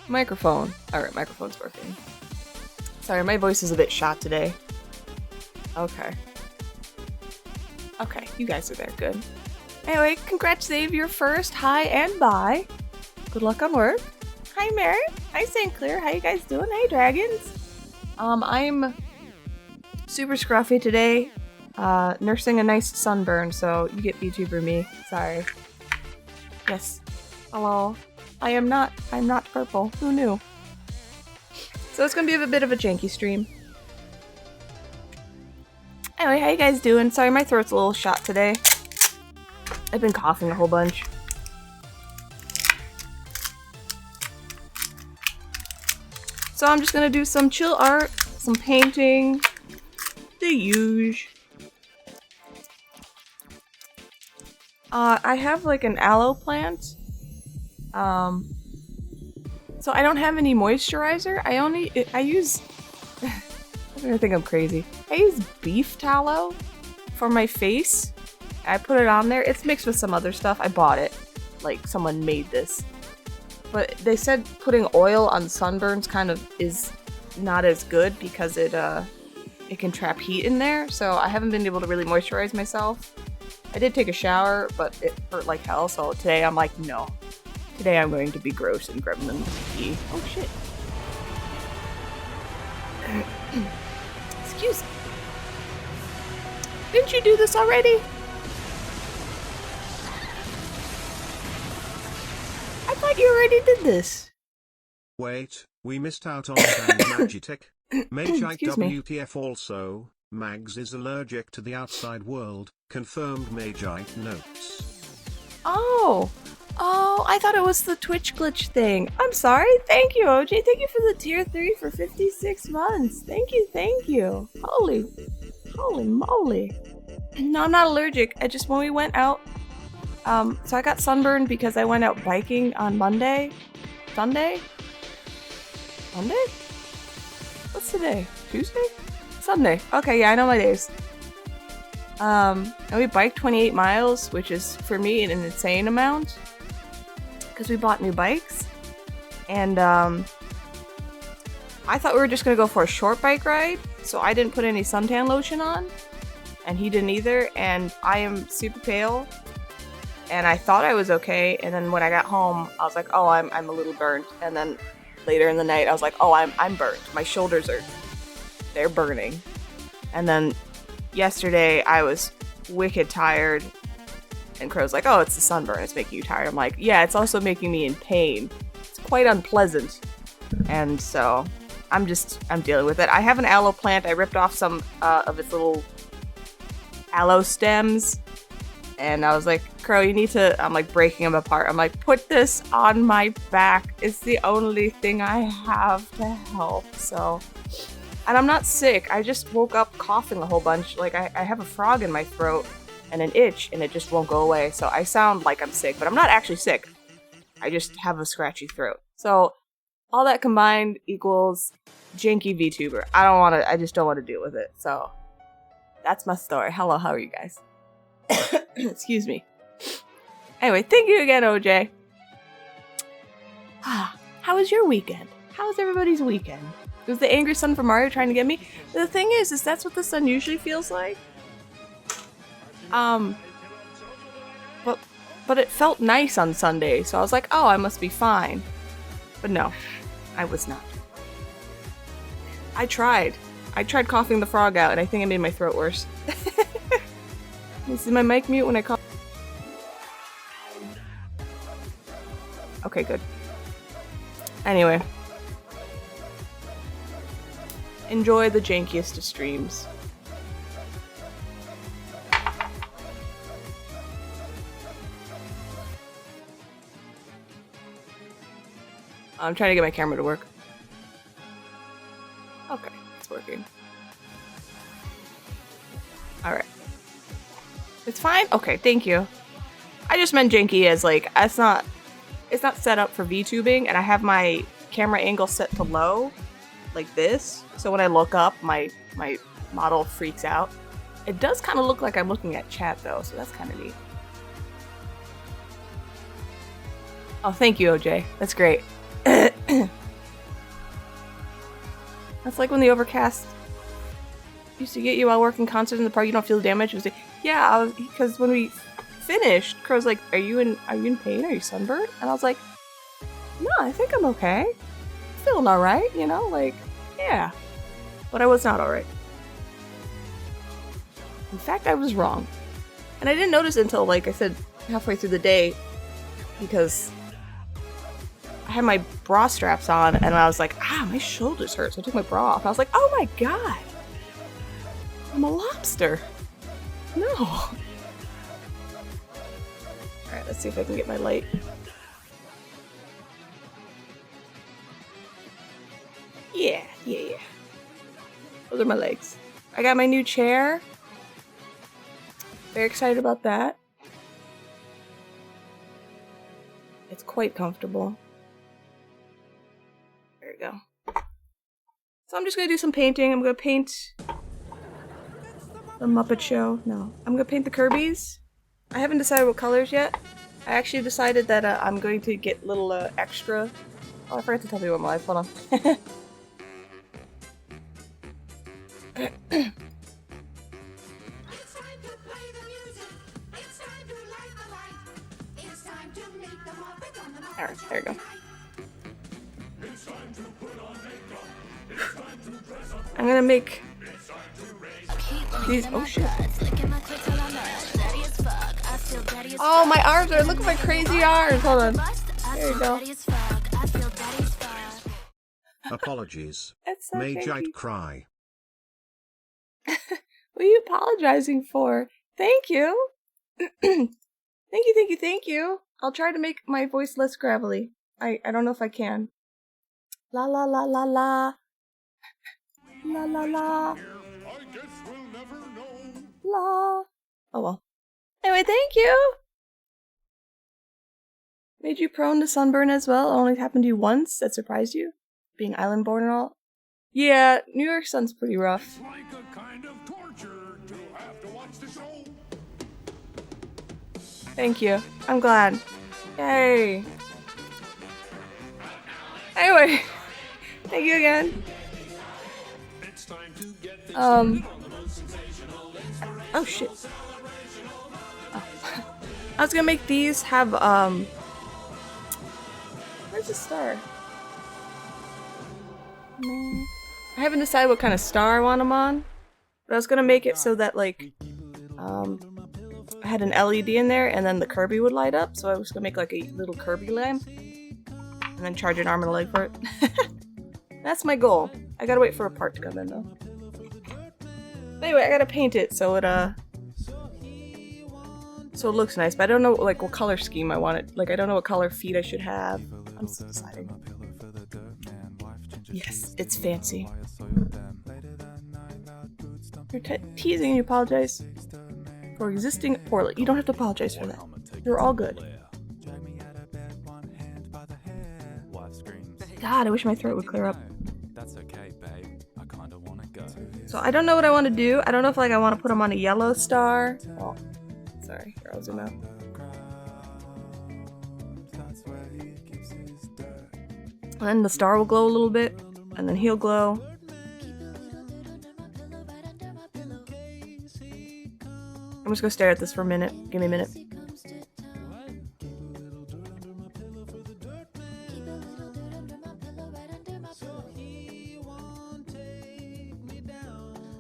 Microphone. Alright, microphone's working. Sorry, my voice is a bit shot today. Okay. Okay, you guys are there. Good. Anyway, congrats, Xavier first. Hi and bye. Good luck on work. Hi, Merritt. Hi, St. Clair. How you guys doing? Hey, dragons. I'm super scruffy today. Nursing a nice sunburn, so you get VTuber me. Sorry. Yes. Hello. I'm not purple. Who knew? So it's gonna be a bit of a janky stream. Anyway, how you guys doing? Sorry, my throat's a little shot today. I've been coughing a whole bunch. So I'm just gonna do some chill art, some painting, the usual. I have like an aloe plant. So I don't have any moisturizer. I use I'm gonna think I'm crazy. I use beef tallow for my face. I put it on there. It's mixed with some other stuff. I bought it. Like someone made this. But they said putting oil on sunburns kind of is not as good because it can trap heat in there. So I haven't been able to really moisturize myself. I did take a shower, but it hurt like hell. So today I'm like, no. Today I'm going to be gross and gremlin-y. Oh shit. Excuse me. Didn't you do this already? I thought you already did this. Wait, we missed out on Magitek. Magite WTF also, Mags is allergic to the outside world, confirmed Magite notes. Oh, I thought it was the Twitch glitch thing. I'm sorry. Thank you, OJ. Thank you for the tier 3 for 56 months. Thank you. Holy moly. No, I'm not allergic. I just, when we went out, so I got sunburned because I went out biking on Monday. Sunday? Monday? What's today? Tuesday? Sunday. Okay, yeah, I know my days. And we biked 28 miles, which is, for me, an insane amount. Because we bought new bikes. And, I thought we were just gonna go for a short bike ride, so I didn't put any suntan lotion on. And he didn't either, and I am super pale. And I thought I was okay, and then when I got home, I was like, oh, I'm a little burnt. And then later in the night, I was like, oh, I'm burnt. My shoulders they're burning. And then yesterday, I was wicked tired, and Crow's like, oh, it's the sunburn, it's making you tired. I'm like, yeah, it's also making me in pain. It's quite unpleasant. And so, I'm dealing with it. I have an aloe plant. I ripped off some of its little aloe stems. And I was like, Crow, you need to, I'm like breaking them apart. I'm like, put this on my back. It's the only thing I have to help. So, and I'm not sick. I just woke up coughing a whole bunch. Like I have a frog in my throat and an itch and it just won't go away. So I sound like I'm sick, but I'm not actually sick. I just have a scratchy throat. So all that combined equals janky VTuber. I just don't want to deal with it. So that's my story. Hello, how are you guys? Excuse me. Anyway, thank you again, OJ. How was your weekend? How was everybody's weekend? Was the angry sun from Mario trying to get me? The thing is that's what the sun usually feels like. But it felt nice on Sunday, so I was like, oh, I must be fine. But no, I was not. I tried coughing the frog out, and I think it made my throat worse. Is my mic mute when I cough? Okay, good. Anyway. Enjoy the jankiest of streams. I'm trying to get my camera to work. Okay, it's working. Alright. It's fine? Okay, thank you. I just meant janky as like, it's not set up for VTubing, and I have my camera angle set to low, like this. So when I look up, my model freaks out. It does kind of look like I'm looking at chat though, so that's kind of neat. Oh, thank you, OJ. That's great. That's like when the overcast used to get you while working concerts in the park. You don't feel the damage. It was like, yeah, because when we finished, Crow's like, "Are you in pain? Are you sunburned?" And I was like, "No, I think I'm okay. Feeling all right, you know, like, yeah." But I was not all right. In fact, I was wrong, and I didn't notice until, like I said, halfway through the day, because I had my bra straps on, and I was like, my shoulders hurt. So I took my bra off. And I was like, oh my god, I'm a lobster. No. Alright, let's see if I can get my light. Yeah. Those are my legs. I got my new chair. Very excited about that. It's quite comfortable. There we go. So I'm just gonna do some painting. I'm gonna paint the Muppet Show. No, I'm gonna paint the Kirby's. I haven't decided what colors yet. I actually decided that I'm going to get little extra. Oh, I forgot to tell you what my life. Hold on. Alright, there we go. I'm gonna make these. Oh shit. Oh, my arms are. Look at my crazy arms. Hold on. There you go. Apologies. That's so Magite cry. What are you apologizing for? Thank you. Thank you. I'll try to make my voice less gravelly. I don't know if I can. La la la la la. La la la. La. Oh well. Anyway, thank you. Made you prone to sunburn as well? It only happened to you once? That surprised you? Being island born and all? Yeah, New York sun's pretty rough. It's like a kind of torture to have to watch the show. Thank you. I'm glad. Yay. Anyway, thank you again. Oh shit. Oh. I was gonna make these have, where's the star? I haven't decided what kind of star I want them on, but I was gonna make it so that, like, I had an LED in there and then the Kirby would light up, so I was gonna make like a little Kirby lamp and then charge an arm and a leg for it. That's my goal. I gotta wait for a part to come in though. Anyway, I gotta paint it so it looks nice, but I don't know like what color scheme I want it. Like I don't know what color feet I should have. I'm still deciding. Yes, it's fancy. You're teasing and you apologize for existing poorly. You don't have to apologize for that. You're all good. God, I wish my throat would clear up. So I don't know what I want to do. I don't know if like I want to put them on a yellow star. Oh, sorry. Here, I'll zoom out. And then the star will glow a little bit, and then he'll glow. I'm just gonna stare at this for a minute. Give me a minute.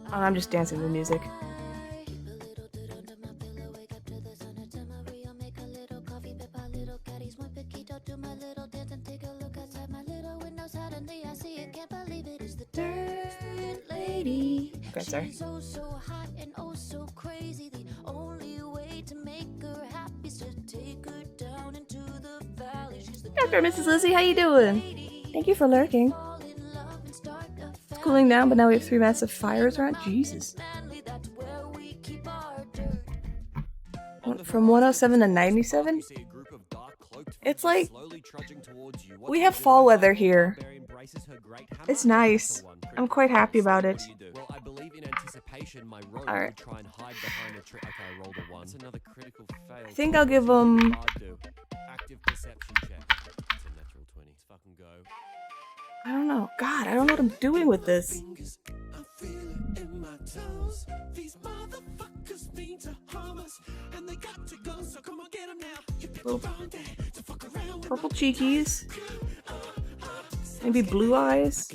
Oh, I'm just dancing to the music. Okay, sorry. Dr. Mrs. Lizzie, how you doing? Thank you for lurking. It's cooling down, but now we have 3 massive fires around. Jesus. From 107 to 97? It's like we have fall weather here. It's nice. I'm quite happy about it. Alright. I think I'll give them... I don't know. God, I don't know what I'm doing with this. Little purple cheekies. Maybe blue eyes.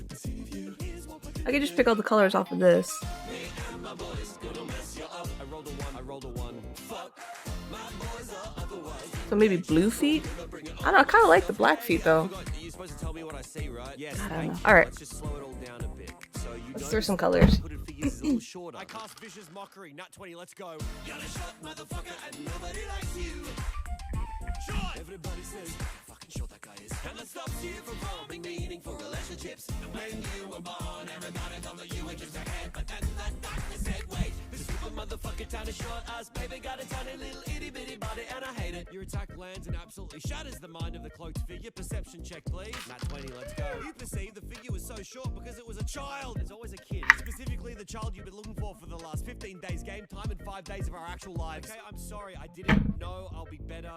I could just pick all the colors off of this. So maybe blue feet? I don't know, I kind of like the black feet though. I don't know. Alright. Let's throw some colors. I cast vicious mockery, nat 20, let's go. Everybody says fucking short that guy is. And that stops you from forming meaningful relationships. When you were born, everybody thought that you were just a head. But then that doctor said, wait, this stupid motherfucker tiny short ass baby got a tiny little itty bitty body and I hate it. Your attack lands and absolutely shatters the mind of the cloaked figure. Perception check, please. Nat 20, let's go. You perceive the figure was so short because it was a child. There's always a kid. Specifically the child you've been looking for the last 15 days game time and 5 days of our actual lives. Okay, I'm sorry, I didn't know. I'll be better.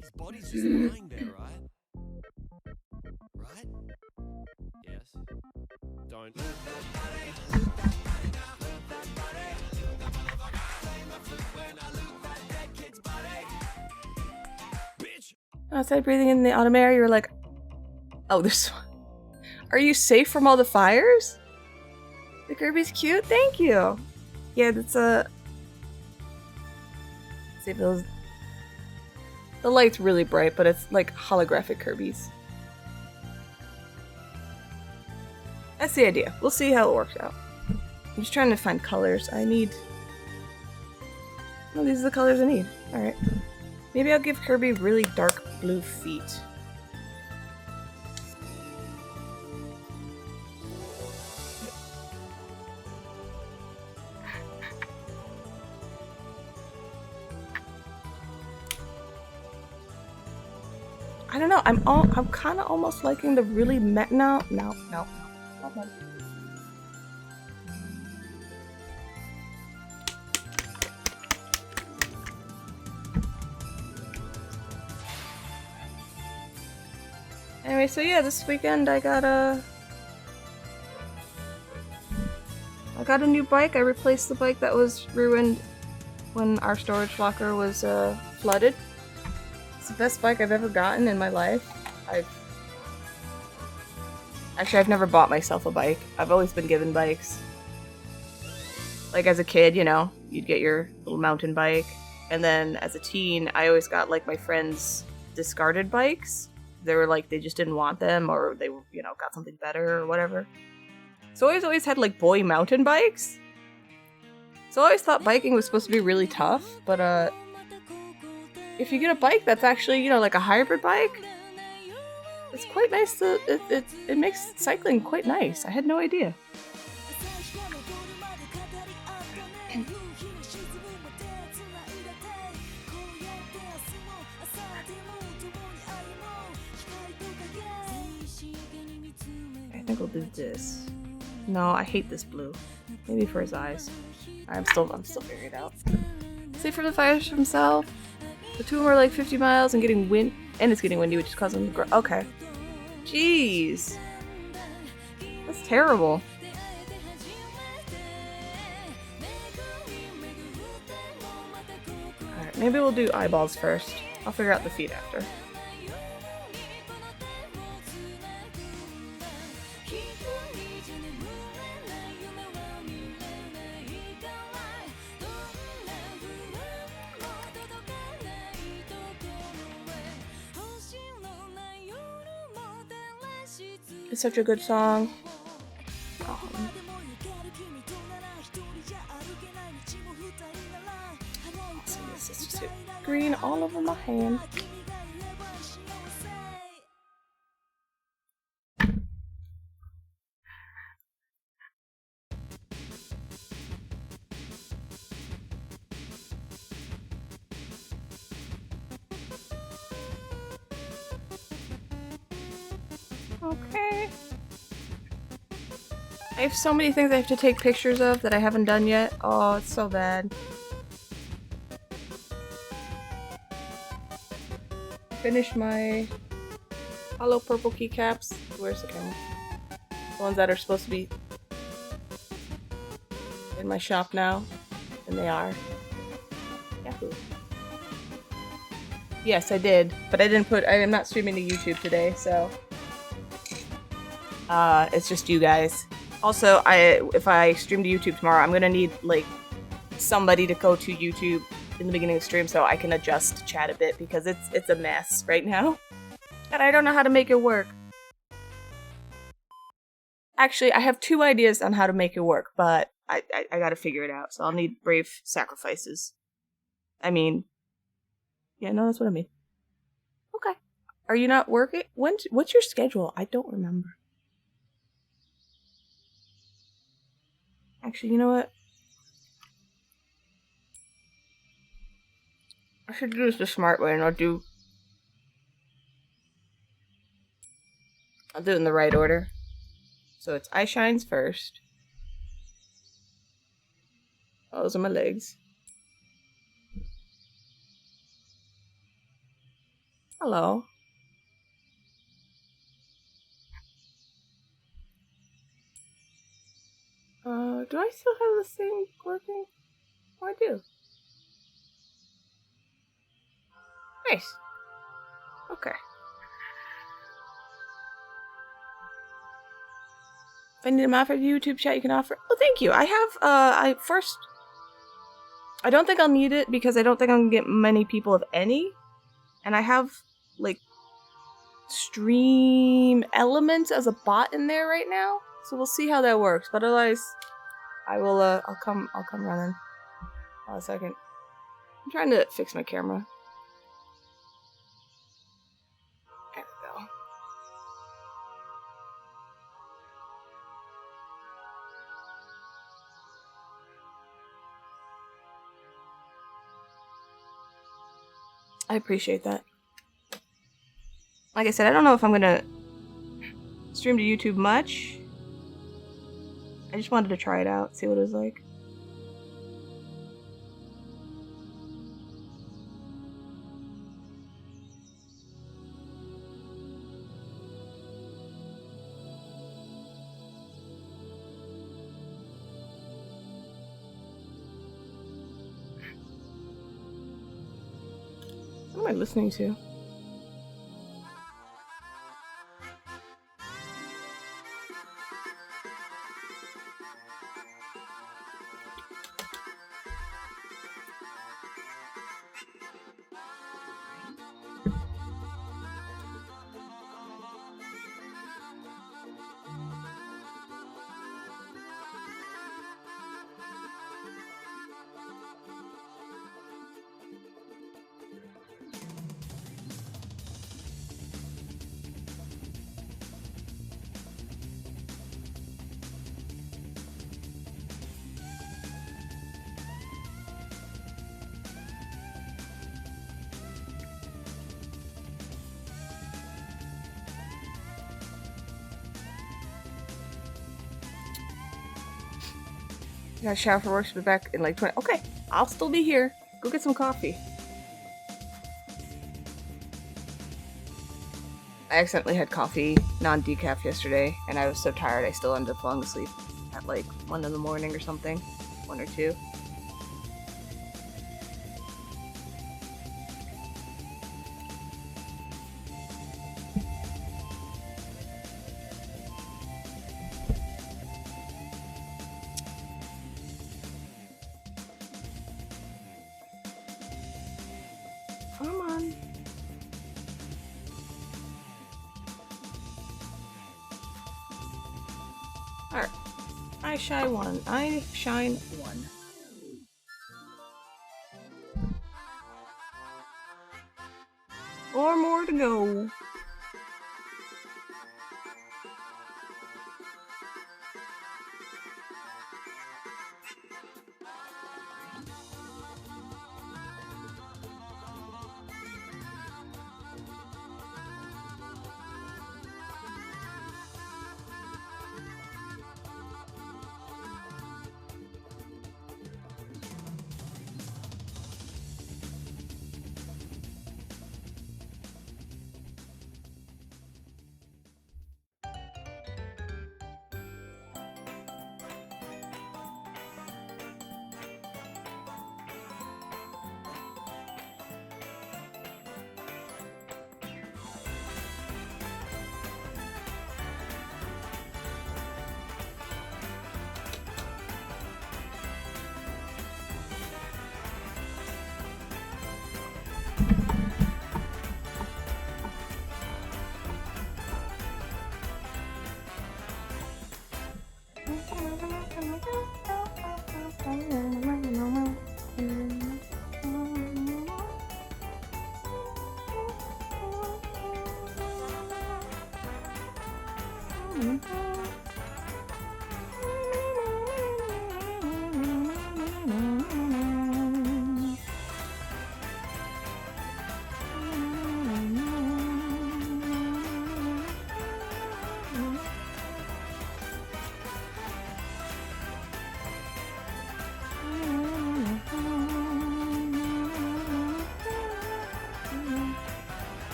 His body's just lying there, right? Right? Yes. Don't. Outside breathing in the autumn air, you were like, oh, this one. Are you safe from all the fires? The Kirby's cute? Thank you. Yeah, that's a... Let's see if those... The light's really bright, but it's like holographic Kirby's. That's the idea. We'll see how it works out. I'm just trying to find colors. I need... Oh, these are the colors I need. Alright. Maybe I'll give Kirby really dark blue feet. I don't know. I'm kind of almost liking the really no. Anyway, so yeah, this weekend I got a new bike. I replaced the bike that was ruined when our storage locker was flooded. It's the best bike I've ever gotten in my life. I've never bought myself a bike. I've always been given bikes. Like as a kid, you know, you'd get your little mountain bike. And then as a teen, I always got like my friends' discarded bikes. They were like, they just didn't want them, or they, you know, got something better or whatever. So I always had like boy mountain bikes. So I always thought biking was supposed to be really tough, but if you get a bike that's actually, you know, like a hybrid bike, it's quite nice to, it makes cycling quite nice. I had no idea. I think we'll do this. No, I hate this blue. Maybe for his eyes. I'm still figuring it out. Safe from the fires himself. The two of them are like 50 miles and getting wind, and it's getting windy, which is causing the grow. Okay. Jeez. That's terrible. Alright, maybe we'll do eyeballs first. I'll figure out the feet after. It's such a good song. Let's just get green all over my hand. Okay. I have so many things I have to take pictures of that I haven't done yet. Oh, it's so bad. Finished my hollow purple keycaps. Where's the camera? The ones that are supposed to be in my shop now, and they are. Yahoo. Yes, I did, but I am not streaming to YouTube today, so it's just you guys. Also, if I stream to YouTube tomorrow, I'm gonna need like somebody to go to YouTube in the beginning of the stream so I can adjust chat a bit because it's a mess right now, and I don't know how to make it work. Actually, I have 2 ideas on how to make it work, but I gotta figure it out, so I'll need brave sacrifices. I mean, yeah, no, that's what I mean. Okay. Are you not working? What's your schedule? I don't remember. Actually, you know what? I should do this the smart way, and I'll do it in the right order. So it's eye shines first. Oh, those are my legs. Hello. Do I still have this thing working? Oh, I do. Nice. Okay. If I need a mod for the YouTube chat, you can offer. Oh, thank you. I have, I don't think I'll need it because I don't think I'm gonna get many people, if any. And I have, like, stream elements as a bot in there right now. So we'll see how that works. But otherwise, I will, I'll come running. Hold on a second. I'm trying to fix my camera. There we go. I appreciate that. Like I said, I don't know if I'm gonna stream to YouTube much. I just wanted to try it out, see what it was like. What am I listening to? Yeah, MagiteksCraftworks will be back in like 20. Okay, I'll still be here. Go get some coffee. I accidentally had coffee, non-decaf, yesterday, and I was so tired I still ended up falling asleep at like 1 in the morning or something. 1 or 2. Come on. Alright. I shine 1. I shine 1. Four more to go.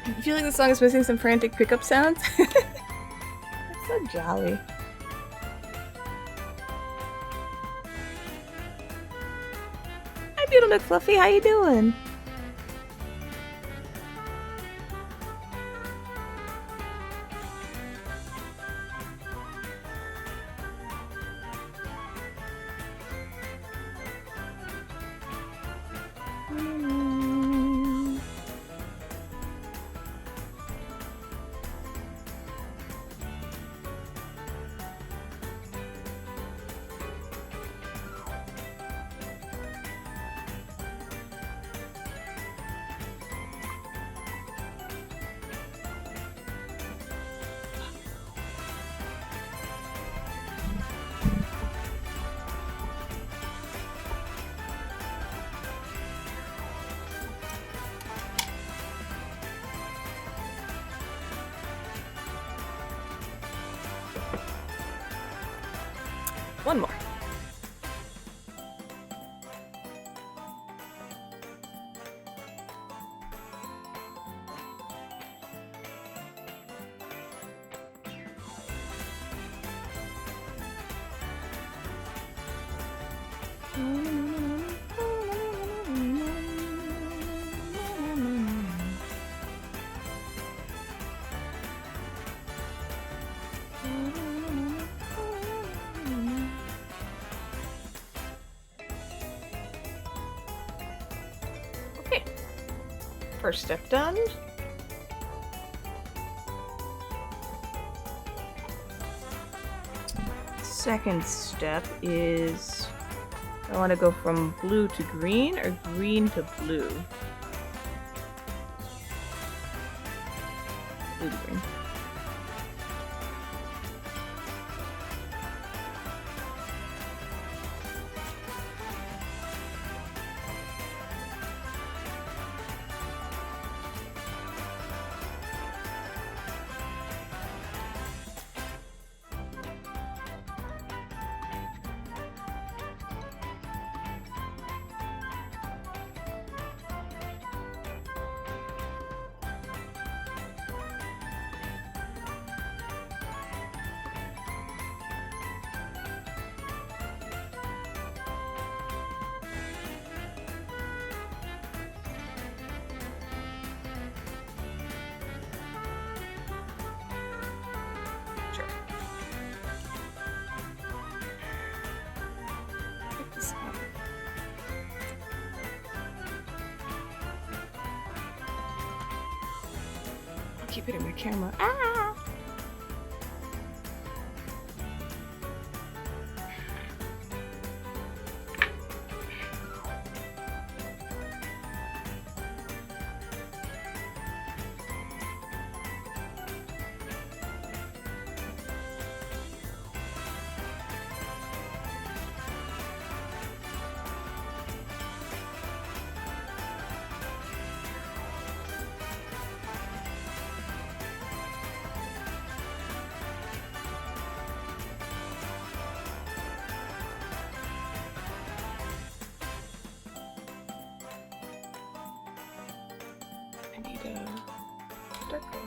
I feel like the song is missing some frantic pickup sounds. That's so jolly. Hi, Beetle McFluffy, how you doing? One more. Okay. First step done. Second step is I want to go from blue to green or green to blue. Blue to green. Keep hitting my camera. Ah! I need a circle.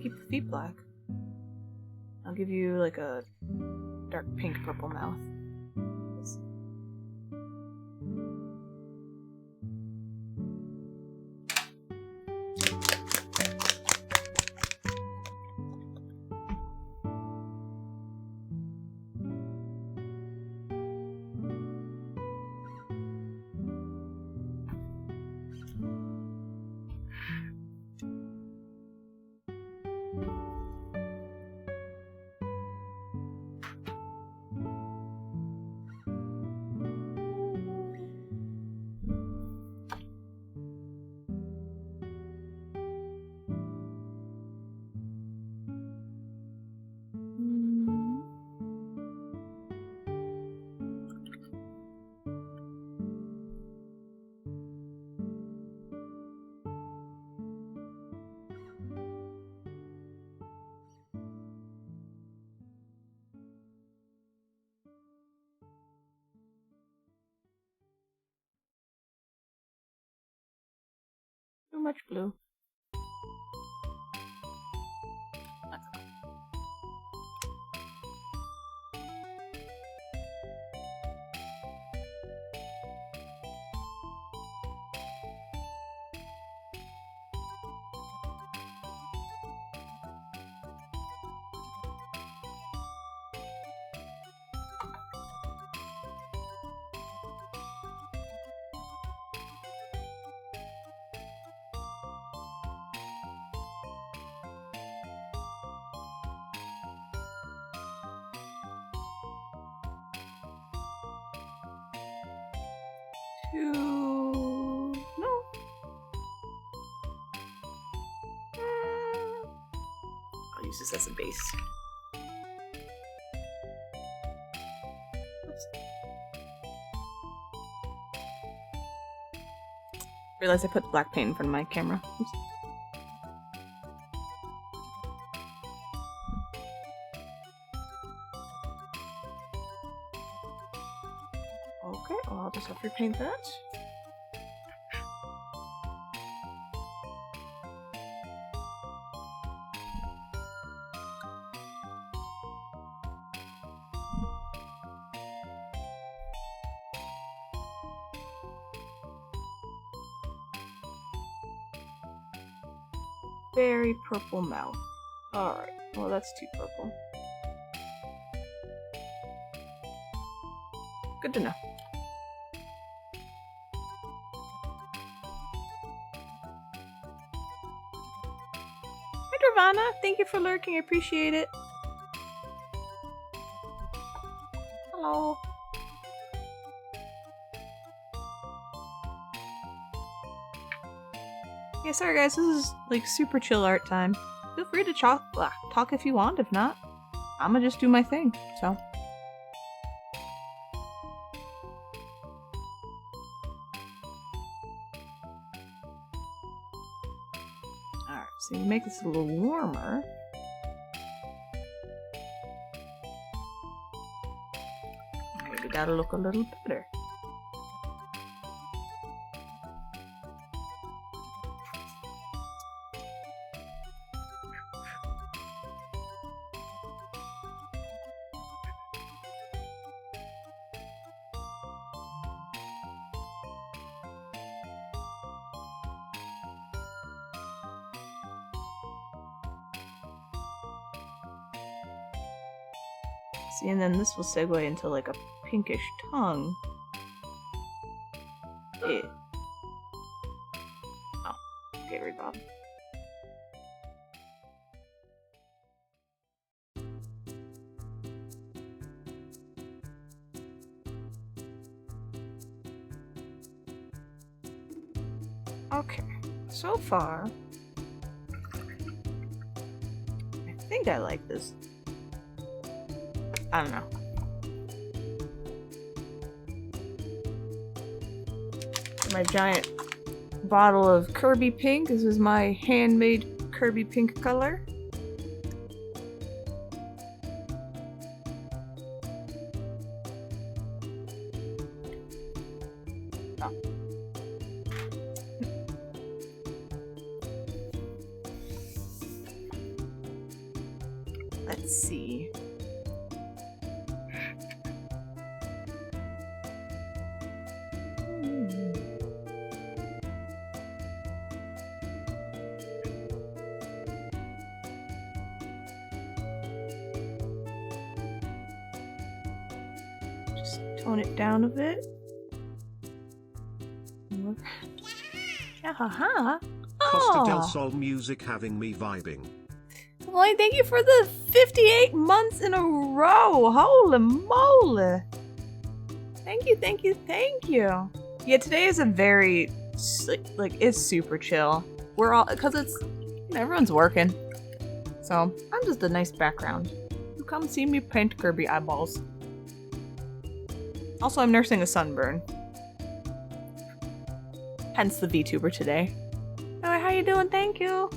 keep the feet black. I'll give you like a dark pink purple mouth. Too much blue. No. I'll use this as a base. Oops. Realized I put black paint in front of my camera. Oops. Okay, well, I'll just have to repaint that. Very purple mouth. Alright, well that's too purple. Good to know. Hi Nirvana, thank you for lurking, I appreciate it. Hello. Yeah, sorry guys, this is like super chill art time. Feel free to talk if you want, if not, I'ma just do my thing, so. Alright, so you make this a little warmer. Maybe that'll look a little better. See, and then this will segue into like a pinkish tongue. Eh. Oh, okay, Rebob. Okay, so far, I think I like this. I don't know. My giant bottle of Kirby pink. This is my handmade Kirby pink color. Oh. Let's see. Just tone it down a bit. Costa del Sol music having me vibing. Well, thank you for the 58 months in a row. Holy moly. Thank you, thank you, thank you. Yeah, today is a very, like, it's super chill. We're all, because it's, everyone's working. So, I'm just a nice background. You come see me paint Kirby eyeballs. Also, I'm nursing a sunburn. Hence the VTuber today. Oh, how you doing? Thank you.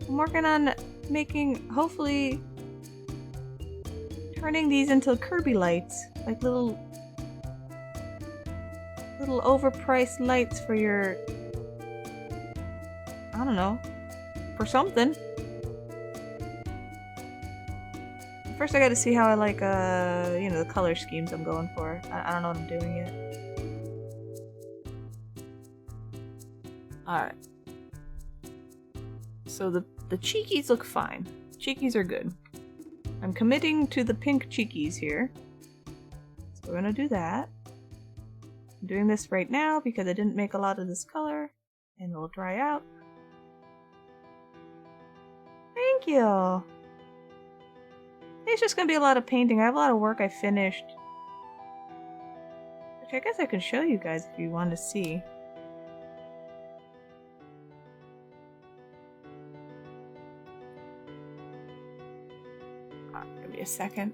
I'm working on making, hopefully, turning these into Kirby lights. Like little overpriced lights for your, I don't know, for something. First I gotta see how I like, you know, the color schemes I'm going for. I don't know what I'm doing yet. Alright. So the cheekies look fine. Cheekies are good. I'm committing to the pink cheekies here. So we're gonna do that. I'm doing this right now because I didn't make a lot of this color. And it'll dry out. Thank you! It's just gonna be a lot of painting. I have a lot of work I finished. Which I guess I can show you guys if you want to see. Give me a second.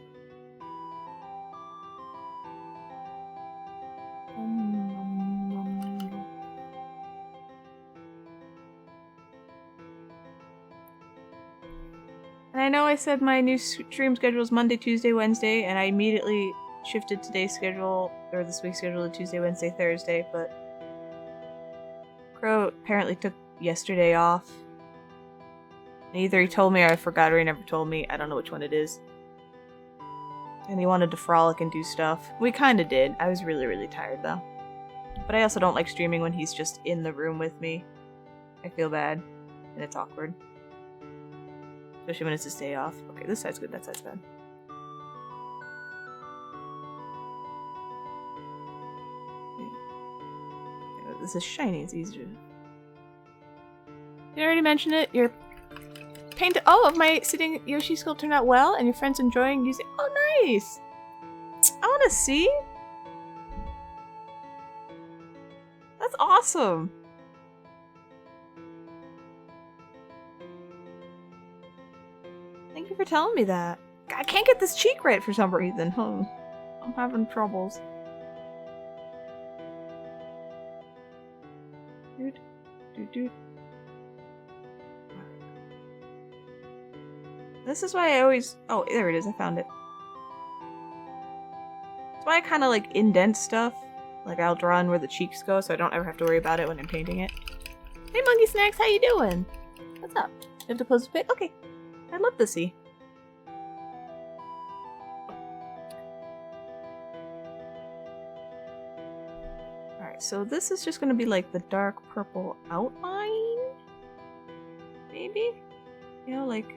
And I know I said my new stream schedule is Monday, Tuesday, Wednesday, and I immediately shifted today's schedule, or this week's schedule, to Tuesday, Wednesday, Thursday, but Crow apparently took yesterday off. And either he told me or I forgot or he never told me. I don't know which one it is. And he wanted to frolic and do stuff. We kinda did. I was really, really tired though. But I also don't like streaming when he's just in the room with me. I feel bad. And it's awkward. Especially when it's his day off. Okay, this side's good, that side's bad. Yeah, this is shiny, it's easier. You already mentioned it, your paint. Oh, of my sitting Yoshi sculpt turned out well, and your friends enjoying using. Oh, nice! I want to see. That's awesome. Thank you for telling me that. I can't get this cheek right for some reason. Huh. I'm having troubles. Dude, dude. This is why I always. Oh, there it is. I found it. That's why I kind of like indent stuff. Like I'll draw in where the cheeks go, so I don't ever have to worry about it when I'm painting it. Hey, Monkey Snacks, how you doing? What's up? You have to pose a pic? Okay. I'd love to see. Alright, so this is just gonna be like the dark purple outline? Maybe? You know, like...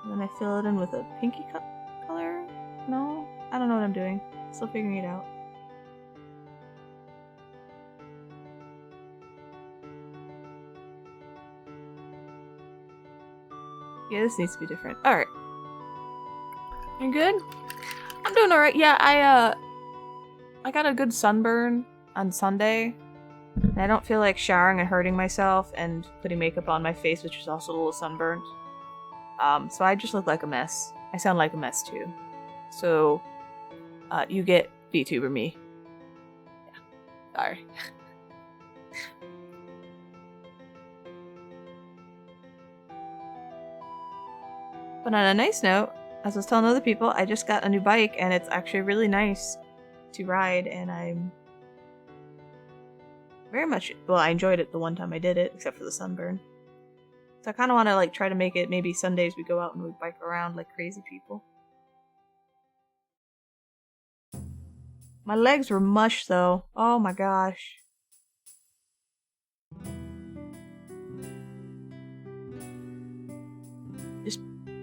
And then I fill it in with a pinky color? No? I don't know what I'm doing. Still figuring it out. Yeah, this needs to be different. Alright. You good? I'm doing alright. Yeah, I got a good sunburn on Sunday. And I don't feel like showering and hurting myself and putting makeup on my face, which is also a little sunburned. So I just look like a mess. I sound like a mess too. So, you get VTuber me. Yeah. Sorry. But on a nice note, as I was telling other people, I just got a new bike and it's actually really nice to ride, and I'm Very much. Well, I enjoyed it the one time I did it, except for the sunburn. So I kind of want to like try to make it maybe Sundays we go out and we bike around like crazy people. My legs were mush though. Oh my gosh.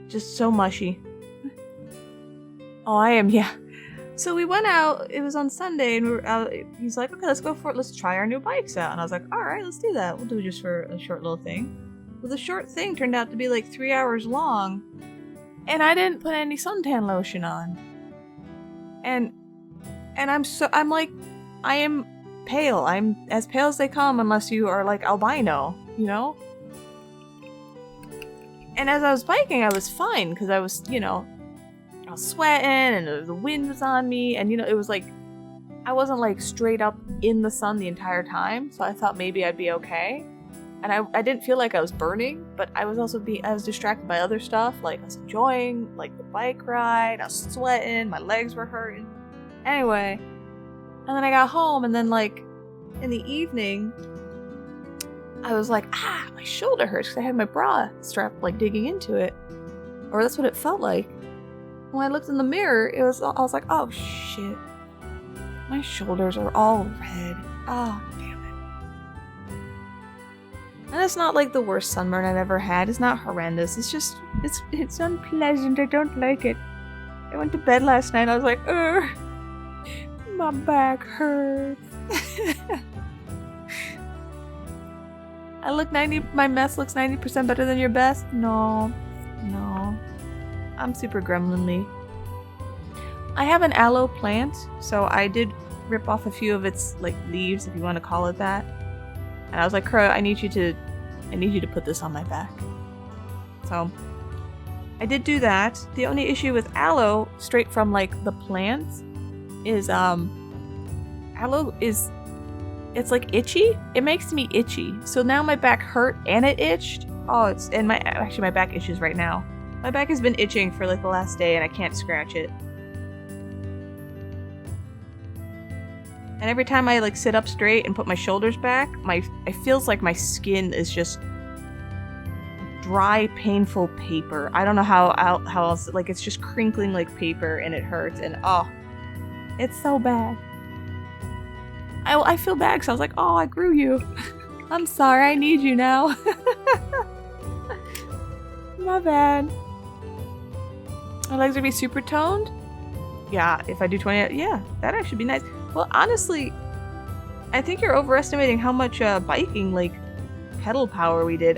Just so mushy. Oh, I am, yeah. So we went out, it was on Sunday, and we were out, he's like, okay, let's go for it, let's try our new bikes out. And I was like, alright, let's do that. We'll do it just for a short little thing. Well, the short thing turned out to be like 3 hours long, and I didn't put any suntan lotion on. And I'm like, I am pale. I'm as pale as they come unless you are like albino, you know? And as I was biking, I was fine, because I was, you know, I was sweating, and the wind was on me, and, you know, it was like, I wasn't, like, straight up in the sun the entire time, so I thought maybe I'd be okay. And I didn't feel like I was burning, but I was also I was distracted by other stuff, like, I was enjoying, like, the bike ride, I was sweating, my legs were hurting. Anyway, and then I got home, and then, like, in the evening, I was like, my shoulder hurts, because I had my bra strapped, like, digging into it. Or that's what it felt like. When I looked in the mirror, I was like, oh shit. My shoulders are all red. Oh, damn it. And it's not like the worst sunburn I've ever had. It's not horrendous. It's just, it's unpleasant. I don't like it. I went to bed last night, I was like, my back hurts. My mess looks 90% better than your best? No. I'm super gremlinly. I have an aloe plant, so I did rip off a few of its like leaves, if you want to call it that. And I was like, Crow, I need you to put this on my back. So I did do that. The only issue with aloe, straight from like the plant, is aloe is, it's like itchy. It makes me itchy. So now my back hurt and it itched. Oh, actually my back itches right now. My back has been itching for like the last day and I can't scratch it. And every time I like sit up straight and put my shoulders back, it feels like my skin is just dry, painful paper. I don't know how else, like it's just crinkling like paper and it hurts, and oh, it's so bad. I feel bad because I was like, oh, I grew you. I'm sorry, I need you now. My bad. My legs are gonna be super toned? Yeah, if I do 20, yeah, that'd actually be nice. Well, honestly, I think you're overestimating how much biking, like, pedal power we did.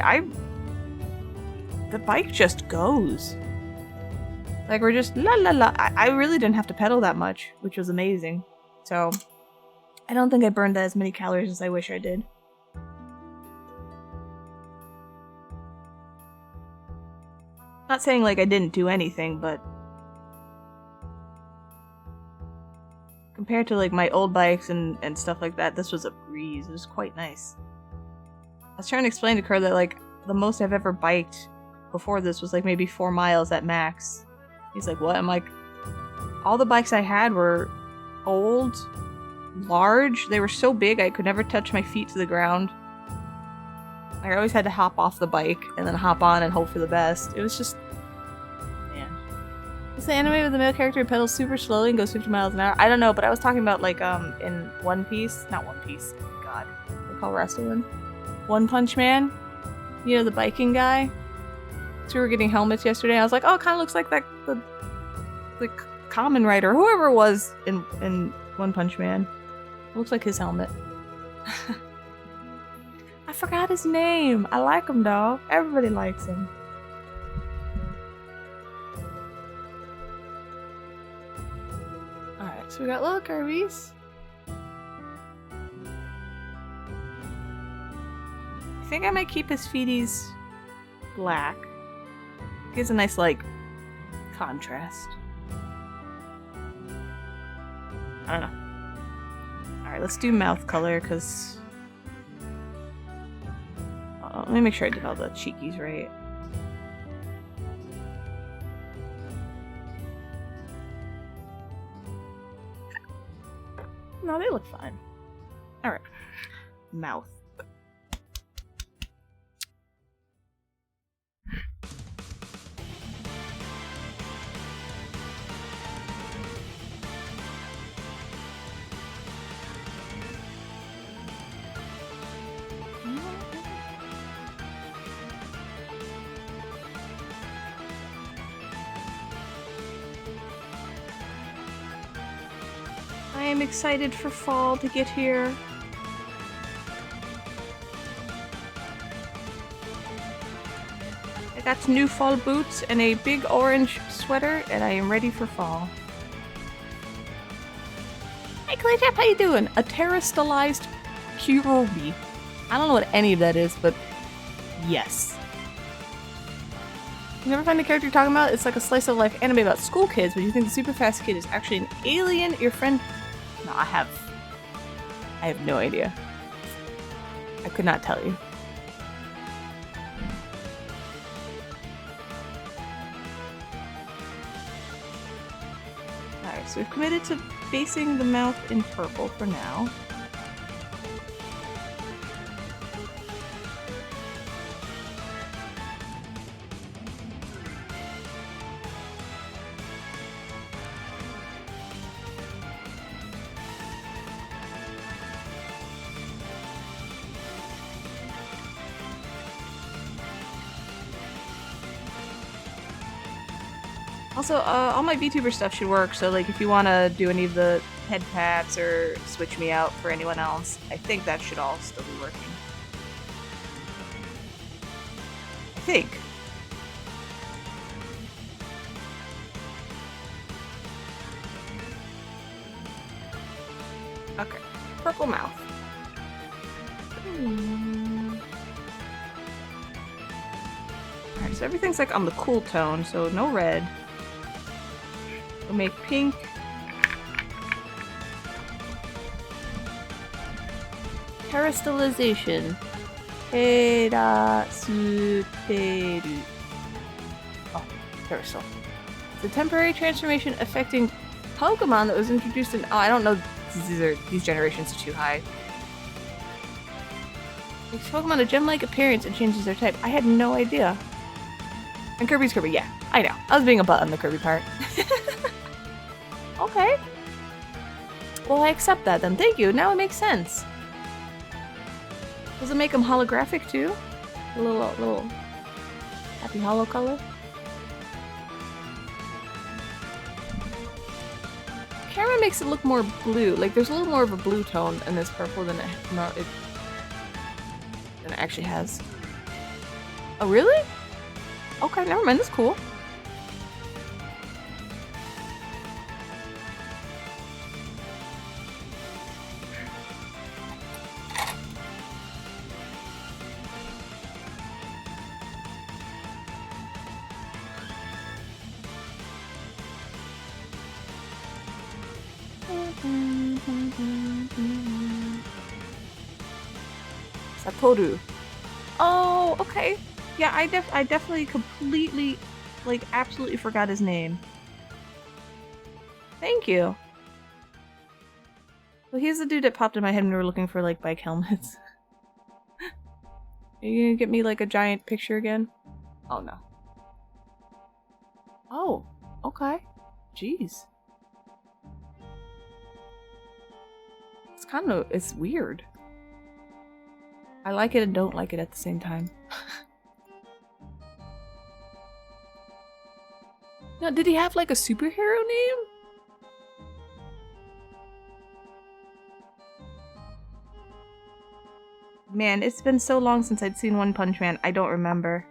The bike just goes. Like, we're just la la la. I really didn't have to pedal that much, which was amazing. So, I don't think I burned as many calories as I wish I did. Not saying like I didn't do anything, but compared to like my old bikes and stuff like that, this was a breeze. It was quite nice. I was trying to explain to Kerr that like the most I've ever biked before this was like maybe 4 miles at max. He's like, what? I'm like, all the bikes I had were old, large. They were so big I could never touch my feet to the ground. I always had to hop off the bike and then hop on and hope for the best. It was just, man. Is the anime with the male character who pedals super slowly and goes 50 miles an hour? I don't know, but I was talking about like in One Piece, not One Piece. Oh God, they call wrestling One Punch Man. You know, the biking guy. So we were getting helmets yesterday. I was like, oh, it kind of looks like that the Kamen Rider, whoever it was in One Punch Man. It looks like his helmet. I forgot his name. I like him though. Everybody likes him. Alright, so we got little Kirby's. I think I might keep his feeties black. Gives a nice, like, contrast. I don't know. Alright, let's do mouth color, because let me make sure I did all the cheekies right. No, they look fine. Alright. mouth. I am excited for fall to get here. I got new fall boots and a big orange sweater, and I am ready for fall. Hey Claytap, how you doing? A terrastylized Kirby. I don't know what any of that is, but yes. You never find the character you're talking about? It's like a slice of life anime about school kids, but you think the super fast kid is actually an alien? Your friend... No, I have no idea. I could not tell you. Alright, so we've committed to basing the mouth in purple for now. Also, all my VTuber stuff should work, so like if you want to do any of the head pats or switch me out for anyone else, I think that should all still be working. I think. Okay, purple mouth. Alright, so everything's like on the cool tone, so no red. We'll make pink. Terastylization. Terasuteru. Oh, terastal. It's a temporary transformation affecting Pokemon that was introduced in... Oh, I don't know. These generations are too high. Makes Pokemon a gem-like appearance and changes their type. I had no idea. And Kirby's Kirby, yeah. I know. I was being a butt on the Kirby part. Okay. Well, I accept that then. Thank you. Now it makes sense. Does it make them holographic too? A little happy hollow color? Camera makes it look more blue. Like there's a little more of a blue tone in this purple than it actually has. Oh, really? Okay, never mind. That's cool. Satoru. Oh, okay. Yeah, I definitely completely, like, absolutely forgot his name. Thank you. Well, he's the dude that popped in my head when we were looking for, like, bike helmets. Are you gonna get me, like, a giant picture again? Oh, no. Oh, okay. Jeez. It's weird. I like it and don't like it at the same time. Now, did he have like a superhero name? Man, it's been so long since I'd seen One Punch Man, I don't remember.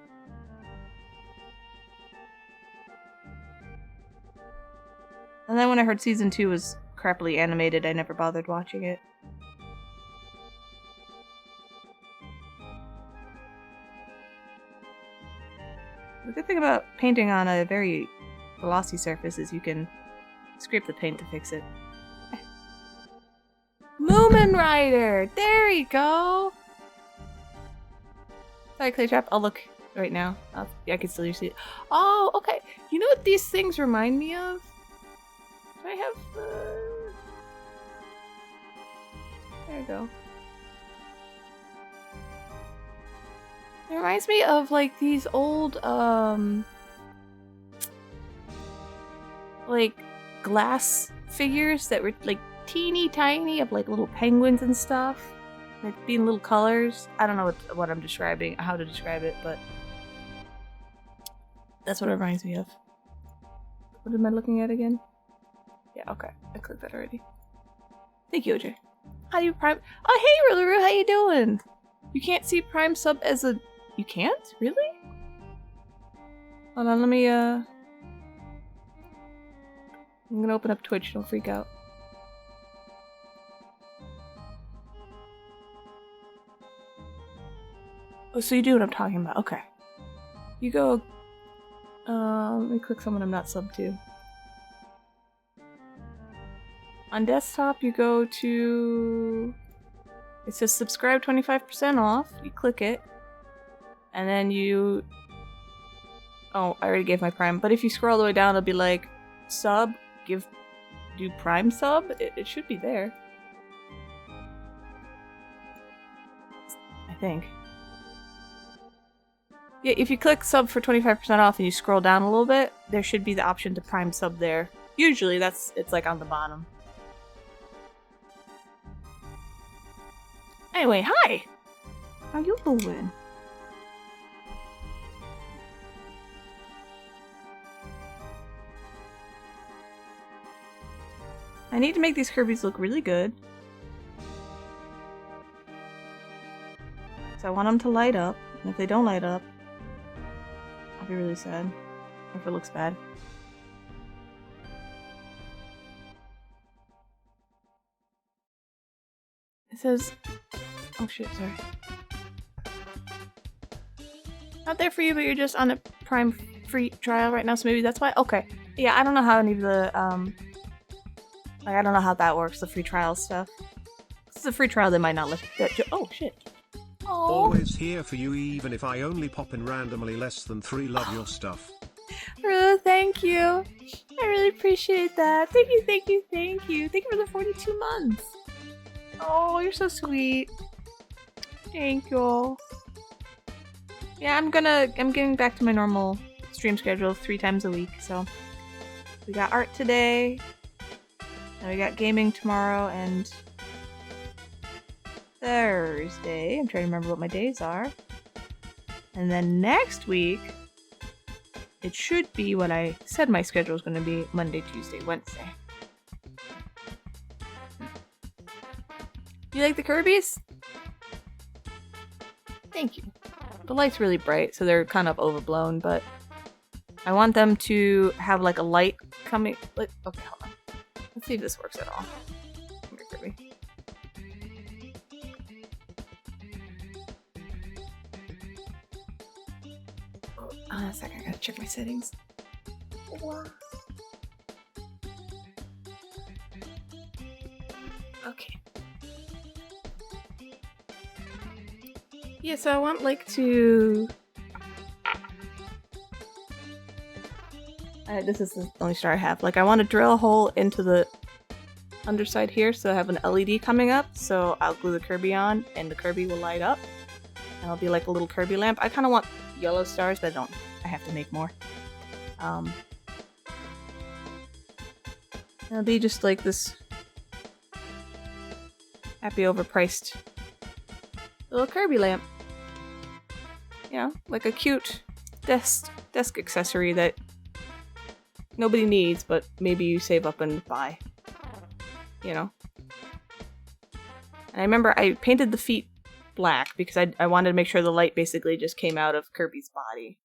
And then when I heard season 2 was crappily animated, I never bothered watching it. The good thing about painting on a very glossy surface is you can scrape the paint to fix it. Moomin Rider! There you go! Sorry, Claytrap, I'll look right now. Yeah, I can still see it. Oh, okay. You know what these things remind me of? Do I have... There you go. It reminds me of like these old like glass figures that were like teeny tiny, of like little penguins and stuff, like being little colors. I don't know what I'm describing, how to describe it, but that's what it reminds me of. What am I looking at again? Yeah, okay, I clicked that already. Thank you, OJ. How do you prime? Oh, hey, Rularu, how you doing? You can't see Prime sub as a. You can't? Really? Hold on, let me I'm gonna open up Twitch, don't freak out. Oh, so you do what I'm talking about. Okay. You go. Let me click someone I'm not sub to. On desktop, you go to. It says subscribe 25% off. You click it. And then you. Oh, I already gave my Prime. But if you scroll all the way down, it'll be like sub, do Prime sub. It should be there. I think. Yeah, if you click sub for 25% off and you scroll down a little bit, there should be the option to Prime sub there. Usually it's like on the bottom. Anyway, hi! How you doing? I need to make these Kirby's look really good. So I want them to light up, and if they don't light up, I'll be really sad if it looks bad. It says... Oh shit, sorry. Not there for you, but you're just on a Prime free trial right now, so maybe that's why? Okay. Yeah, I don't know how any of the, like, I don't know how that works, the free trial stuff. This is a free trial, they might not let that. Oh shit. Oh. Always here for you, even if I only pop in randomly less than 3. Love your stuff. Ruth, thank you. I really appreciate that. Thank you, thank you, thank you. Thank you for the 42 months. Oh, you're so sweet. Thank you. Yeah, I'm getting back to my normal stream schedule 3 times a week, so we got art today, and we got gaming tomorrow and Thursday. I'm trying to remember what my days are. And then next week, it should be what I said my schedule is going to be: Monday, Tuesday, Wednesday. You like the Kirby's? Thank you. The light's really bright, so they're kind of overblown, but I want them to have like a light coming. Like, okay, hold on. Let's see if this works at all. Come here, Kirby. Hold on a second, I gotta check my settings. Okay. Yeah, so I want like to... this is the only star I have. Like, I want to drill a hole into the underside here, so I have an LED coming up, so I'll glue the Kirby on, and the Kirby will light up. And it'll be like a little Kirby lamp. I kind of want yellow stars, but I have to make more. It'll be just like this happy overpriced little Kirby lamp. You know, like a cute desk accessory that nobody needs, but maybe you save up and buy. You know? And I remember I painted the feet black because I wanted to make sure the light basically just came out of Kirby's body.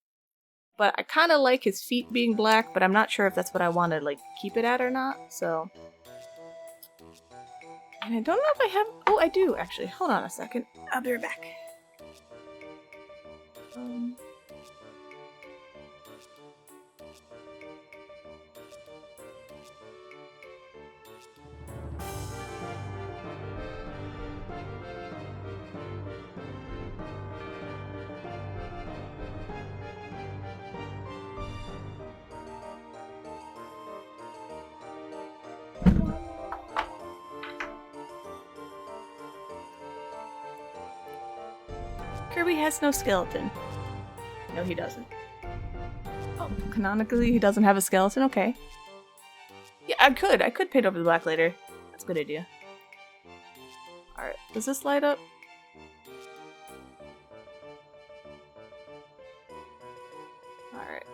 But I kind of like his feet being black, but I'm not sure if that's what I want to like keep it at or not, so... And I don't know if I have... Oh, I do, actually. Hold on a second. I'll be right back. Kirby has no skeleton. No, he doesn't. Oh, canonically, he doesn't have a skeleton? Okay. Yeah, I could paint over the black later. That's a good idea. Alright, does this light up? Alright.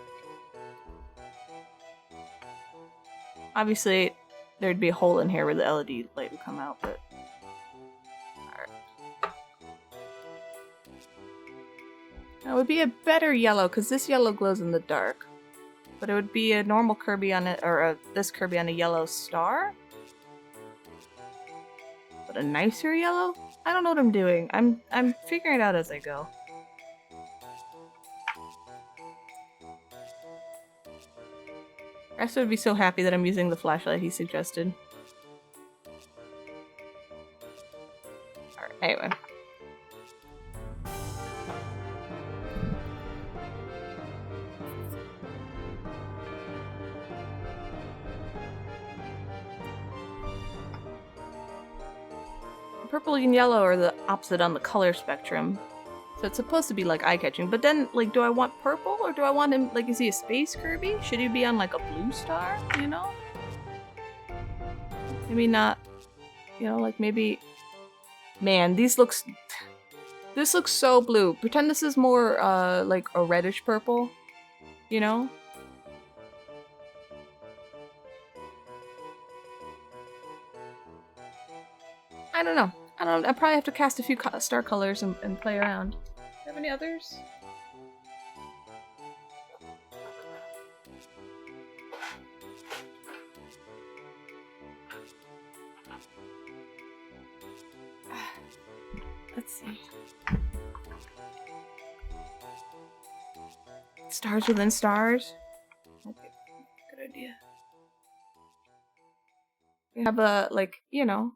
Obviously, there'd be a hole in here where the LED light would come out, but... Alright. Now, it would be a better yellow, because this yellow glows in the dark. But it would be a normal Kirby on it, or this Kirby on a yellow star? But a nicer yellow? I don't know what I'm doing. I'm figuring it out as I go. Resto would be so happy that I'm using the flashlight he suggested. Alright, anyway. Purple and yellow are the opposite on the color spectrum. So it's supposed to be like eye-catching, but then, like, do I want purple or do I want him, like, is he a space Kirby? Should he be on, like, a blue star, you know? Maybe not, you know, like, maybe... Man, this looks so blue. Pretend this is more, like, a reddish purple, you know? I don't know. I probably have to cast a few star colors and play around. Do you have any others? Let's see. Stars within stars? Okay, good idea. We have a, like, you know.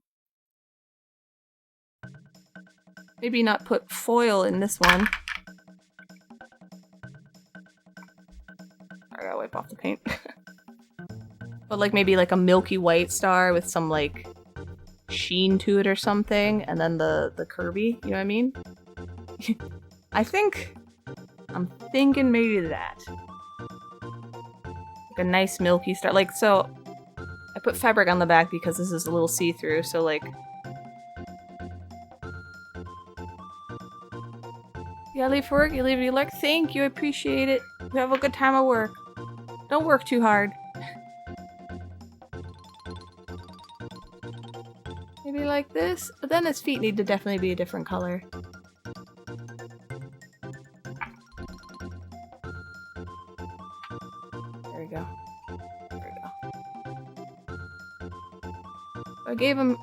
Maybe not put foil in this one. I gotta wipe off the paint. But like maybe like a milky white star with some like sheen to it or something, and then the Kirby, you know what I mean? I'm thinking maybe that. Like a nice milky star. Like, so I put fabric on the back because this is a little see-through, so like yeah, leave for work, you leave, you like, thank you, I appreciate it. You have a good time at work. Don't work too hard. Maybe like this, but then his feet need to definitely be a different color. There we go. There we go. I gave him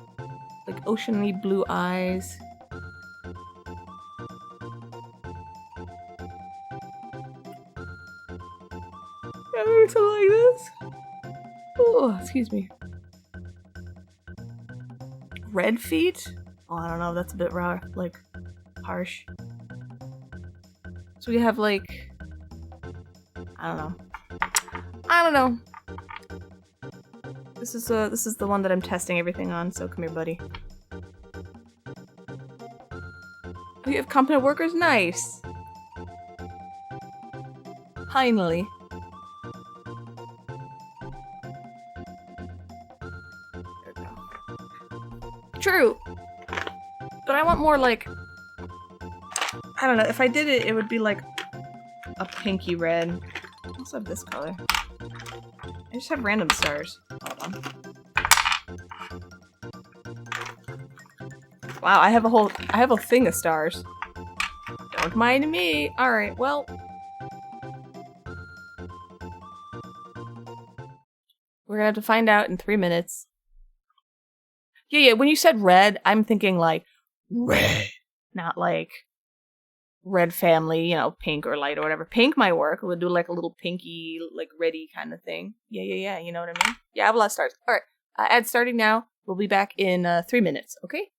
like oceany blue eyes. Something like this. Oh, excuse me. Red feet? Oh, I don't know. That's a bit raw, like harsh. So we have like, I don't know. This is the one that I'm testing everything on. So come here, buddy. We have competent workers. Nice. Finally. True, but I want more like, I don't know, if I did it, it would be like a pinky red. I also have this color. I just have random stars. Hold on. Wow, I have a thing of stars. Don't mind me. Alright, well. We're gonna have to find out in 3 minutes. Yeah, when you said red, I'm thinking like red, not like red family, you know, pink or light or whatever. Pink might work. We'll do like a little pinky, like reddy kind of thing. Yeah, you know what I mean? Yeah, I have a lot of stars. All right, ad starting now. We'll be back in 3 minutes, okay?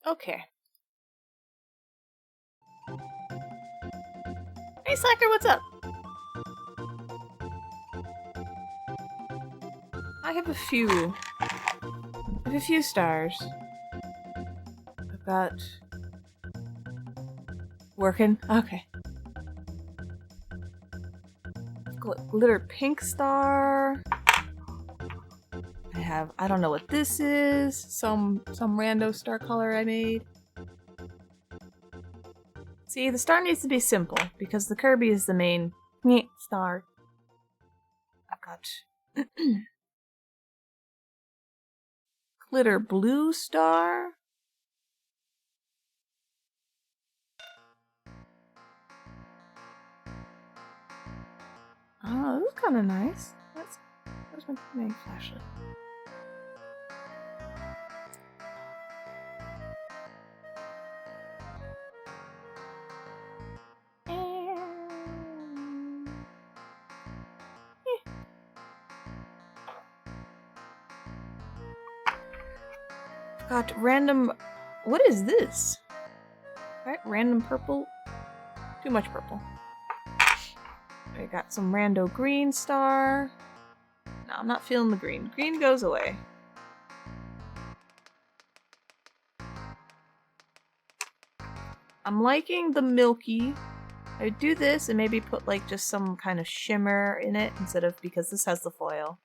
Okay. Hey Slacker, what's up? I have a few stars. I've got working. Okay. Glitter pink star. I don't know what this is. Some rando star color I made. See, the star needs to be simple because the Kirby is the main star. I've got glitter blue star. Oh, this is kind of nice. Where's my main flashlight? Got random. What is this? Right, random purple. Too much purple. I got some rando green star. No, I'm not feeling the green. Green goes away. I'm liking the milky. I would do this and maybe put like just some kind of shimmer in it instead of, because this has the foil.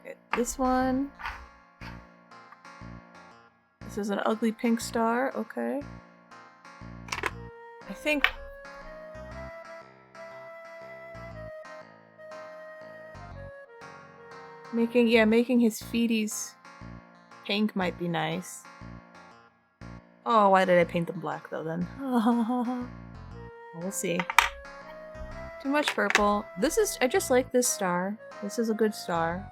Okay, this one. This is an ugly pink star. Okay. I think making his feeties pink might be nice. Oh, why did I paint them black though then? We'll see. Too much purple. I just like this star. This is a good star.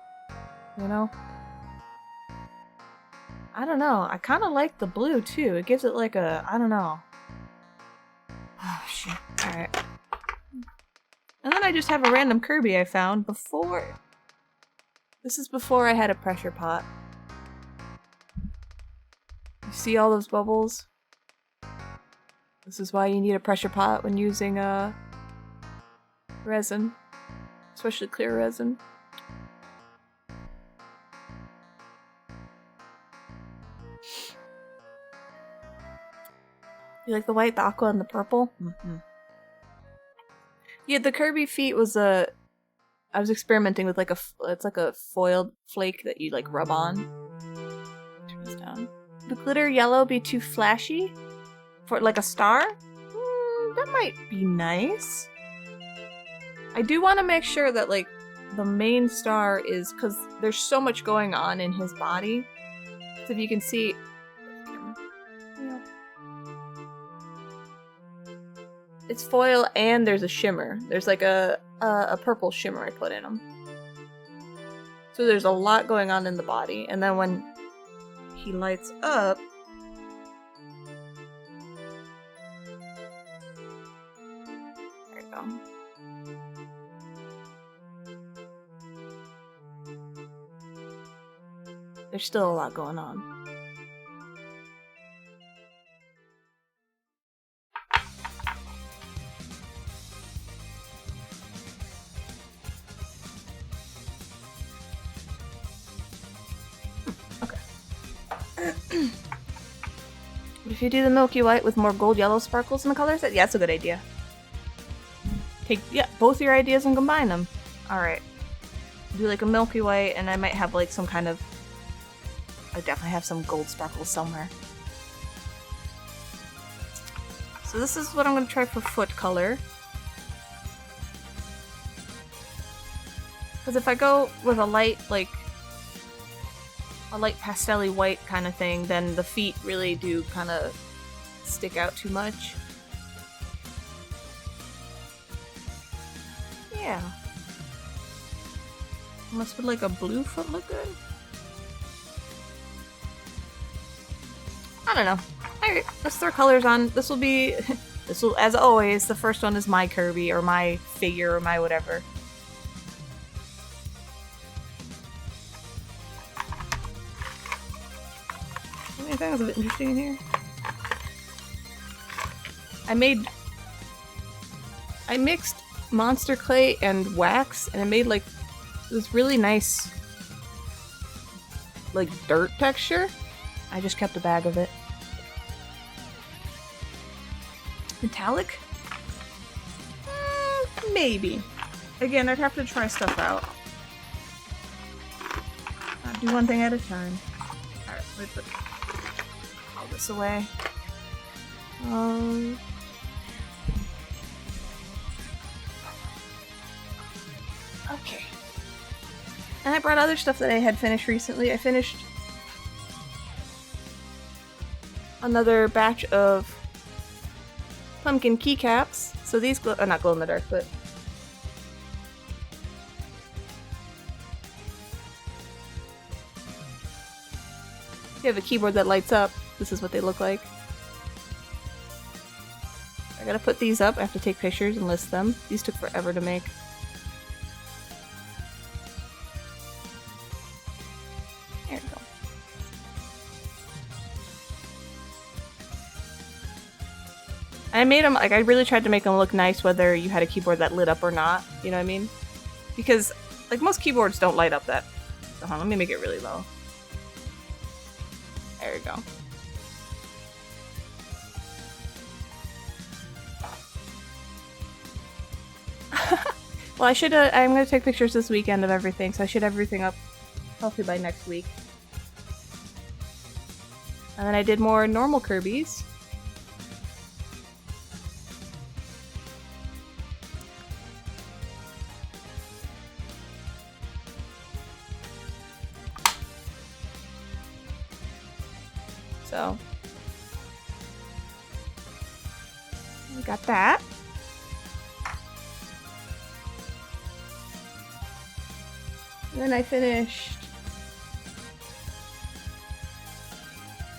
You know? I don't know. I kind of like the blue too. It gives it like a, I don't know. Oh shit. Alright. And then I just have a random Kirby I found before. This is before I had a pressure pot. You see all those bubbles? This is why you need a pressure pot when using resin. Especially clear resin. You like the white, the aqua, and the purple? Mm-hmm. Yeah, the Kirby feet was I was experimenting with like it's like a foiled flake that you like rub on. Turn this down. The glitter yellow be too flashy? For like a star? That might be nice. I do want to make sure that like the main star is, because there's so much going on in his body. So if you can see, yeah. It's foil and there's a shimmer. There's like a purple shimmer I put in him. So there's a lot going on in the body, and then when he lights up, there you go. There's still a lot going on. What if you do the milky white with more gold yellow sparkles in the color set? Yeah, that's a good idea. Take both your ideas and combine them. Alright. Do like a milky white, and I might have like some kind of, I definitely have some gold sparkles somewhere. So this is what I'm going to try for foot color. Because if I go with a light pastel-y white kind of thing, then the feet really do kind of stick out too much. Yeah. Unless would like a blue foot look good? I don't know. Alright, let's throw colors on. This will, as always, the first one is my Kirby, or my figure, or my whatever. Anything else interesting in here? I mixed monster clay and wax, and I made like this really nice like dirt texture. I just kept a bag of it. Metallic? Maybe. Again, I'd have to try stuff out. I'll do one thing at a time. Alright, let me put all this away. Okay. And I brought other stuff that I had finished recently. I finished another batch of pumpkin keycaps. So these glow, not glow in the dark, but if you have a keyboard that lights up, this is what they look like. I gotta put these up. I have to take pictures and list them. These took forever to make. There we go. I made them, like, I really tried to make them look nice whether you had a keyboard that lit up or not. You know what I mean? Because, like, most keyboards don't light up that. So, hold on, let me make it really low. There we go. Well, I'm gonna take pictures this weekend of everything, so I should have everything up hopefully by next week. And then I did more normal Kirby's. So, we got that. And then I finished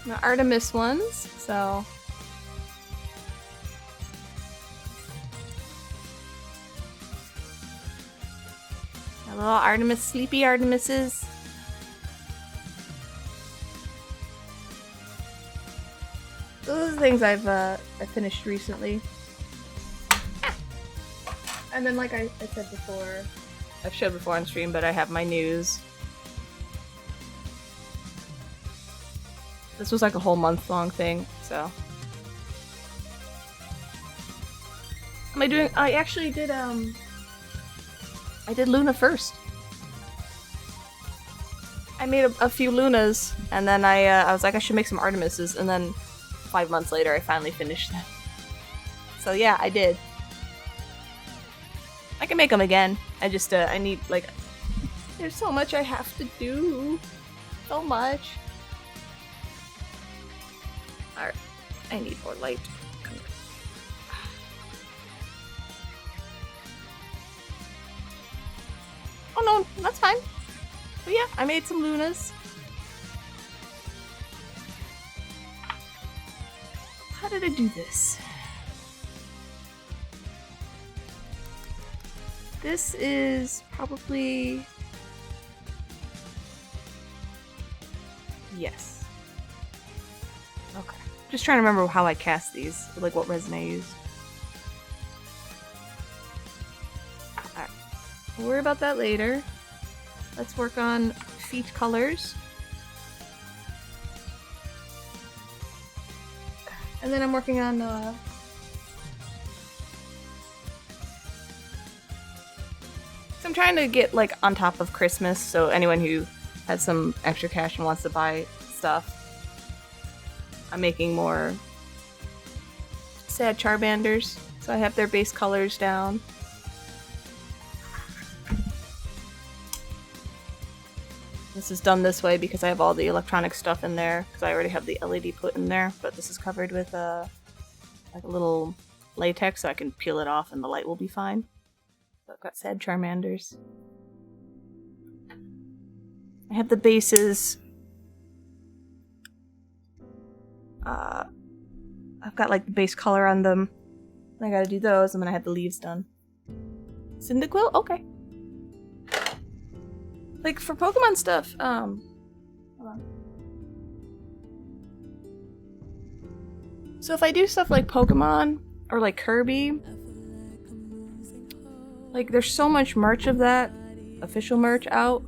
my Artemis ones, so a little Artemis, sleepy Artemises. Those are the things I finished recently. And then, like I said before, I've showed before on stream, but I have my news. This was like a whole month-long thing, so. I actually did, I did Luna first. I made a few Lunas, and then I was like, I should make some Artemises, and then 5 months later, I finally finished them. So yeah, I did. I can make them again. I just, I need, like, there's so much I have to do. So much. Alright. I need more light. Come here. Oh no, that's fine. But yeah, I made some Lunas. How did I do this? This is probably... Yes. Okay. Just trying to remember how I cast these, like what resin I used. Alright. We'll worry about that later. Let's work on feet colors. And then I'm working on I'm trying to get like on top of Christmas, so anyone who has some extra cash and wants to buy stuff, I'm making more sad Charbanders, so I have their base colors down. This is done this way because I have all the electronic stuff in there, because I already have the LED put in there, but this is covered with like a little latex so I can peel it off and the light will be fine. So I've got sad Charmanders. I have the bases. I've got like the base color on them. I gotta do those, and then I have the leaves done. Cyndaquil? Okay. Like for Pokemon stuff, hold on. So if I do stuff like Pokemon or like Kirby, like there's so much merch of that, official merch out.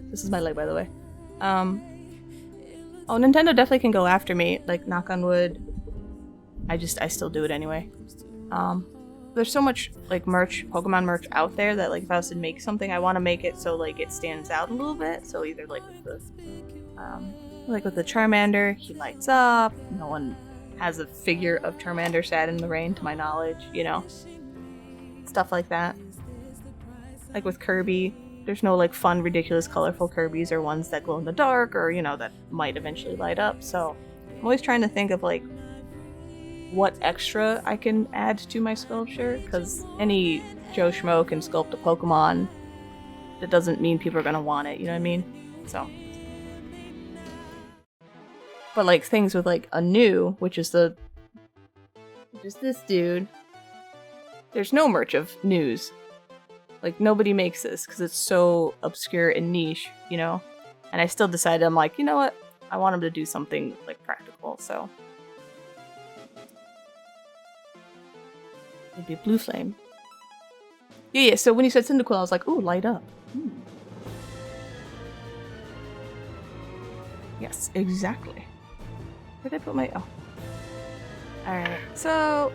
This is my leg, by the way. Oh, Nintendo definitely can go after me, like, knock on wood. I still do it anyway. There's so much, like, merch, Pokemon merch out there that, like, if I was to make something, I want to make it so, like, it stands out a little bit. So either, like with the Charmander, he lights up. No one has a figure of Charmander sat in the rain, to my knowledge, you know? Stuff like that. Like with Kirby, there's no like fun, ridiculous, colorful Kirbys or ones that glow in the dark or, you know, that might eventually light up. So I'm always trying to think of like what extra I can add to my sculpture, because any Joe Schmo can sculpt a Pokemon. That doesn't mean people are gonna want it, you know what I mean? So. But like things with like a new, which is this dude, there's no merch of news. Like, nobody makes this because it's so obscure and niche, you know? And I still decided, I'm like, you know what? I want him to do something, like, practical, so. Maybe a blue flame. Yeah, so when you said Cyndaquil, I was like, ooh, light up. Ooh. Yes, exactly. Where did I put my... Oh. Alright, so...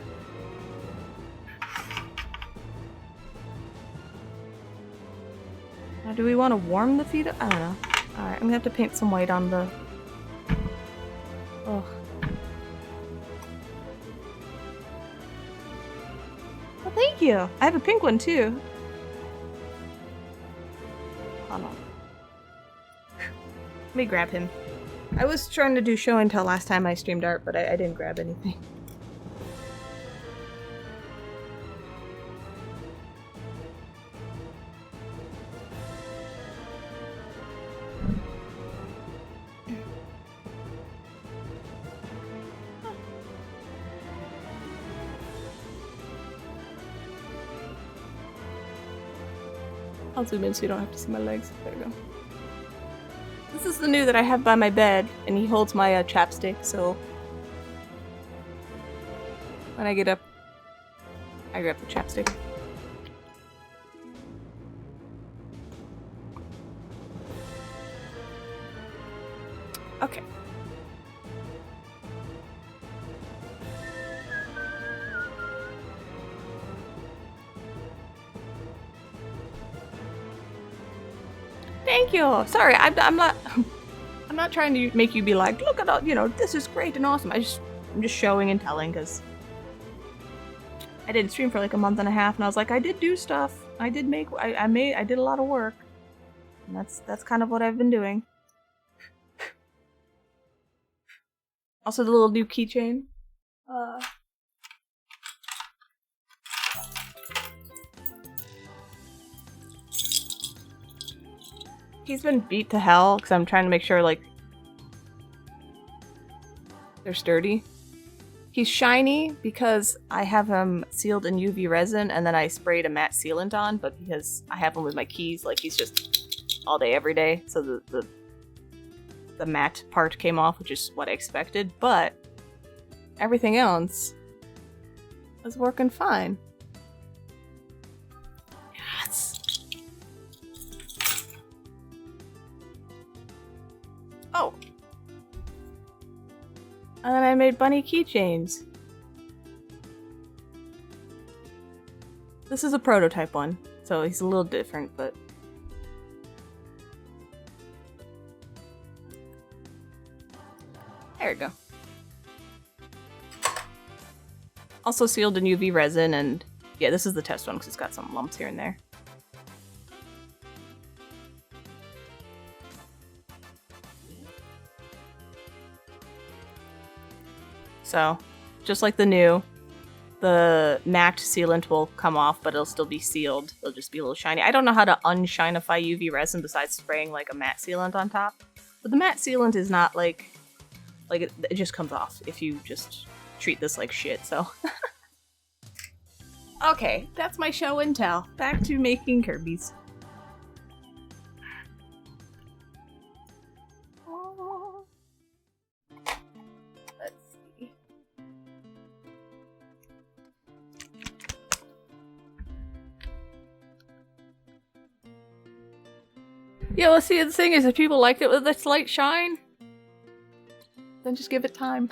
Now, do we want to warm the feet up? I don't know. Alright, I'm gonna have to paint some white on the... Oh. Well, thank you! I have a pink one, too. Hold on. Let me grab him. I was trying to do show and tell last time I streamed art, but I didn't grab anything. I'll zoom in so you don't have to see my legs. There we go. This is the new that I have by my bed, and he holds my chapstick, so when I get up, I grab the chapstick. Okay. Thank you. Sorry, I'm not. I'm not trying to make you be like, look at all. You know, this is great and awesome. I'm just showing and telling because I didn't stream for like a month and a half, and I was like, I did do stuff. I did make. I did a lot of work, and that's kind of what I've been doing. Also, the little new keychain. He's been beat to hell because I'm trying to make sure, like, they're sturdy. He's shiny because I have him sealed in UV resin and then I sprayed a matte sealant on, but because I have him with my keys, like, he's just all day, every day, so the matte part came off, which is what I expected, but everything else is working fine. Oh! And then I made bunny keychains. This is a prototype one, so he's a little different, but... There we go. Also sealed in UV resin, and yeah, this is the test one because it's got some lumps here and there. So, just like the new, the matte sealant will come off, but it'll still be sealed. It'll just be a little shiny. I don't know how to unshinify UV resin besides spraying like a matte sealant on top. But the matte sealant is not like it just comes off if you just treat this like shit, so. Okay, that's my show and tell. Back to making Kirby's. Yeah, well, see, the thing is, if people like it with a slight shine, then just give it time.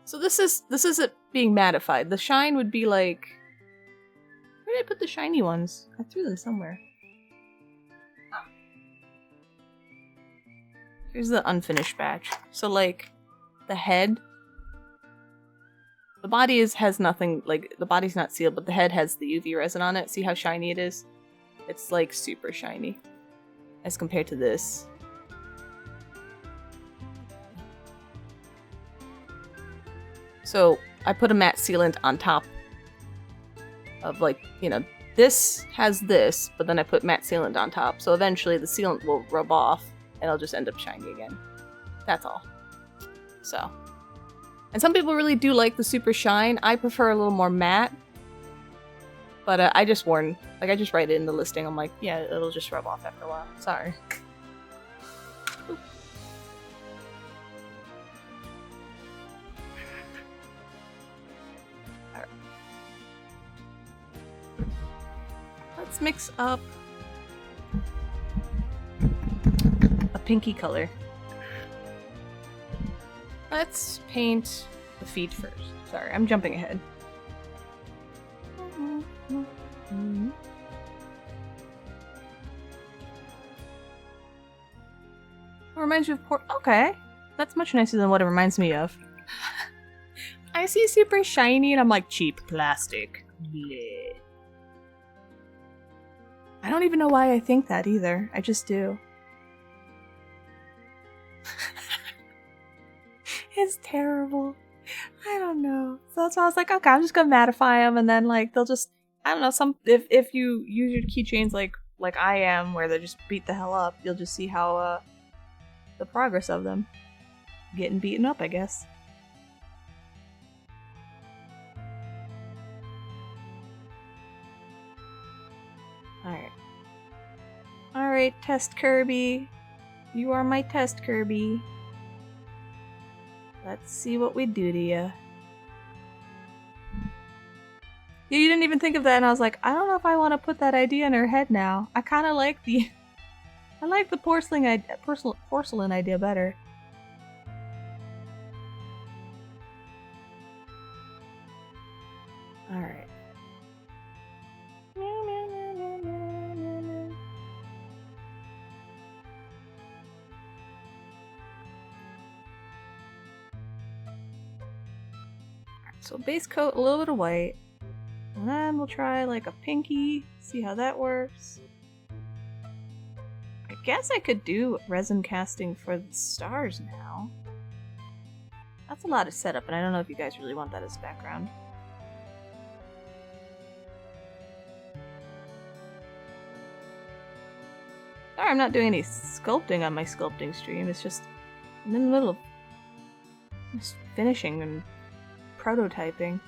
So this is it being mattified. The shine would be like... Where did I put the shiny ones? I threw them somewhere. Oh. Here's the unfinished batch. So like, the head... The body has nothing, like, the body's not sealed, but the head has the UV resin on it. See how shiny it is? It's like super shiny. As compared to this. So, I put a matte sealant on top of, like, you know, this has this, but then I put matte sealant on top. So eventually the sealant will rub off and it'll just end up shiny again. That's all. So. And some people really do like the super shine. I prefer a little more matte. But I just warn, like I just write it in the listing. I'm like, yeah, it'll just rub off after a while. Sorry. Oop. Alright. Let's mix up a pinky color. Let's paint the feet first. Sorry, I'm jumping ahead. It reminds you of okay. That's much nicer than what it reminds me of. I see super shiny and I'm like, cheap plastic. Bleh. I don't even know why I think that either. I just do. It's terrible. I don't know. So that's why I was like, okay, I'm just gonna mattify them, and then like they'll just, I don't know. If you use your keychains like I am, where they just beat the hell up, you'll just see how the progress of them getting beaten up, I guess. All right, test Kirby. You are my test Kirby. Let's see what we do to you. Yeah, you didn't even think of that, and I was like, I don't know if I want to put that idea in her head now. I kind of like the... I like the porcelain idea better. Alright. So base coat, a little bit of white, and then we'll try like a pinky, see how that works. I guess I could do resin casting for the stars now. That's a lot of setup, and I don't know if you guys really want that as background. Sorry, I'm not doing any sculpting on my sculpting stream, it's just I'm in the middle of just finishing and prototyping.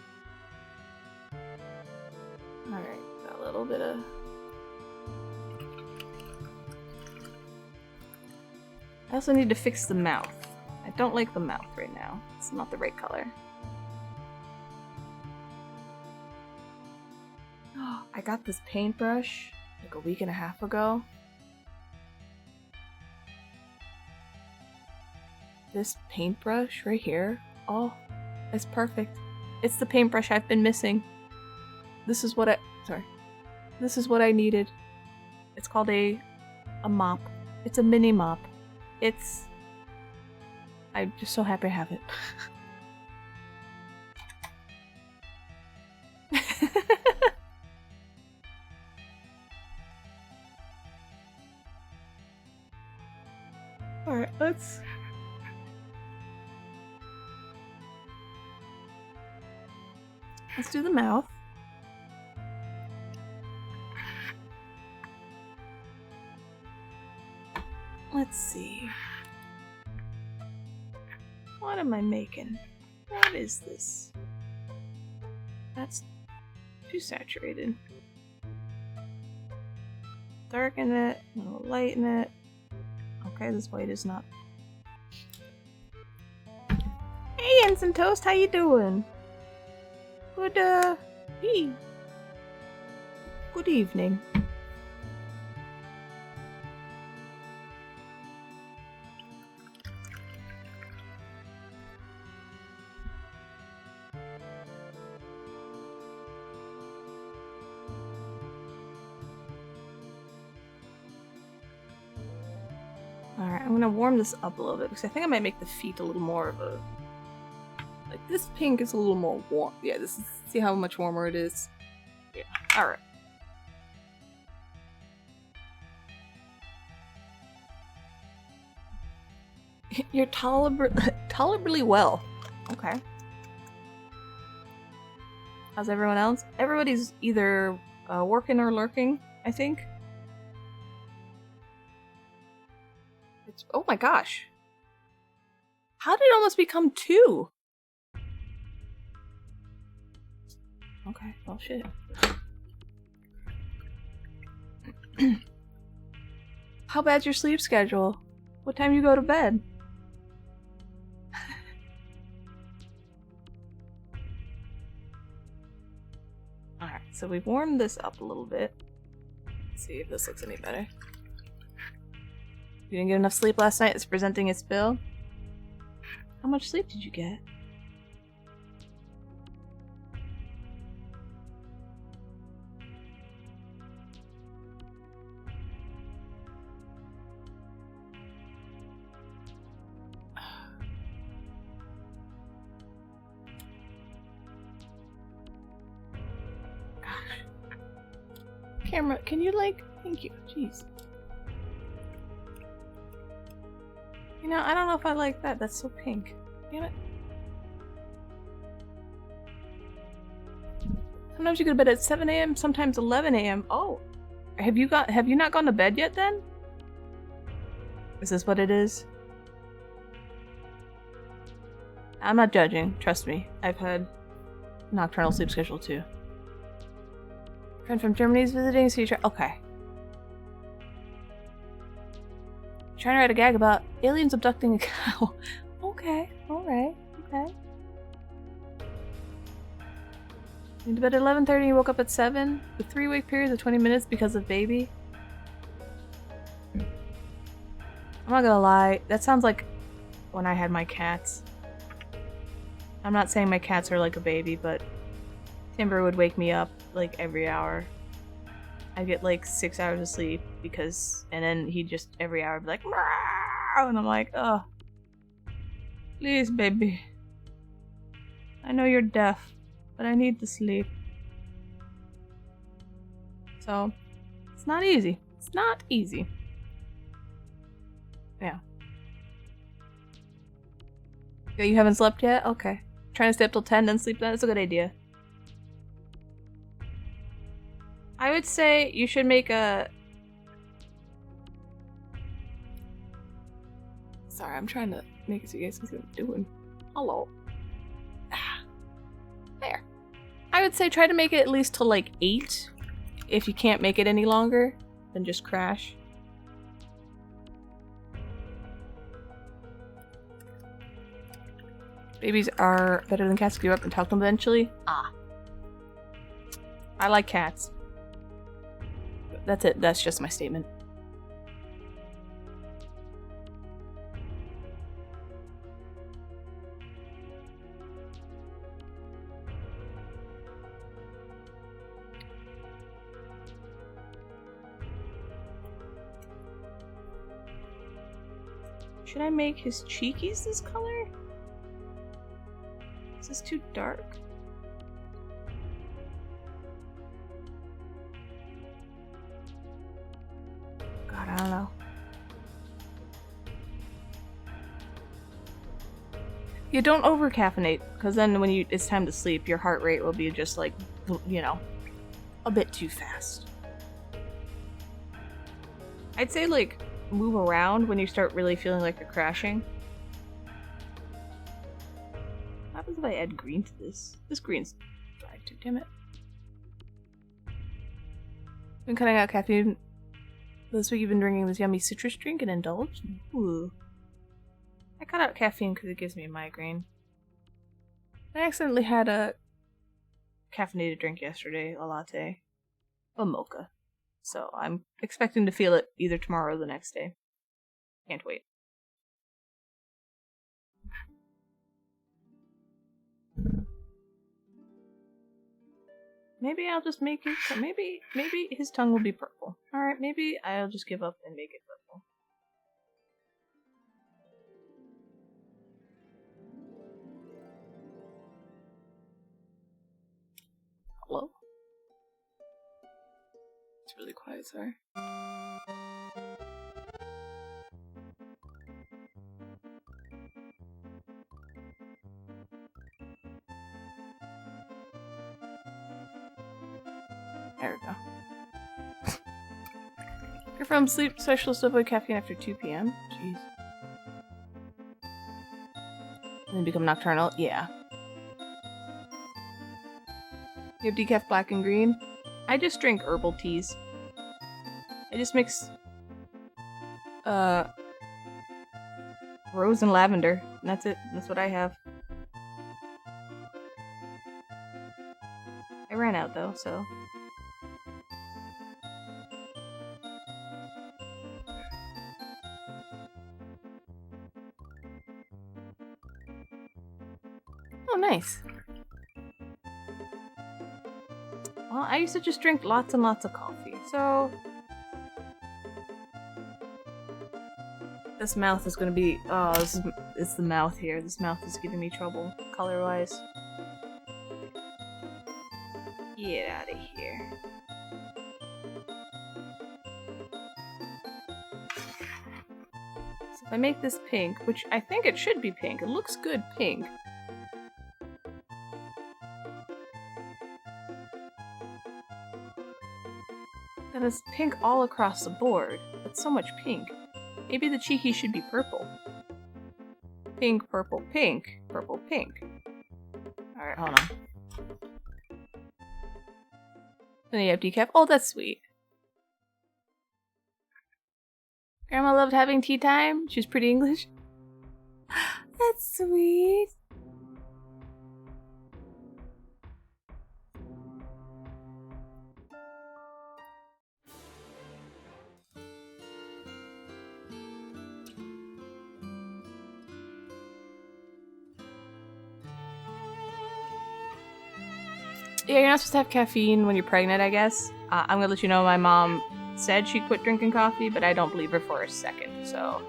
Alright, got a little bit of... I also need to fix the mouth. I don't like the mouth right now. It's not the right color. I got this paintbrush like a week and a half ago. This paintbrush right here. Oh, it's perfect. It's the paintbrush I've been missing. This is what This is what I needed. It's called a mop. It's a mini mop. I'm just so happy I have it. Alright, let's do the mouth. Let's see. What am I making? What is this? That's too saturated. Darken it, I'll lighten it. Okay, this white is not. Hey, Ensign Toast, how you doing? Good, hey. Good evening. Alright, I'm gonna warm this up a little bit because I think I might make the feet a little more of a... Like, this pink is a little more warm. Yeah, this is... See how much warmer it is? Yeah, alright. You're tolerably well. Okay. How's everyone else? Everybody's either working or lurking, I think. It's, oh my gosh. How did it almost become 2? Okay, well shit. How bad's your sleep schedule? What time you go to bed? Alright, so we've warmed this up a little bit. Let's see if this looks any better. You didn't get enough sleep last night? It's presenting its bill? How much sleep did you get? Camera, can you like... Thank you. Jeez. You know, I don't know if I like that. That's so pink. Damn it. Sometimes you go to bed at 7 a.m., sometimes 11 a.m. Oh. Have you not gone to bed yet then? Is this what it is? I'm not judging. Trust me. I've had nocturnal sleep schedule too. Friend from Germany's visiting, so you try. Okay. Trying to write a gag about aliens abducting a cow. Okay, alright, okay. Went to bed at 11:30, you woke up at 7, with 3-week periods of 20 minutes because of baby. I'm not gonna lie, that sounds like when I had my cats. I'm not saying my cats are like a baby, but Timber would wake me up like every hour. I'd get like 6 hours of sleep because, and then he'd just every hour be like, meow, and I'm like, oh, please, baby. I know you're deaf, but I need to sleep. So, it's not easy. It's not easy. Yeah. Yeah, you haven't slept yet? Okay. Trying to stay up till 10, then sleep then? That's a good idea. I would say you should make a... Sorry, I'm trying to make it so you guys can see what I'm doing. Hello. There. I would say try to make it at least till like 8. If you can't make it any longer, then just crash. Babies are better than cats. Give up and talk to them eventually. Ah. I like cats. That's it. That's just my statement. Should I make his cheekies this color? Is this too dark? God, I don't know. You don't over caffeinate, because then when it's time to sleep, your heart rate will be just like, you know, a bit too fast. I'd say like move around when you start really feeling like you're crashing. What happens if I add green to this? This green's dry too, damn it. Been cutting out caffeine. This week you've been drinking this yummy citrus drink and indulge? Ooh. I cut out caffeine because it gives me a migraine. I accidentally had a caffeinated drink yesterday, a latte. a mocha. So I'm expecting to feel it either tomorrow or the next day. Can't wait. Maybe I'll just make it. Maybe his tongue will be purple. All right, maybe I'll just give up and make it purple. Hello? It's really quiet, sorry. There we go. You're from sleep specialist, avoid caffeine after 2 p.m. Jeez. And then become nocturnal? Yeah. You have decaf black and green? I just drink herbal teas. I just mix rose and lavender. And that's it. That's what I have. I ran out though, so. Oh, nice. Well, I used to just drink lots and lots of coffee, so... This mouth is gonna be... Oh, it's the mouth here. This mouth is giving me trouble, color-wise. Get out of here. So if I make this pink, which I think it should be pink, it looks good pink. Then it's pink all across the board. That's so much pink. Maybe the cheeky should be purple. Pink, purple, pink. Purple, pink. Alright, hold on. Then you have decaf. Oh, that's sweet. Grandma loved having tea time. She was pretty English. That's sweet. Yeah, you're not supposed to have caffeine when you're pregnant, I guess. I'm gonna let you know my mom said she quit drinking coffee, but I don't believe her for a second, so...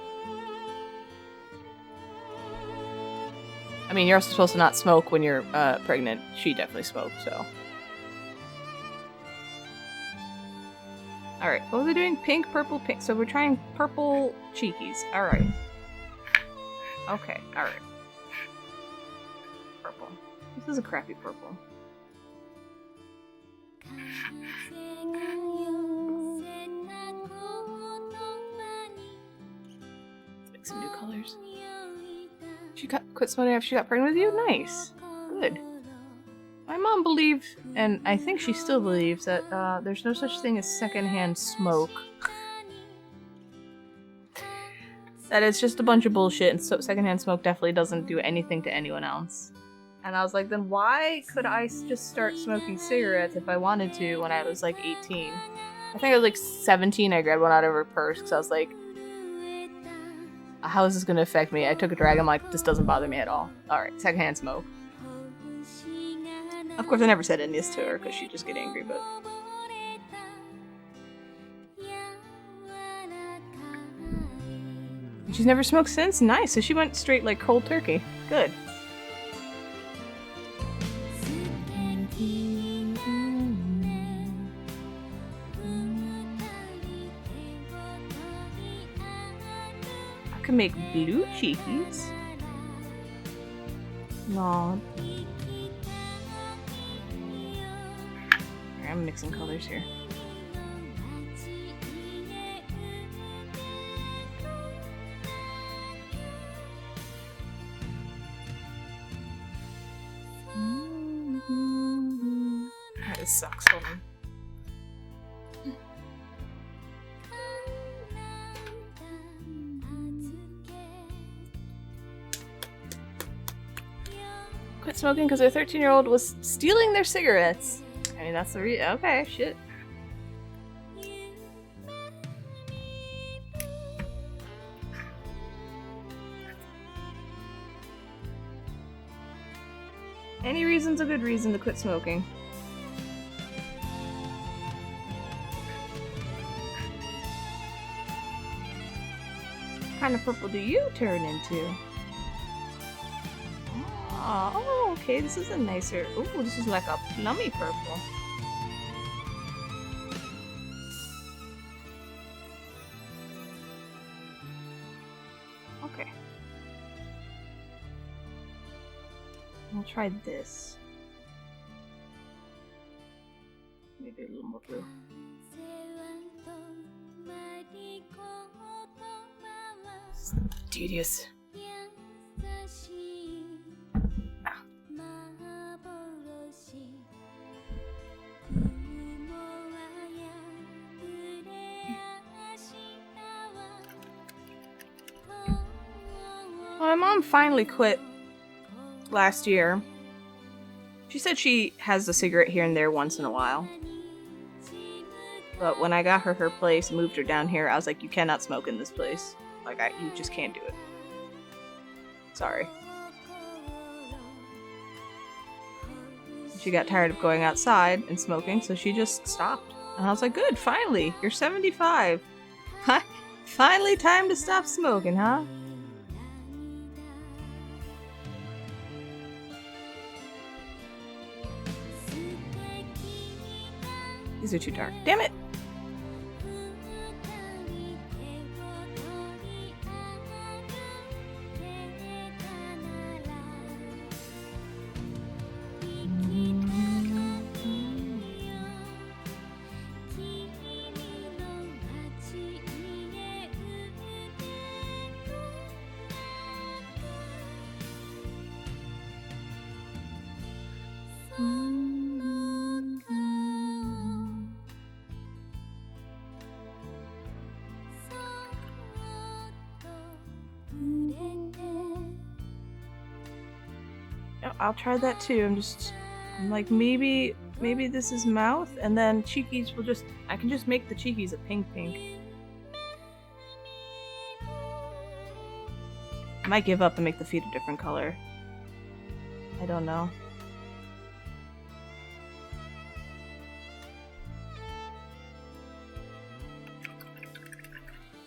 I mean, you're also supposed to not smoke when you're pregnant. She definitely smoked, so... Alright, what was I doing? Pink, purple, pink. So we're trying purple cheekies. Alright. Okay, alright. Purple. This is a crappy purple. Make some new colors. She quit smoking after she got pregnant with you? Nice. Good. My mom believed, and I think she still believes, that there's no such thing as secondhand smoke. That it's just a bunch of bullshit, and so secondhand smoke definitely doesn't do anything to anyone else. And I was like, then why could I just start smoking cigarettes if I wanted to when I was like 18? I think I was like 17, I grabbed one out of her purse because I was like, how is this going to affect me? I took a drag, I'm like, this doesn't bother me at all. Alright, secondhand smoke. Of course, I never said any of this to her because she'd just get angry, but... She's never smoked since? Nice, so she went straight like cold turkey. Good. I can make blue cheekies. No. I'm mixing colors here. This sucks. Hold on. Quit smoking because their 13-year-old was stealing their cigarettes. I mean, that's the okay, shit. Any reason's a good reason to quit smoking. What kind of purple do you turn into? Oh, okay, this is a nicer... Ooh, this is like a plummy purple. Okay. I'll try this. Maybe a little more blue. Tedious. Well, my mom finally quit last year. She said she has a cigarette here and there once in a while. But when I got her place, moved her down here, I was like, you cannot smoke in this place. Like, you just can't do it. Sorry. She got tired of going outside and smoking, so she just stopped. And I was like, good, finally, you're 75. Finally time to stop smoking, huh? These are too dark. Damn it! I'll try that too. I'm like, maybe this is mouth, and then cheekies will I can just make the cheekies a pink. I might give up and make the feet a different color. I don't know.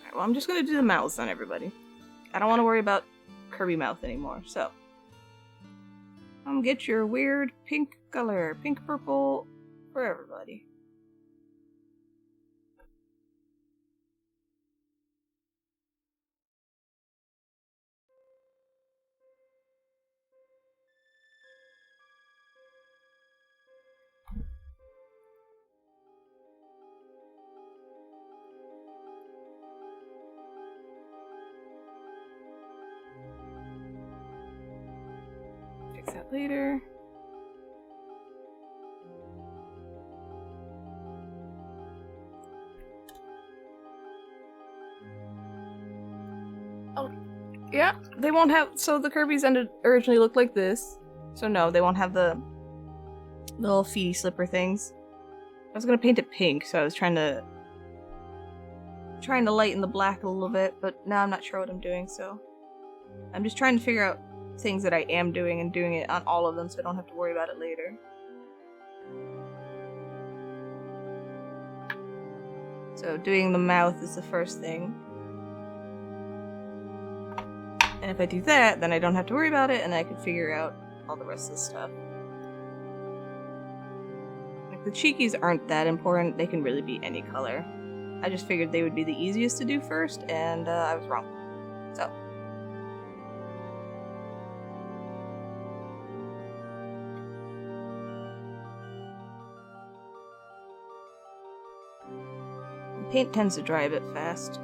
Alright, well, I'm just gonna do the mouths on everybody. I don't want to worry about Kirby mouth anymore, so. Get your weird pink color, pink purple for everybody. Fix that later. Oh, yeah, they won't have, so the Kirby's originally looked like this. So no, they won't have the little feety slipper things. I was gonna paint it pink, so I was trying to lighten the black a little bit, but now I'm not sure what I'm doing, so I'm just trying to figure out things that I am doing and doing it on all of them so I don't have to worry about it later. So doing the mouth is the first thing. And if I do that, then I don't have to worry about it and I can figure out all the rest of the stuff. Like, the cheekies aren't that important, they can really be any color. I just figured they would be the easiest to do first, and I was wrong. So. Paint tends to dry a bit fast.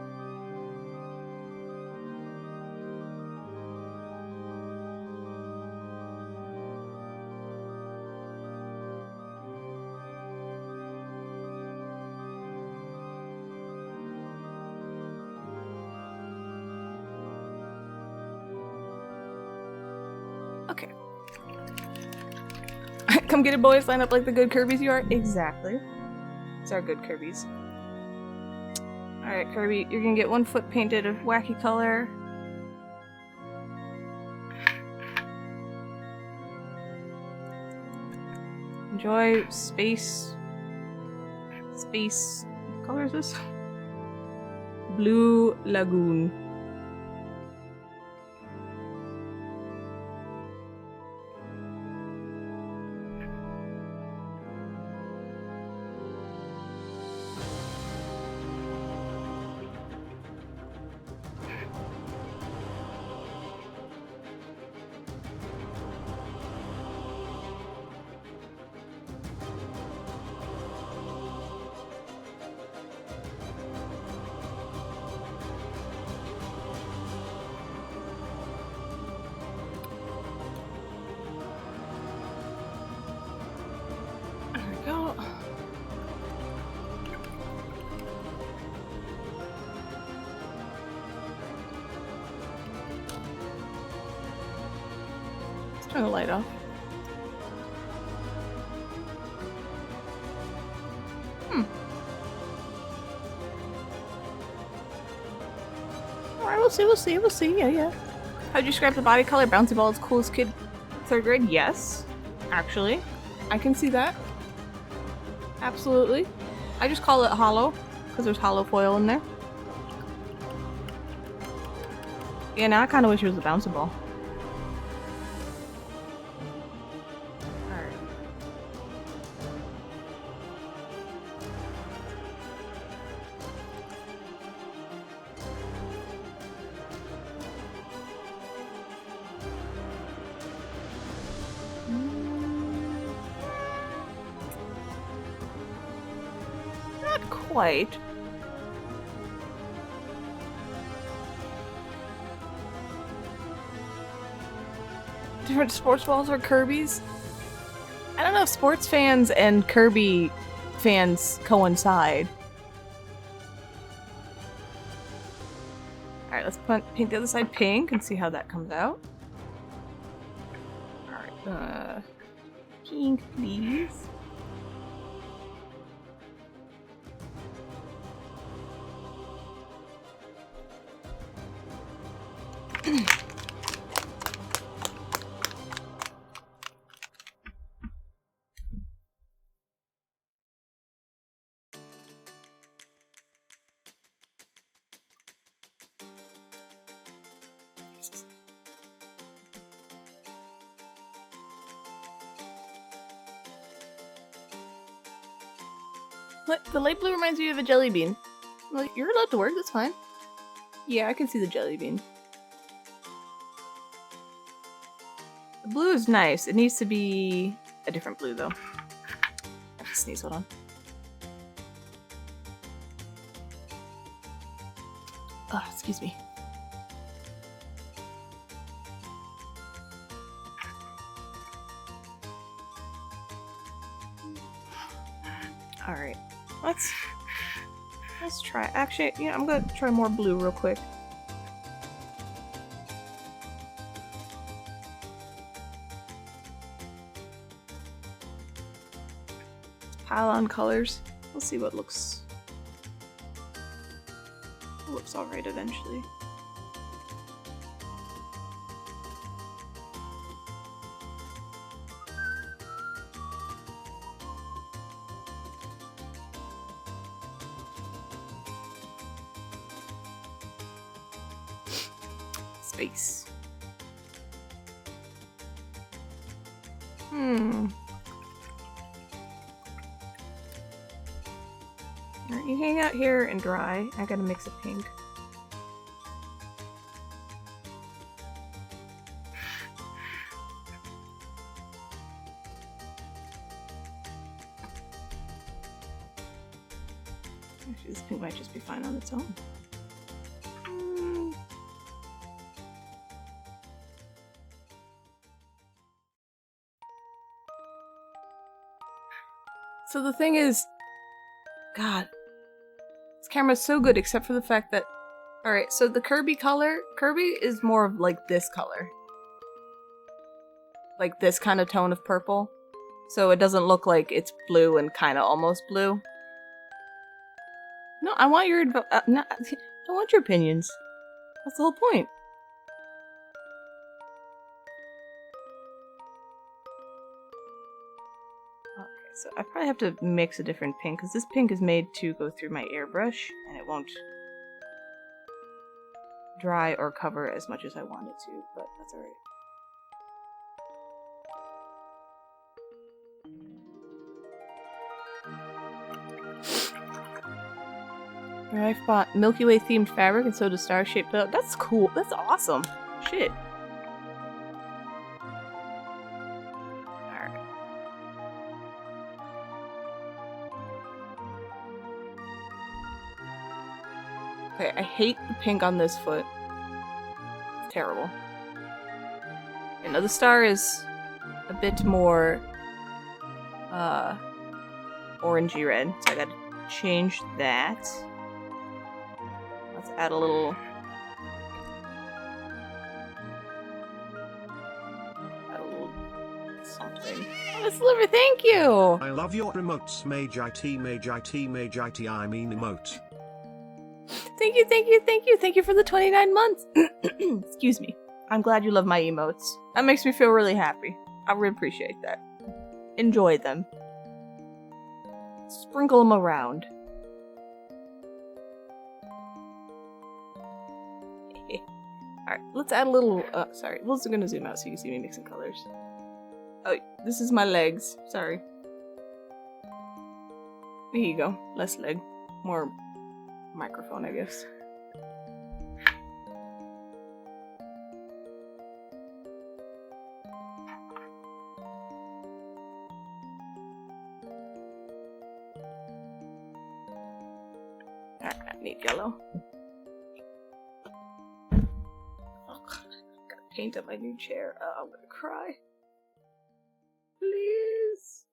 Okay. Come get it, boys. Line up like the good Kirby's you are. Exactly. These are good Kirby's. Alright, Kirby, you're gonna get one foot painted a wacky color. Enjoy space. Space. What color is this? Blue Lagoon. Go. Let's turn the light off. Alright, we'll see, yeah. How'd you describe the body color? Bouncy ball is coolest kid 3rd grade? Yes. Actually. I can see that. Absolutely. I just call it hollow, because there's hollow foil in there. Yeah, now I kind of wish it was a bouncy ball. Alright. Not quite. Different sports balls or Kirby's? I don't know if sports fans and Kirby fans coincide. Alright, let's paint the other side pink and see how that comes out. Alright, pink, please. What? The light blue reminds me of a jelly bean. Well, you're allowed to work, that's fine. Yeah, I can see the jelly bean. The blue is nice. It needs to be a different blue, though. I have to sneeze, hold on. Oh, excuse me. Alright. Let's try. Actually, yeah, I'm gonna try more blue real quick. Pile on colors. We'll see what looks alright eventually. Space. Alright, you hang out here and dry. I gotta mix a pink. Actually, this pink might just be fine on its own. So the thing is, God, this camera's so good except for the fact that, alright, so the Kirby color, Kirby is more of like this color. Like this kind of tone of purple. So it doesn't look like it's blue and kind of almost blue. No, I want your no, I want your opinions. That's the whole point. I probably have to mix a different pink, because this pink is made to go through my airbrush, and it won't dry or cover as much as I want it to, but that's alright. I bought Milky Way themed fabric and sewed a star-shaped pillow. That's cool. That's awesome. Shit. Alright. Okay, I hate the pink on this foot. It's terrible. And now the star is a bit more orangey red, so I gotta change that. Let's add a little something. Oh, Miss Liver, thank you! I love your emotes, Magite, I mean emote. Thank you, thank you, thank you, thank you for the 29 months! Excuse me. I'm glad you love my emotes. That makes me feel really happy. I really appreciate that. Enjoy them. Sprinkle them around. Alright, let's add a little, sorry, we're just gonna zoom out so you can see me mixing colors. Oh, this is my legs, sorry. Here you go, less leg, more microphone, I guess. Alright, I need yellow. Paint up my new chair. Oh, I'm gonna cry. Please.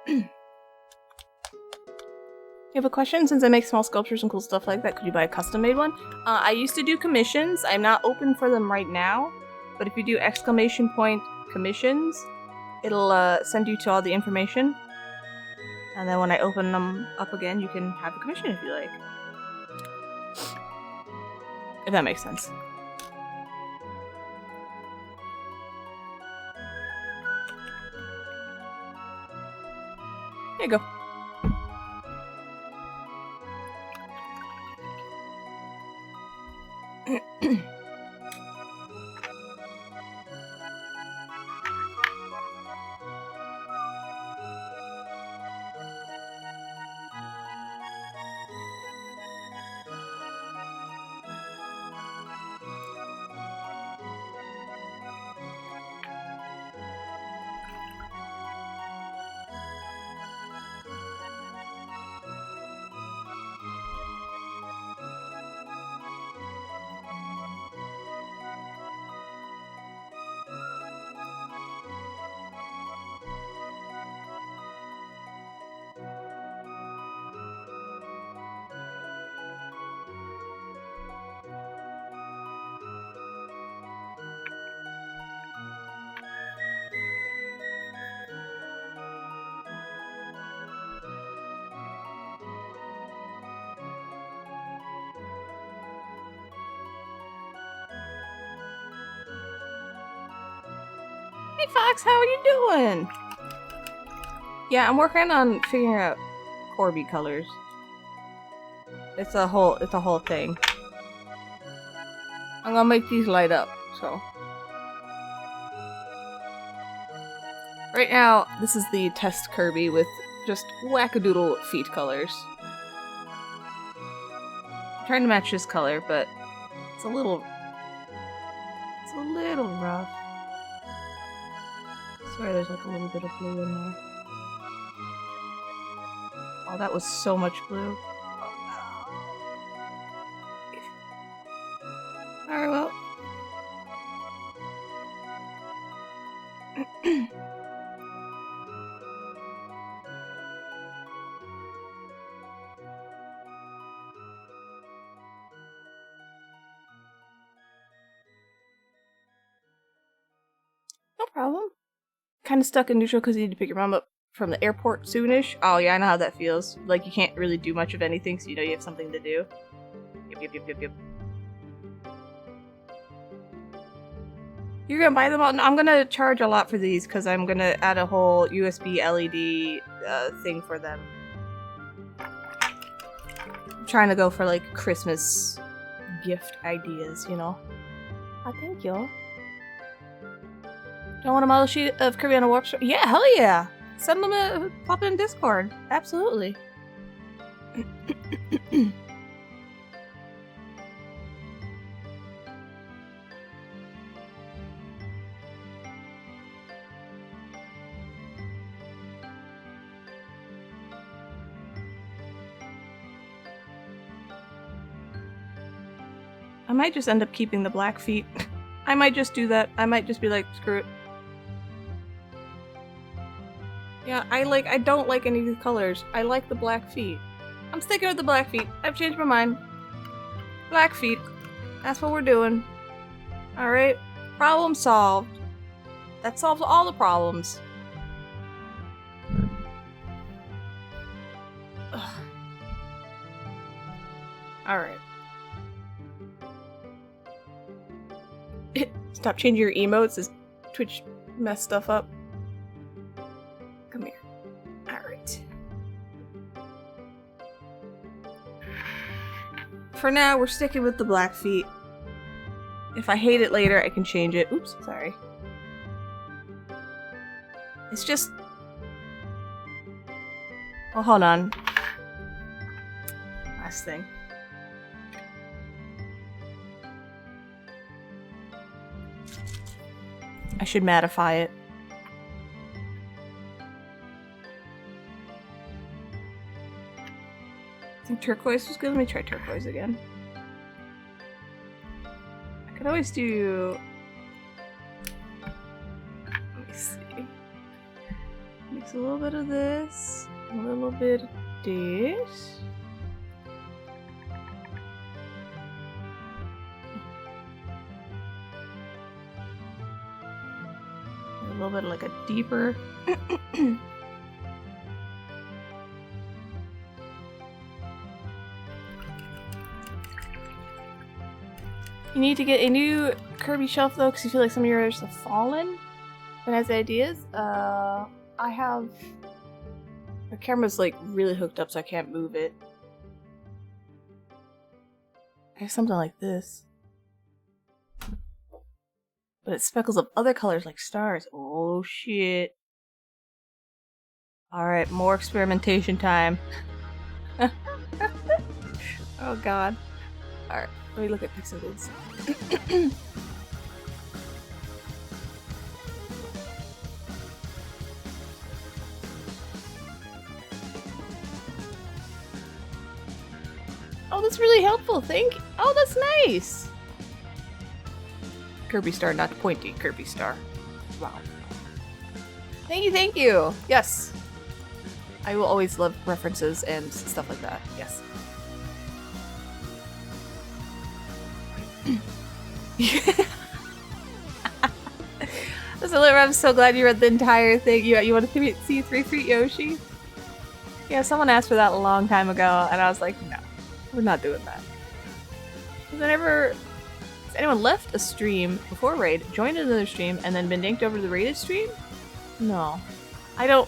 You have a question? Since I make small sculptures and cool stuff like that, could you buy a custom-made one? I used to do commissions. I'm not open for them right now, but if you do !! commissions, it'll send you to all the information. And then when I open them up again, you can have a commission if you like. If that makes sense. There you go. Hey Fox, how are you doing? Yeah, I'm working on figuring out Corby colors. It's a whole thing. I'm gonna make these light up, so. Right now, this is the test Kirby with just wackadoodle feet colors. I'm trying to match his color, but it's a little rough. I swear there's like a little bit of blue in there. Oh, that was so much blue. Alright, well. No problem. Kind of stuck in neutral because you need to pick your mom up from the airport soonish. Oh yeah, I know how that feels. Like you can't really do much of anything, so you know you have something to do. Yep. You're gonna buy them all? No, I'm gonna charge a lot for these because I'm gonna add a whole USB LED thing for them. I'm trying to go for like Christmas gift ideas, you know. Oh, thank you. Don't want a model sheet of Kirby on a Warp Shore? Yeah, hell yeah! Send them a pop in Discord. Absolutely. I might just end up keeping the black feet. I might just do that. I might just be like, screw it. Yeah, I don't like any of these colors. I like the black feet. I'm sticking with the black feet. I've changed my mind. Black feet. That's what we're doing. Alright. Problem solved. That solves all the problems. Alright. Stop changing your emotes as Twitch messed stuff up. Come here. Alright. For now, we're sticking with the black feet. If I hate it later, I can change it. Oops, sorry. It's just... Oh, hold on. Last thing. I should mattify it. I think turquoise was good. Let me try turquoise again. I could always do... Let me see. Mix a little bit of this, a little bit of this. A little bit like a deeper. You need to get a new Kirby shelf though, because you feel like some of yours have fallen. But as ideas, I have... The camera's like really hooked up so I can't move it. I have something like this. But it's speckles of other colors like stars. Oh shit. Alright, more experimentation time. Oh god. Alright, let me look at Pixelvids. Oh, that's really helpful, thank you. Oh, that's nice! Kirby Star, not pointy Kirby Star. Wow. Thank you, thank you! Yes! I will always love references and stuff like that, yes. Listen, I'm so glad you read the entire thing. You want to see 3 Feet Yoshi? Yeah, someone asked for that a long time ago, and I was like, no, we're not doing that. Has anyone left a stream before raid, joined another stream, and then been dinked over to the raided stream? No. I don't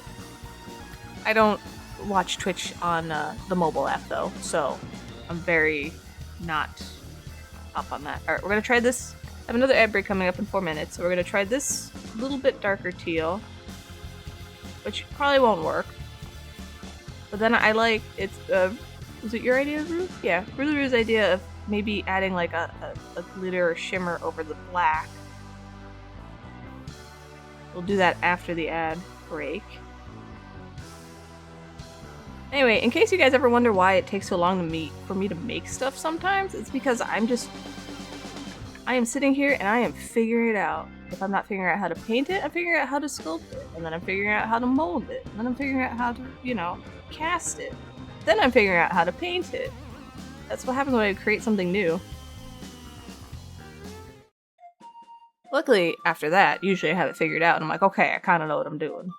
watch Twitch on the mobile app though, so I'm very not up on that. Alright, we're gonna try this. I have another ad break coming up in 4 minutes, so we're gonna try this little bit darker teal, which probably won't work. But then I like it's was it your idea, Rue? Yeah, Rue's idea of maybe adding like a glitter or shimmer over the black. We'll do that after the ad break. Anyway, in case you guys ever wonder why it takes so long for me to make stuff sometimes, it's because I am sitting here and I am figuring it out. If I'm not figuring out how to paint it, I'm figuring out how to sculpt it. And then I'm figuring out how to mold it. And then I'm figuring out how to, cast it. Then I'm figuring out how to paint it. That's what happens when I create something new. Luckily, after that, usually I have it figured out and I'm like, okay, I kind of know what I'm doing.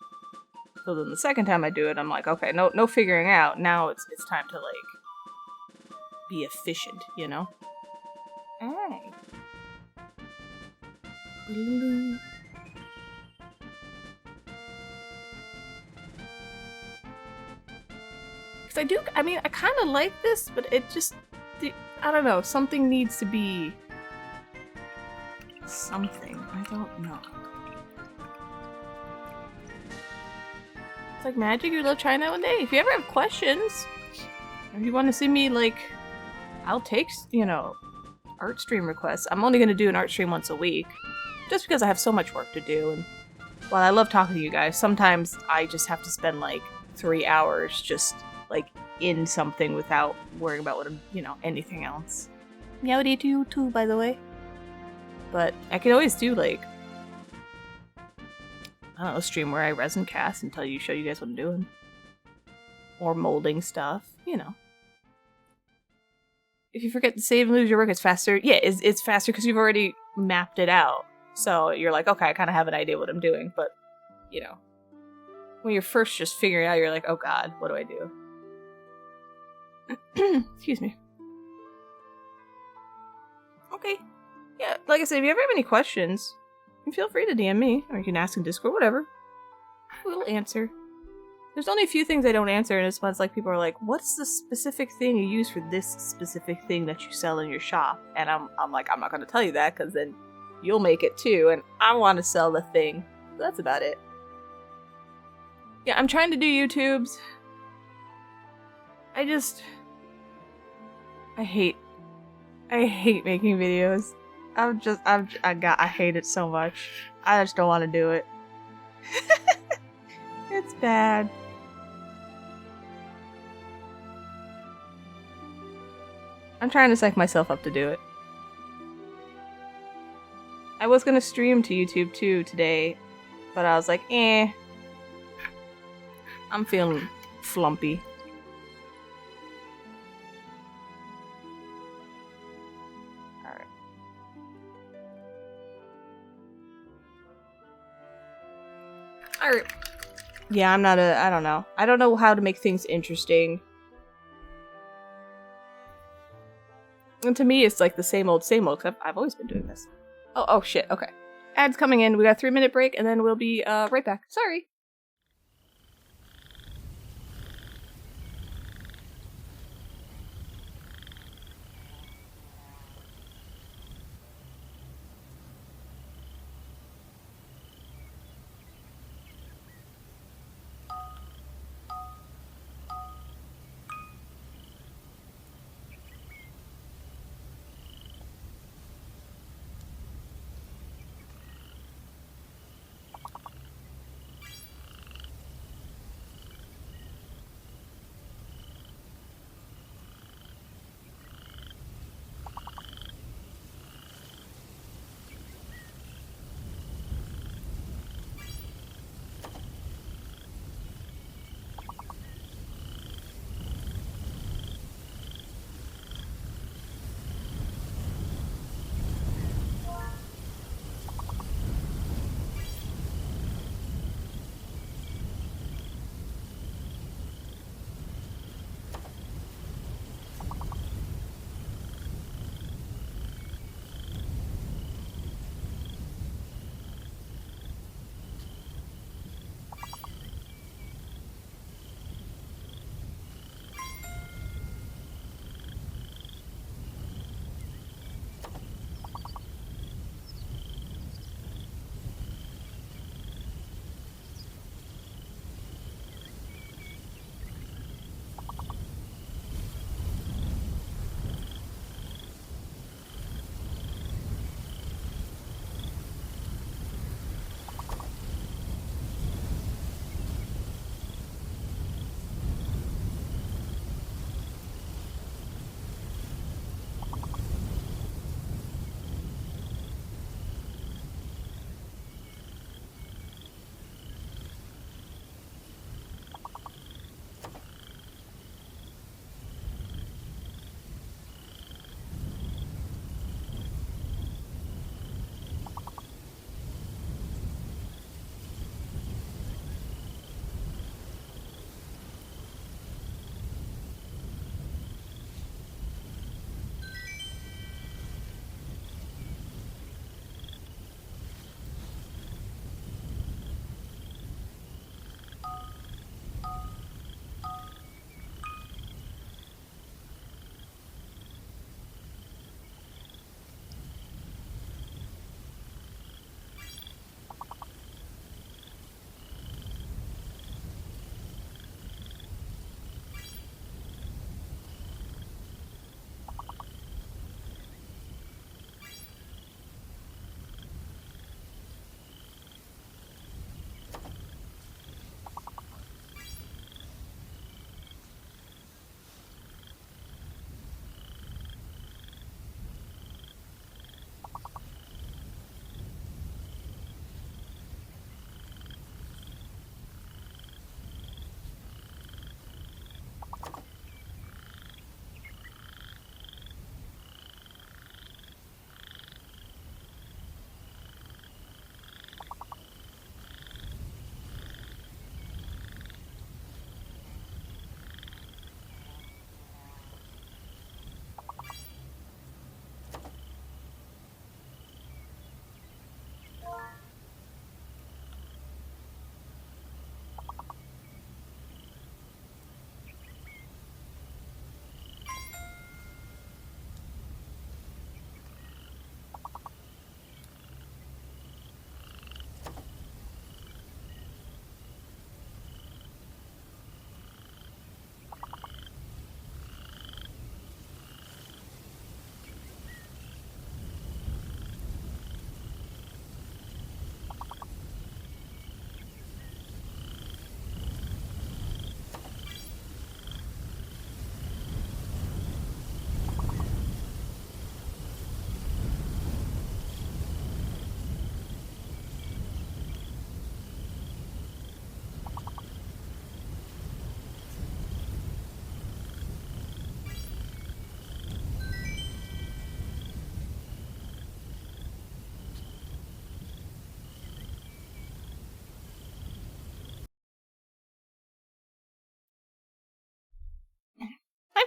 So then the second time I do it, I'm like, okay, no figuring out. Now it's time to, like, be efficient, you know? Hey. I mean, I kind of like this, but it just, I don't know, something needs to be something. I don't know. It's like magic. You'd love trying that one day. If you ever have questions, or you want to see me, like, I'll take, you know, art stream requests. I'm only going to do an art stream once a week, just because I have so much work to do. And while I love talking to you guys, sometimes I just have to spend like 3 hours just like in something without worrying about what I'm, you know, anything else. Meowdy to you too, by the way. But I can always do like, I don't know, a stream where I resin cast and show you guys what I'm doing. Or molding stuff, you know. If you forget to save and lose your work, it's faster. Yeah, it's faster because you've already mapped it out. So you're like, okay, I kind of have an idea what I'm doing. But, you know, when you're first just figuring it out, you're like, oh god, what do I do? Excuse me. Okay. Yeah, like I said, if you ever have any questions, feel free to DM me, or you can ask in Discord, whatever. I will answer. There's only a few things I don't answer, and it's when it's like people are like, what's the specific thing you use for this specific thing that you sell in your shop? And I'm like, I'm not going to tell you that, because then you'll make it too, and I want to sell the thing. So that's about it. Yeah, I'm trying to do YouTubes. I hate making videos. I hate it so much. I just don't want to do it. It's bad. I'm trying to psych myself up to do it. I was gonna stream to YouTube too today, but I was like, eh. I'm feeling flumpy. Alright. Alright. Yeah, I don't know. I don't know how to make things interesting. And to me, it's like the same old, because I've always been doing this. Oh shit, okay. Ads coming in. We got a 3-minute break, and then we'll be right back. Sorry.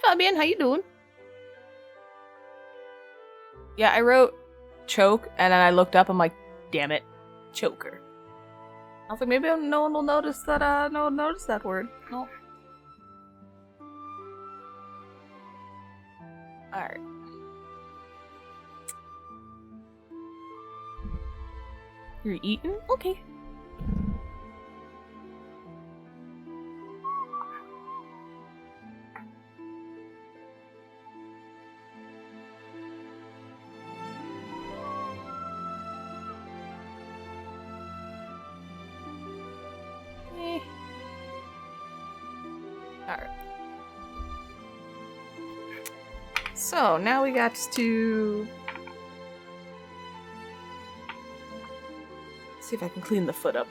Fabian, how you doing? Yeah, I wrote choke, and then I looked up, I'm like, damn it, choker. I was like, maybe no one will notice that, no one noticed that word. No. Alright. You're eating? Okay. Alright. So, now we got to... see if I can clean the foot up.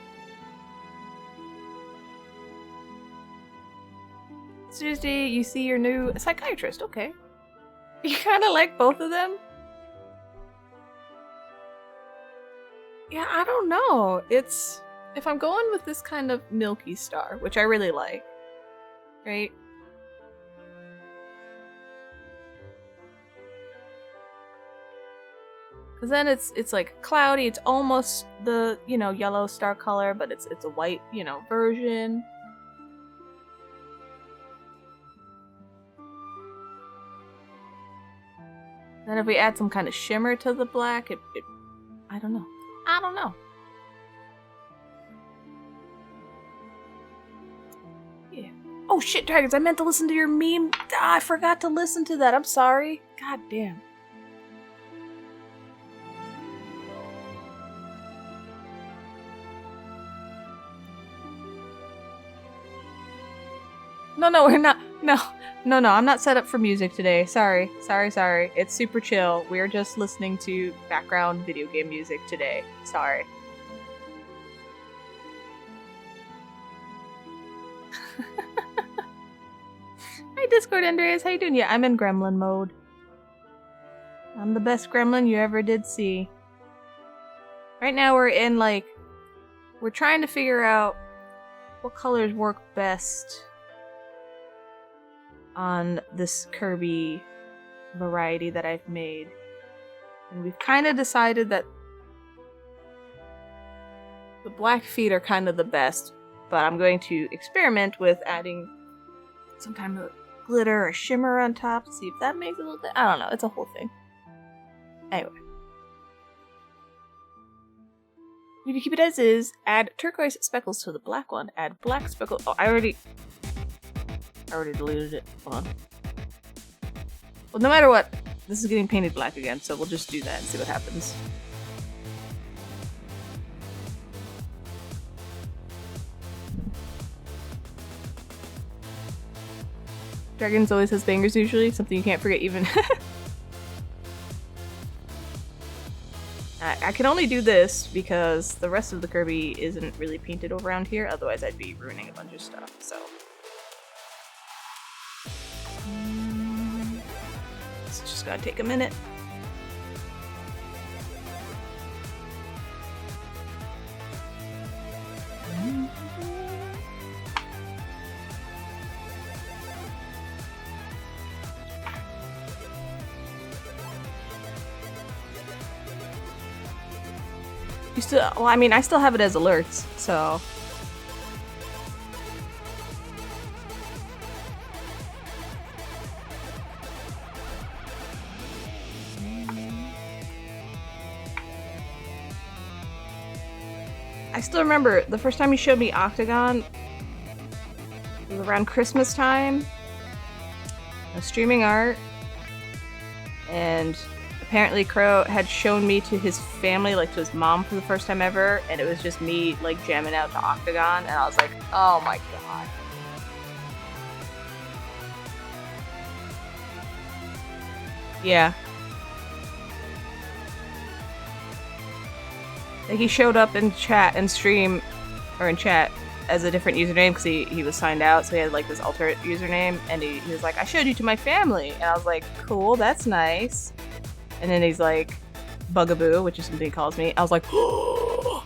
Tuesday, you see your new psychiatrist. Okay. You kind of like both of them? Yeah, I don't know. It's... if I'm going with this kind of milky star, which I really like, right? Because then it's like cloudy, it's almost the, you know, yellow star color, but it's a white, you know, version. Then if we add some kind of shimmer to the black, it I don't know. I don't know. Yeah. Oh shit, Dragons, I meant to listen to your meme. Ah, I forgot to listen to that. I'm sorry. God damn. No, we're not. No, I'm not set up for music today. Sorry. It's super chill. We're just listening to background video game music today. Sorry. Hi, Discord Andreas. How you doing? Yeah, I'm in Gremlin mode. I'm the best Gremlin you ever did see. Right now we're in, like... we're trying to figure out what colors work best on this Kirby variety that I've made. And we've kind of decided that the black feet are kind of the best, but I'm going to experiment with adding some kind of glitter or shimmer on top to see if that makes it a little bit. I don't know, it's a whole thing. Anyway. If you keep it as is, add turquoise speckles to the black one, add black speckles. Oh, I already deleted it. Hold on. Well, no matter what, this is getting painted black again, so we'll just do that and see what happens. Dragons always has bangers usually, something you can't forget even. I can only do this because the rest of the Kirby isn't really painted around here, otherwise I'd be ruining a bunch of stuff, so. It's just gonna take a minute. You still, well, I mean, I still have it as alerts, so. I still remember the first time you showed me Octagon, it was around Christmas time. I was streaming art, and apparently Crow had shown me to his family, like to his mom for the first time ever, and it was just me like jamming out to Octagon, and I was like, oh my god. Yeah. Like he showed up in chat and stream, or in chat, as a different username because he was signed out, so he had like this alternate username, and he was like, I showed you to my family, and I was like, cool, that's nice. And then he's like, Bugaboo, which is something he calls me. I was like, oh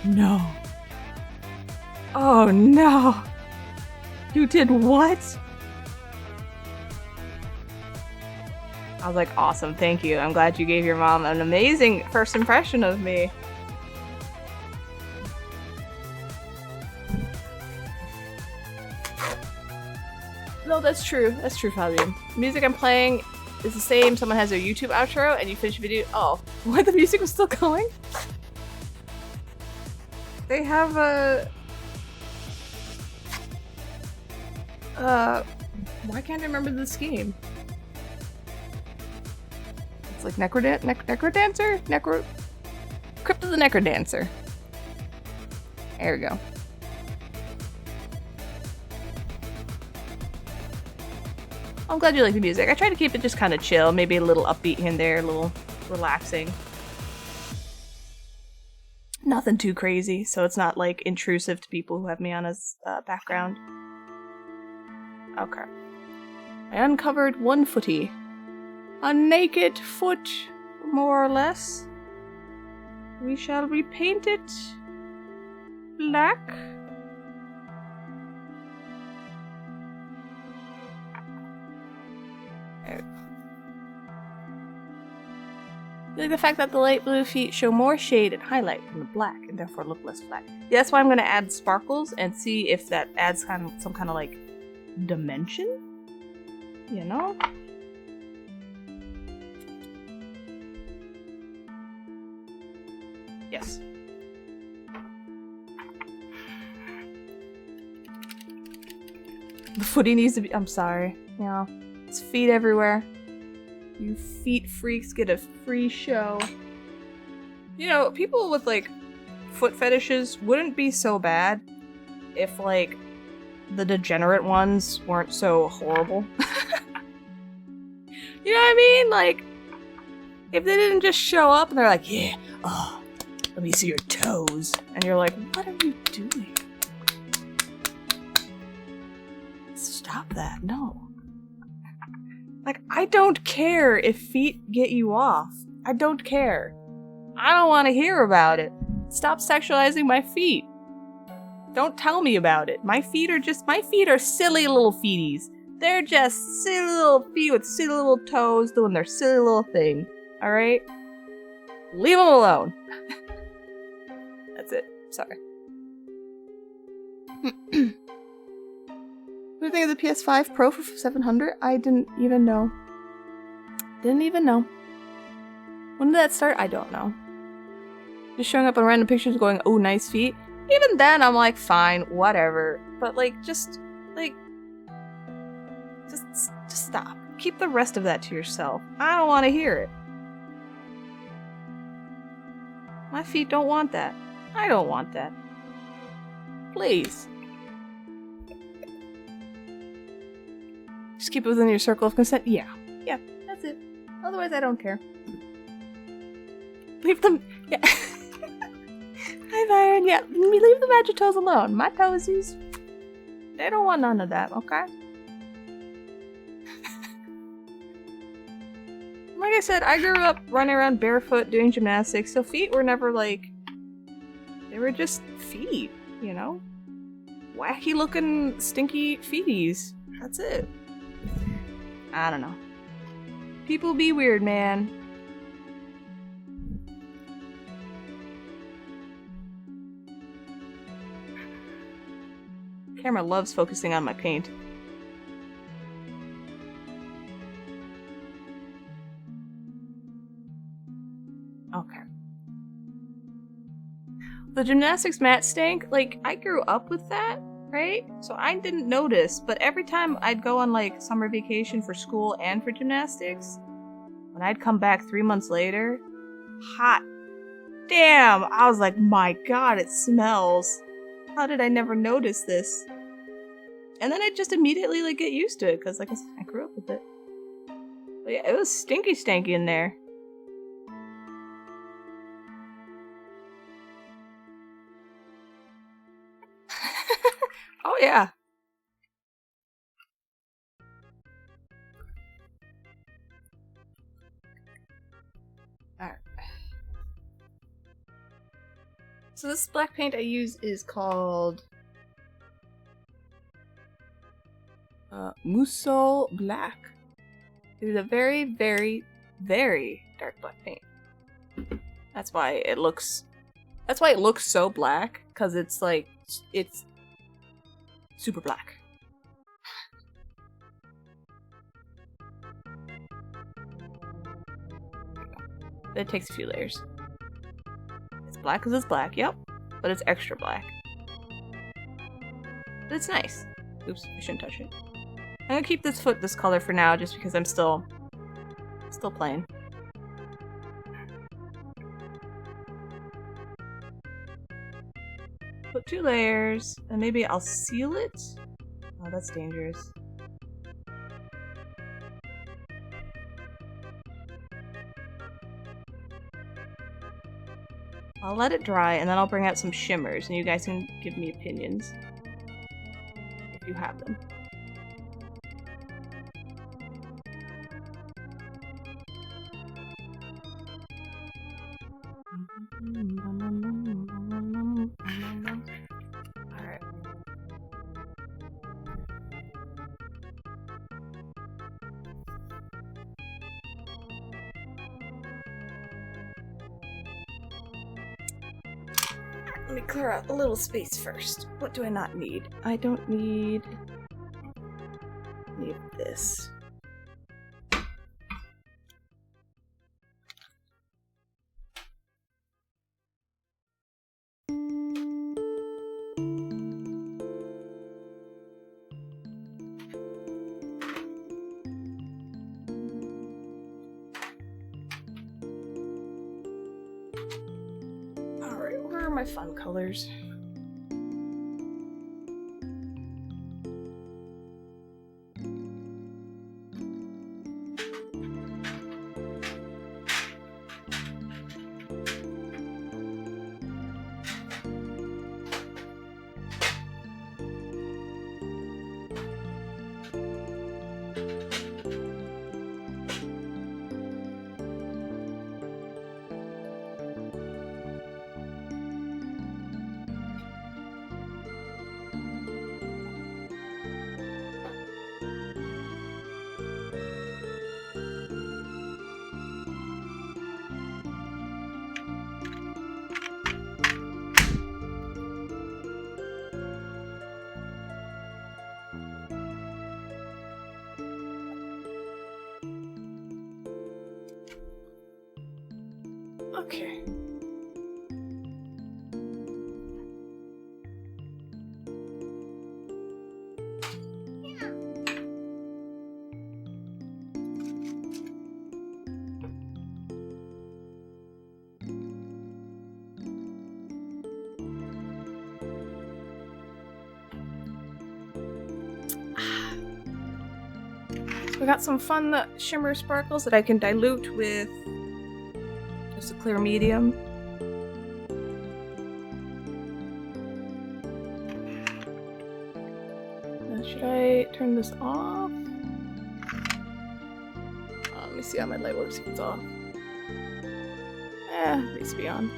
no. Oh no. You did what? I was like, awesome, thank you. I'm glad you gave your mom an amazing first impression of me. No, that's true. That's true, Fabian. The music I'm playing is the same. Someone has their YouTube outro and you finish a video. Oh, what? The music was still going? They have a... why can't I remember this game? It's like Necrodancer? Crypt of the Necrodancer. There we go. I'm glad you like the music. I try to keep it just kind of chill, maybe a little upbeat here and there, a little relaxing. Nothing too crazy, so it's not like intrusive to people who have me on as background. Okay. I uncovered one footy. A naked foot, more or less. We shall repaint it black. I like the fact that the light blue feet show more shade and highlight than the black, and therefore look less flat. Yeah, that's why I'm gonna add sparkles and see if that adds some kind of like dimension. You know? Yes. The footy needs to be. I'm sorry. You know, it's feet everywhere. You feet freaks get a free show. You know, people with like foot fetishes wouldn't be so bad if like the degenerate ones weren't so horrible. You know what I mean? Like, if they didn't just show up and they're like, yeah, oh, let me see your toes. And you're like, what are you doing? Stop that, no. Like, I don't care if feet get you off. I don't care. I don't want to hear about it. Stop sexualizing my feet. Don't tell me about it. My feet are silly little feeties. They're just silly little feet with silly little toes doing their silly little thing. Alright? Leave them alone. That's it. Sorry. What do you think of the PS5 Pro for 700? I didn't even know. Didn't even know. When did that start? I don't know. Just showing up on random pictures going, oh, nice feet. Even then, I'm like, fine, whatever. But like, just stop. Keep the rest of that to yourself. I don't want to hear it. My feet don't want that. I don't want that. Please. Just keep it within your circle of consent? Yeah. Yeah, that's it. Otherwise, I don't care. Leave them... Yeah. Hi, Byron. Yeah, leave the magic toes alone. My toesies, they don't want none of that, okay? Like I said, I grew up running around barefoot doing gymnastics, so feet were never like... They were just feet, you know? Wacky looking, stinky feeties. That's it. I don't know. People be weird, man. Camera loves focusing on my paint. Okay. The gymnastics mat stank, like, I grew up with that, right? So I didn't notice, but every time I'd go on, like, summer vacation for school and for gymnastics, when I'd come back 3 months later, hot damn! I was like, my god, it smells. How did I never notice this? And then I just immediately, like, get used to it, because, like, I grew up with it. But yeah, it was stinky stanky in there. Oh, yeah. Alright. So this black paint I use is called Musou Black. It is a very, very, very dark black paint. That's why it looks so black, because it's like, it's super black. It takes a few layers. It's black because it's black, yep. But it's extra black. But it's nice. Oops, I shouldn't touch it. I'm gonna keep this foot this color for now, just because I'm still playing. Put 2 layers, and maybe I'll seal it? Oh, that's dangerous. I'll let it dry, and then I'll bring out some shimmers, and you guys can give me opinions. If you have them. Alright. Let me clear out a little space first. What do I not need? I don't need any of this. Alright, where are my fun colors? Okay. So we got some fun shimmer sparkles that I can dilute with just a clear medium. Should I turn this off? Let me see how my light works if it's off. It needs to be on.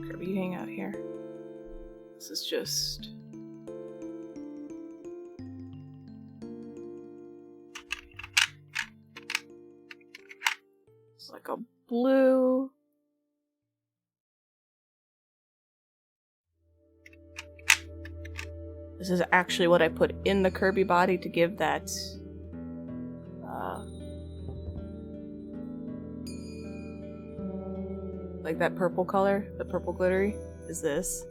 Kirby, hang out here. This is just... it's like a blue. This is actually what I put in the Kirby body to give that like that purple color, the purple glittery, is this.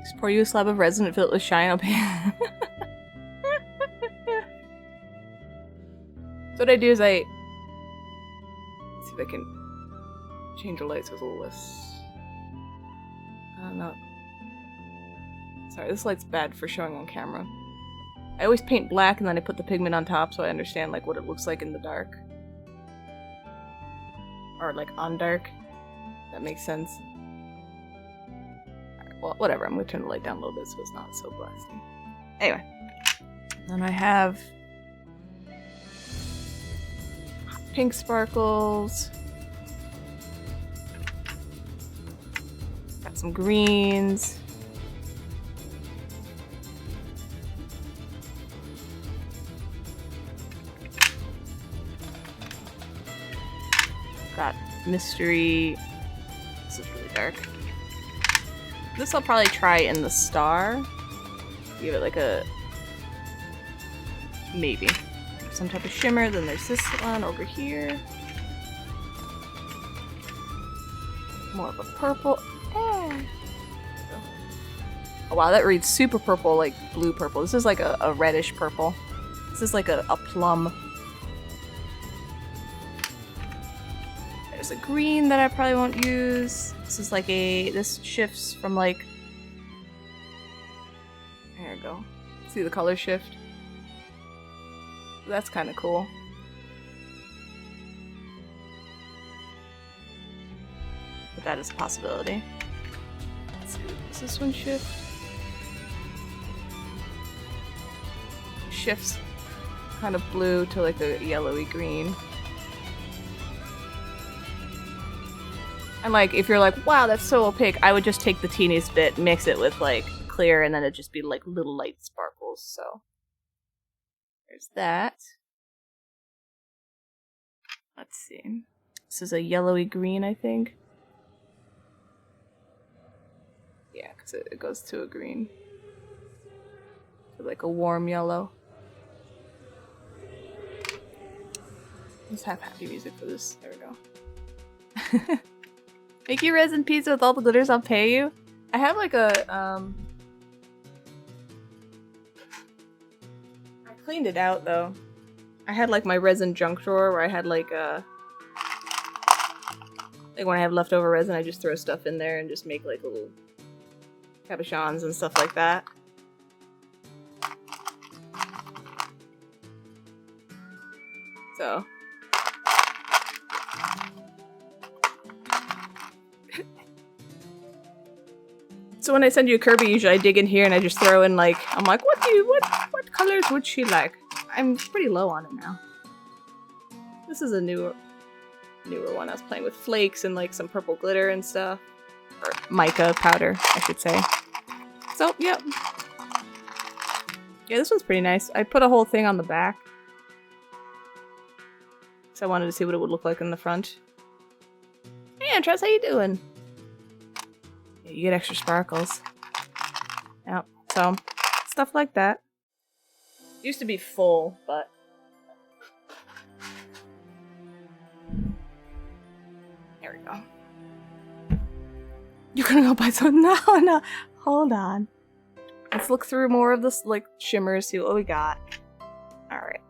Just pour you a slab of resin and fill it with shine. So what I do is let's see if I can change the light so it's a little less... I don't know. Sorry, this light's bad for showing on camera. I always paint black and then I put the pigment on top so I understand like what it looks like in the dark. Or like on dark. That makes sense. Alright, Well, whatever. I'm gonna turn the light down a little bit so it's not so blasting. Anyway. Then I have pink sparkles. Got some greens. Got mystery. This is really dark. This I'll probably try in the star. Give it like a maybe some type of shimmer. Then there's this one over here. More of a purple. Oh wow, that reads super purple, like blue purple. This is like a reddish purple. This is like a plum. There's a green that I probably won't use. This is like this shifts from like, there we go. See the color shift? That's kind of cool. But that is a possibility. Let's see, does this one shift? Shifts kind of blue to like a yellowy green. And like, if you're like, wow, that's so opaque, I would just take the teeniest bit, mix it with like clear, and then it'd just be like little light sparkles. So there's that. Let's see. This is a yellowy green, I think. Yeah, because it goes to a green. So like a warm yellow. Let's have happy music for this. There we go. Make you resin pizza with all the glitters, I'll pay you. I have like a, I cleaned it out though. I had like my resin junk drawer where I had like when I have leftover resin, I just throw stuff in there and just make like little cabochons and stuff like that. So. So when I send you a Kirby, usually I dig in here and I just throw in like, I'm like, what colors would she like? I'm pretty low on it now. This is a newer one. I was playing with flakes and like some purple glitter and stuff. Or mica powder, I should say. So, yep. Yeah, this one's pretty nice. I put a whole thing on the back. So I wanted to see what it would look like in the front. Hey, Tress, how you doing? Yeah, you get extra sparkles. Yep. So, stuff like that. It used to be full, but... There we go. You're gonna go buy some? No. Hold on. Let's look through more of this, like, shimmers, see what we got. Alright.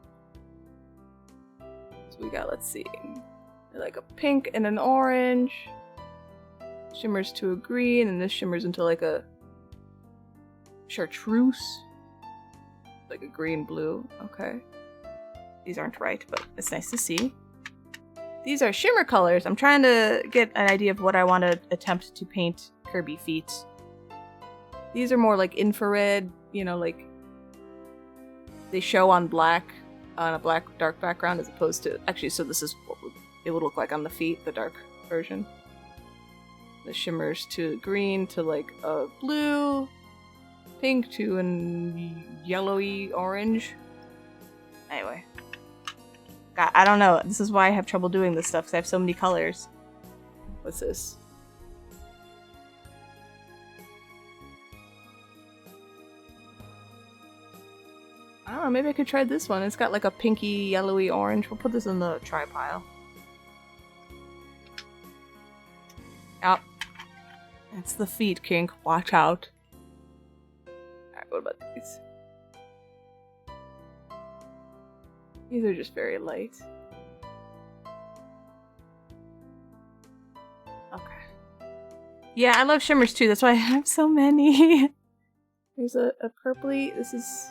So we got, let's see. Like a pink and an orange. Shimmers to a green, and this shimmers into like a chartreuse. Like a green blue. Okay. These aren't right, but it's nice to see. These are shimmer colors. I'm trying to get an idea of what I want to attempt to paint Kirby feet. These are more like infrared, you know, like they show on a black dark background as opposed to, actually, so this is what it would look like on the feet, the dark version. The shimmers to green to like a blue, pink to an yellowy orange. Anyway. God, I don't know. This is why I have trouble doing this stuff, because I have so many colors. What's this? I don't know, maybe I could try this one. It's got like a pinky, yellowy orange. We'll put this in the try pile. Yep. It's the feet kink. Watch out. Alright, what about these? These are just very light. Okay. Yeah, I love shimmers too. That's why I have so many. There's a purpley. This is...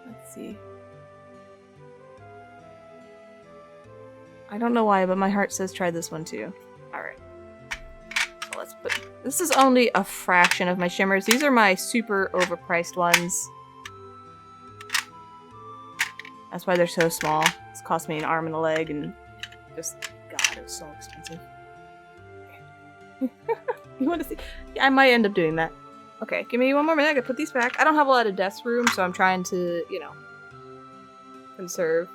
Let's see. I don't know why, but my heart says try this one too. Alright. So let's But this is only a fraction of my shimmers. These are my super overpriced ones. That's why they're so small. It's cost me an arm and a leg and just, God, it was so expensive. You want to see? Yeah, I might end up doing that. Okay, give me one more minute. I gotta put these back. I don't have a lot of desk room, so I'm trying to, you know, conserve.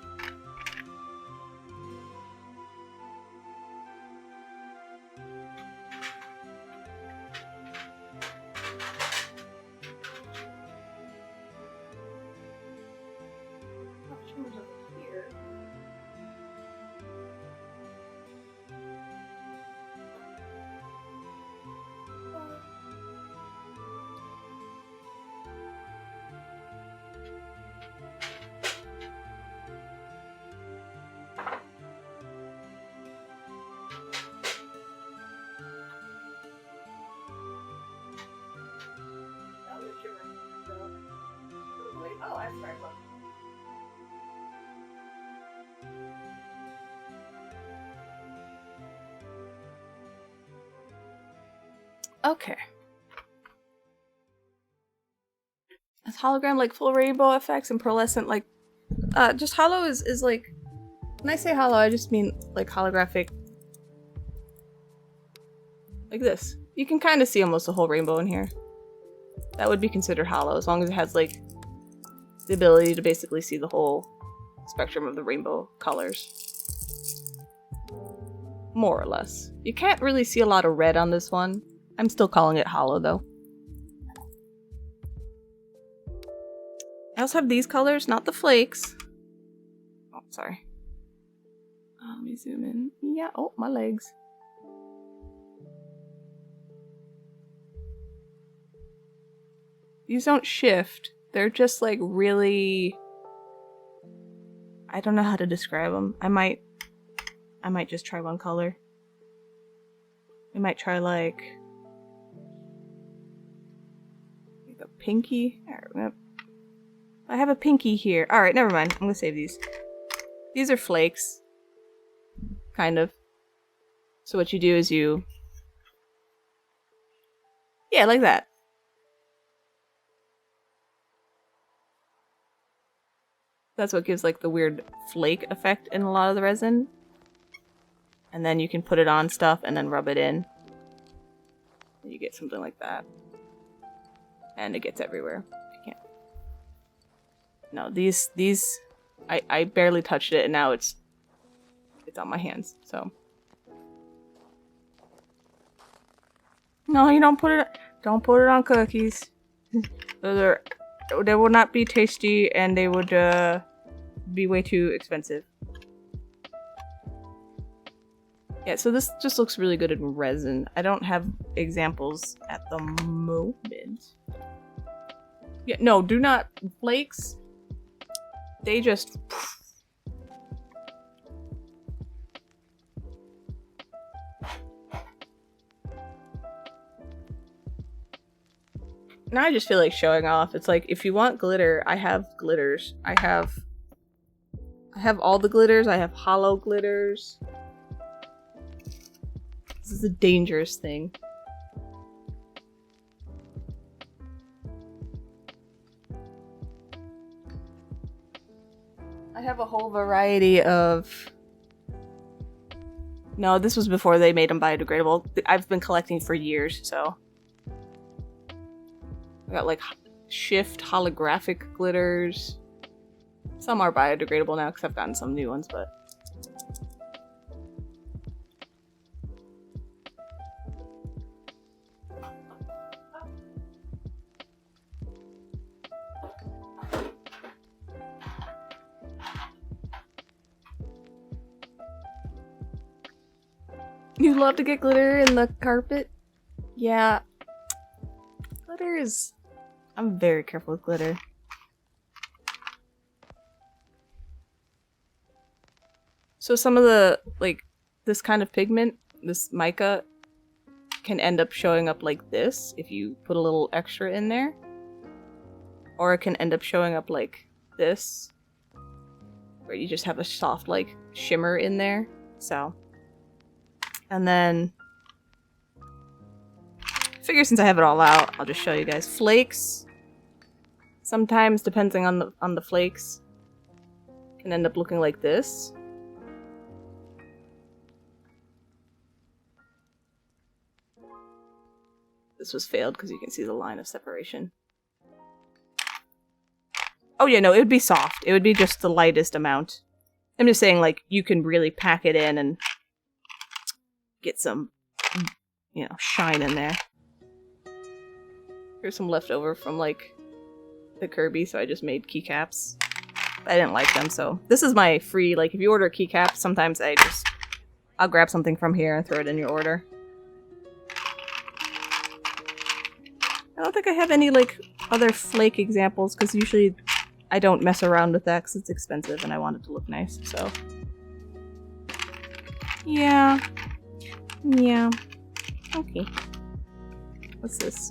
Oh, I'm sorry. Okay. Is hologram like full rainbow effects and pearlescent like just hollow is like, when I say hollow I just mean like holographic, like this. You can kind of see almost the whole rainbow in here. That would be considered hollow as long as it has like the ability to basically see the whole spectrum of the rainbow colors. More or less. You can't really see a lot of red on this one. I'm still calling it hollow though. I also have these colors, not the flakes. Oh, sorry. Let me zoom in. Yeah, oh, my legs. These don't shift. They're just like really... I don't know how to describe them. I might just try one color. I might try like a pinky. I have a pinky here. Alright, never mind. I'm gonna save these. These are flakes. Kind of. So what you do is you... Yeah, like that. That's what gives like the weird flake effect in a lot of the resin. And then you can put it on stuff and then rub it in. And you get something like that. And it gets everywhere. You can't. No, these I barely touched it and now it's on my hands, so. No, you don't put it on cookies. They will not be tasty and they would be way too expensive. Yeah, so this just looks really good in resin. I don't have examples at the moment. Yeah, no, do not. Flakes, they just... Now I just feel like showing off. It's like, if you want glitter, I have glitters. I have all the glitters. I have hollow glitters. This is a dangerous thing. I have a whole variety of... No, this was before they made them biodegradable. I've been collecting for years, so... I got like shift holographic glitters. Some are biodegradable now because I've gotten some new ones, but... You love to get glitter in the carpet? Yeah. Glitter is... I'm very careful with glitter. So some of the, like, this kind of pigment, this mica, can end up showing up like this if you put a little extra in there. Or it can end up showing up like this, where you just have a soft, like, shimmer in there. So. And then figure since I have it all out, I'll just show you guys. Flakes, sometimes depending on the flakes, can end up looking like this. This was failed because you can see the line of separation. Oh yeah, no, it would be soft. It would be just the lightest amount. I'm just saying, like, you can really pack it in and get some, you know, shine in there. Here's some leftover from, like, the Kirby, so I just made keycaps. I didn't like them, so this is my free, like, if you order keycaps, sometimes I'll grab something from here and throw it in your order. I don't think I have any, like, other flake examples, because usually I don't mess around with that because it's expensive and I want it to look nice, so. Yeah. Yeah. Okay. What's this?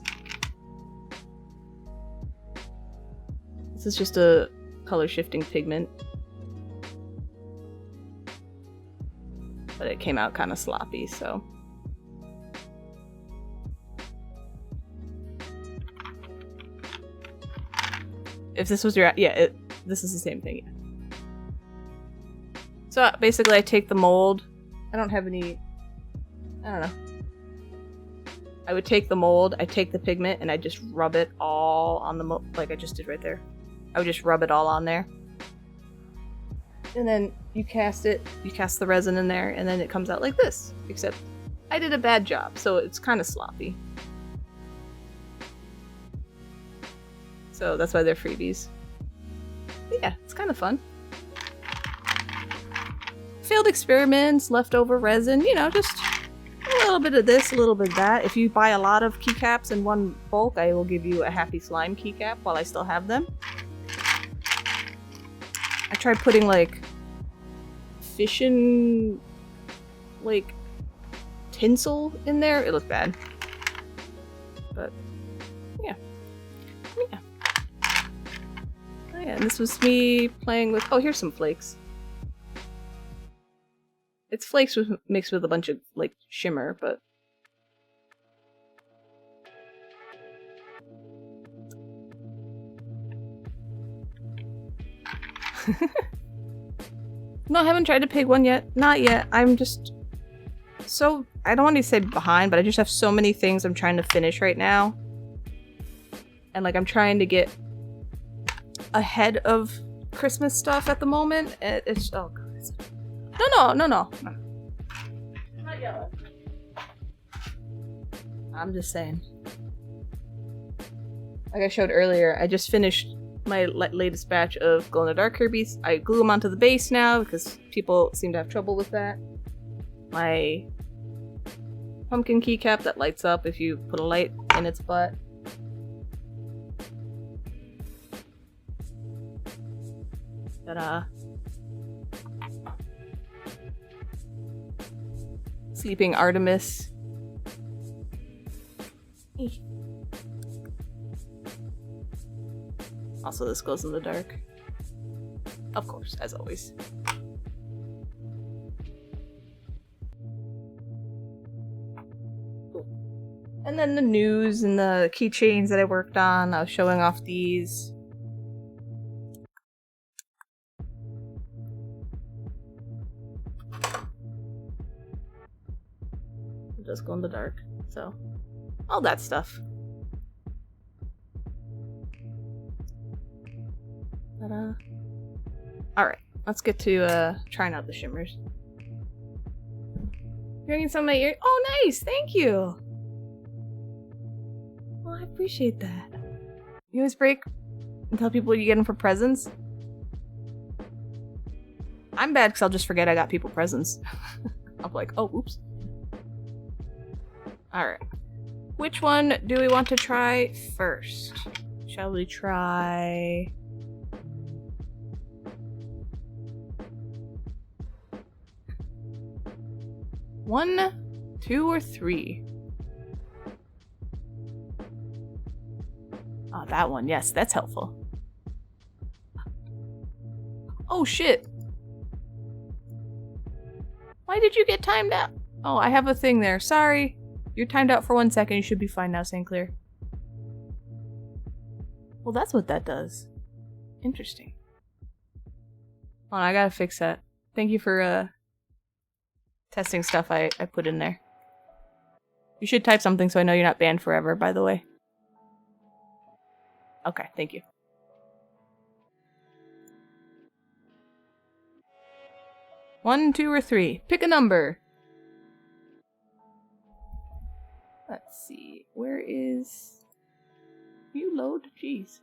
This is just a color shifting pigment. But it came out kind of sloppy, so. If this was your, yeah, this is the same thing, yeah. So basically I take the mold, I don't have any, I don't know. I would take the mold, I take the pigment, and I just rub it all on the mold, like I just did right there. I would just rub it all on there. And then you cast it, you cast the resin in there, and then it comes out like this. Except I did a bad job, so it's kind of sloppy. So that's why they're freebies. But yeah, it's kind of fun. Failed experiments, leftover resin, you know, just a little bit of this, a little bit of that. If you buy a lot of keycaps in one bulk, I will give you a Happy Slime keycap while I still have them. I tried putting, like, fishing, like, tinsel in there. It looked bad. But, yeah. Yeah. Oh yeah, and this was me playing with, oh, here's some flakes. It's flakes mixed with a bunch of, like, shimmer, but... No, I haven't tried to pig one yet. Not yet. I'm just so... I don't want to say behind, but I just have so many things I'm trying to finish right now. And, like, I'm trying to get ahead of Christmas stuff at the moment. It's... Oh, God. No. Not yellow. I'm just saying. Like I showed earlier, I just finished my latest batch of glow-in-the-dark Kirby's. I glue them onto the base now because people seem to have trouble with that. My pumpkin keycap that lights up if you put a light in its butt. Ta-da. Sleeping Artemis. Also, this glows in the dark. Of course, as always. Cool. And then the news and the keychains that I worked on. I was showing off these. It does glow in the dark. So, all that stuff. Alright, let's get to trying out the shimmers. You're getting some of my ear. Oh, nice! Thank you! Well, I appreciate that. You always break and tell people you get them for presents? I'm bad because I'll just forget I got people presents. I'll be like, oh, oops. Alright. Which one do we want to try first? Shall we try... 1, 2, or 3? Oh, that one. Yes, that's helpful. Oh, shit. Why did you get timed out? Oh, I have a thing there. Sorry. You're timed out for 1 second. You should be fine now, St. Clair. Well, that's what that does. Interesting. Hold on, I gotta fix that. Thank you for, testing stuff I put in there. You should type something so I know you're not banned forever, by the way. Okay, thank you. One, 2, or 3. Pick a number. Let's see. Where is... You load? Jeez.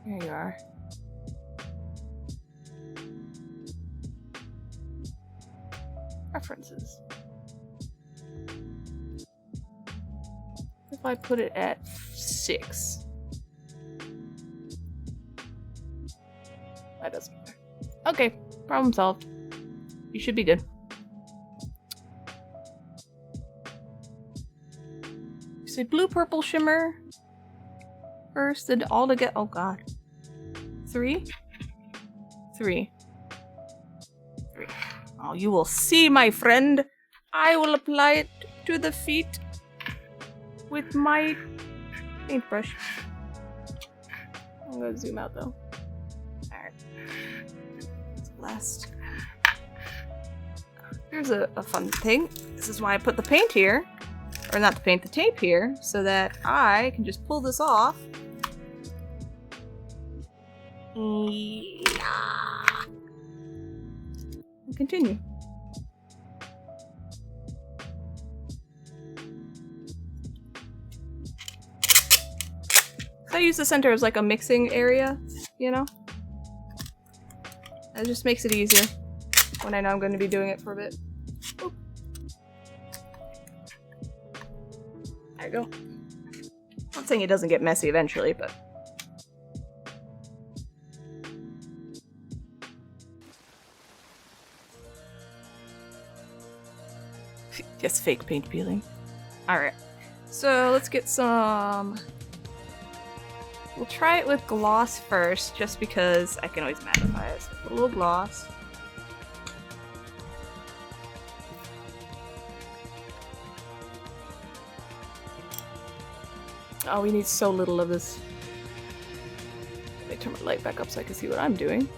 There you are. Preferences. If I put it at 6. That doesn't matter. Okay, problem solved. You should be good. You say blue, purple, shimmer. First, and all together. Oh god. 3? 3. 3. Oh, you will see, my friend. I will apply it to the feet with my paintbrush. I'm gonna zoom out though. Alright. Last. Here's a fun thing. This is why I put the paint here. Or not the paint, the tape here. So that I can just pull this off. Yeah. And continue. So I use the center as like a mixing area, you know? It just makes it easier when I know I'm going to be doing it for a bit. Oop. There you go. Not saying it doesn't get messy eventually, but... Just fake paint peeling. Alright. So let's get some... We'll try it with gloss first, just because I can always magnify it. So a little gloss. Oh, we need so little of this. Let me turn my light back up so I can see what I'm doing.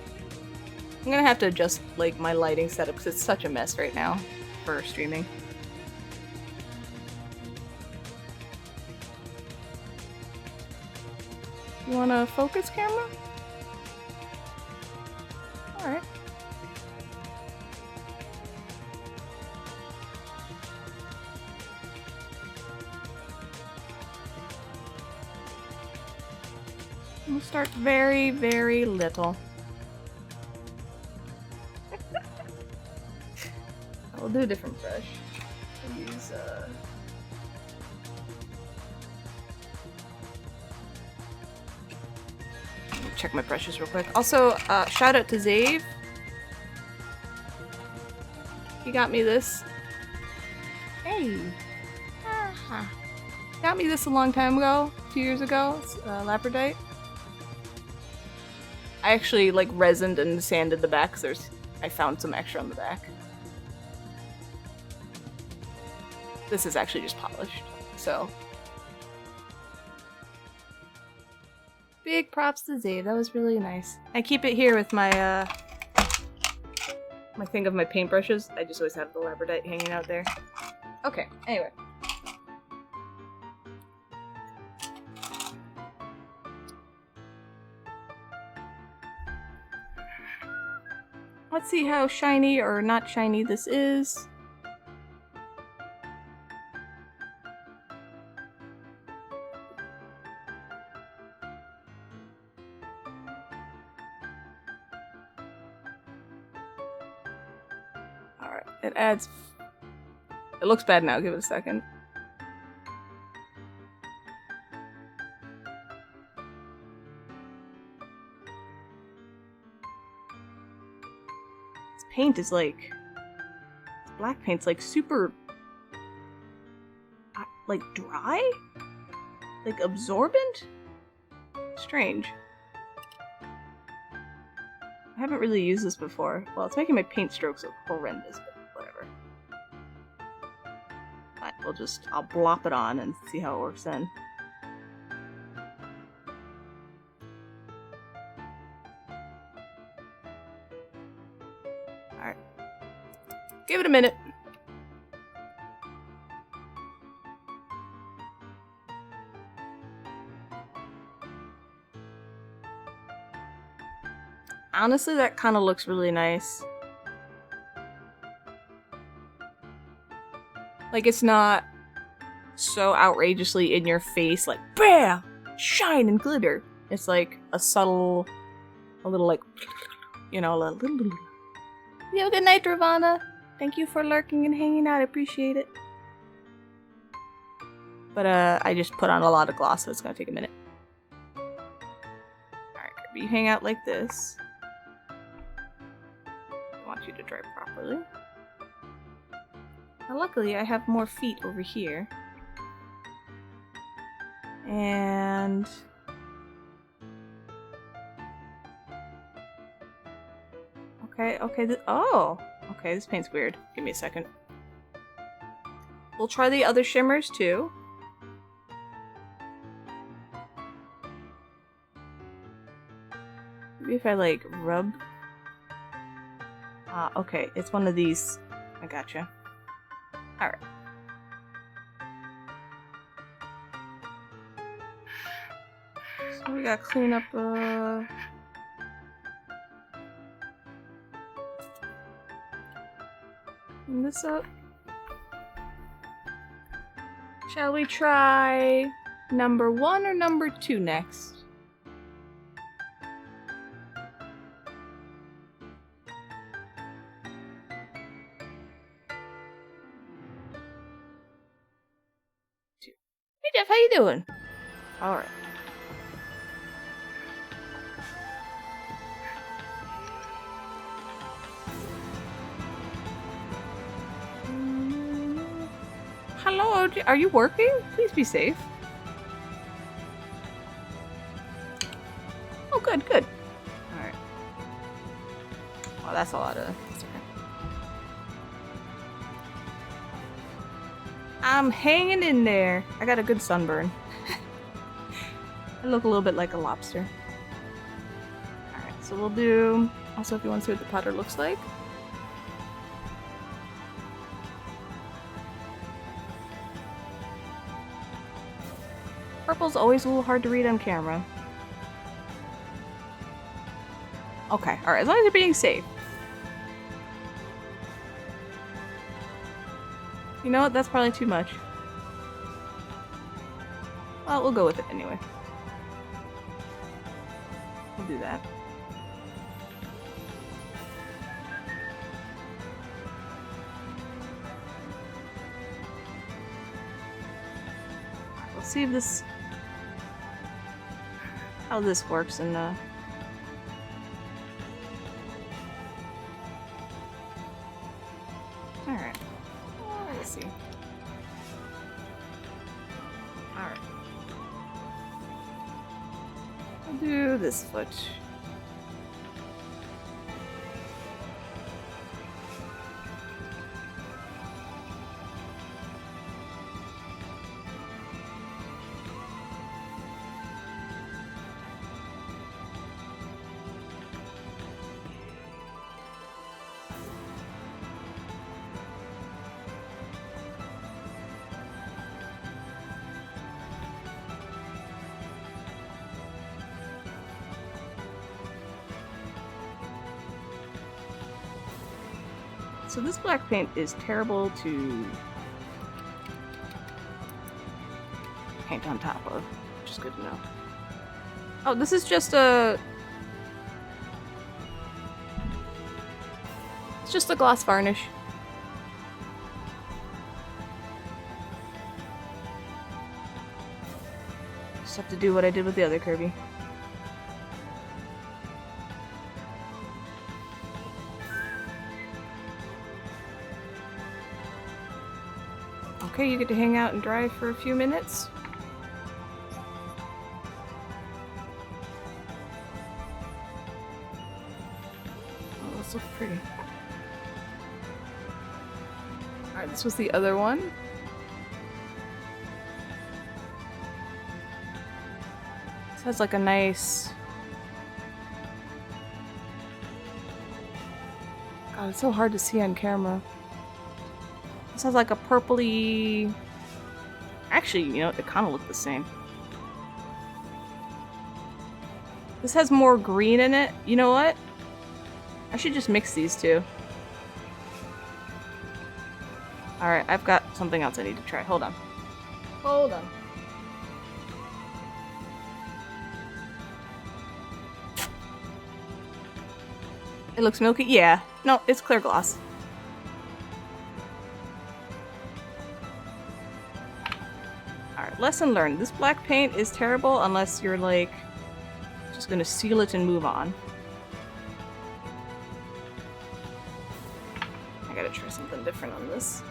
I'm gonna have to adjust like my lighting setup because it's such a mess right now for streaming. You want a focus camera? Alright. We'll start very, very little. We'll do a different brush. We'll use, check my brushes real quick. Also, shout out to Zave. He got me this. Hey! Got me this a long time ago. 2 years ago. It's labradorite. I actually like resined and sanded the back because I found some extra on the back. This is actually just polished, so. Big props to Zave, that was really nice. I keep it here with my, my thing of my paintbrushes. I just always have the labradorite hanging out there. Okay, anyway. Let's see how shiny or not shiny this is. Alright, it adds... It looks bad now, give it a second. Paint is like, black paint's like super, like dry? Like absorbent? Strange. I haven't really used this before. Well, it's making my paint strokes look horrendous, but whatever. Fine, I'll blop it on and see how it works then. Alright. Give it a minute. Honestly, that kind of looks really nice. Like, it's not so outrageously in your face, like, BAM! Shine and glitter. It's like a subtle, a little like, you know, a little. You have a good night, Ravana. Thank you for lurking and hanging out. I appreciate it. But, I just put on a lot of gloss, so it's gonna take a minute. Alright, Kirby, you hang out like this. I want you to dry properly. Now, luckily, I have more feet over here. And... okay, oh! Okay, this paint's weird. Give me a second. We'll try the other shimmers, too. Maybe if I, like, rub... okay, it's one of these. I gotcha. Alright. So we gotta clean up, clean this up. Shall we try number 1 or number 2 next? Jeff, how you doing? Alright. Hello, are you working? Please be safe. Oh, good. Alright. Well, that's a lot of... I'm hanging in there. I got a good sunburn. I look a little bit like a lobster. Alright, so we'll do... Also, if you want to see what the powder looks like. Purple's always a little hard to read on camera. Okay, alright, as long as you're being safe. You know what? That's probably too much. Well, we'll go with it anyway. We'll do that. We'll see if this... how this works in the... Alright. Let's see. Alright. I'll do this foot. So this black paint is terrible to paint on top of, which is good to know. Oh, this is just a... it's just a gloss varnish. Just have to do what I did with the other Kirby. Okay, you get to hang out and dry for a few minutes. those look pretty. Alright, this was the other one. This has like a nice... God, it's so hard to see on camera. This has like a purpley... Actually, you know, it kind of look the same. This has more green in it. You know what? I should just mix these two. Alright, I've got something else I need to try. Hold on. Hold on. It looks milky? Yeah. No, it's clear gloss. Alright, lesson learned. This black paint is terrible unless you're like just gonna seal it and move on. I gotta try something different on this.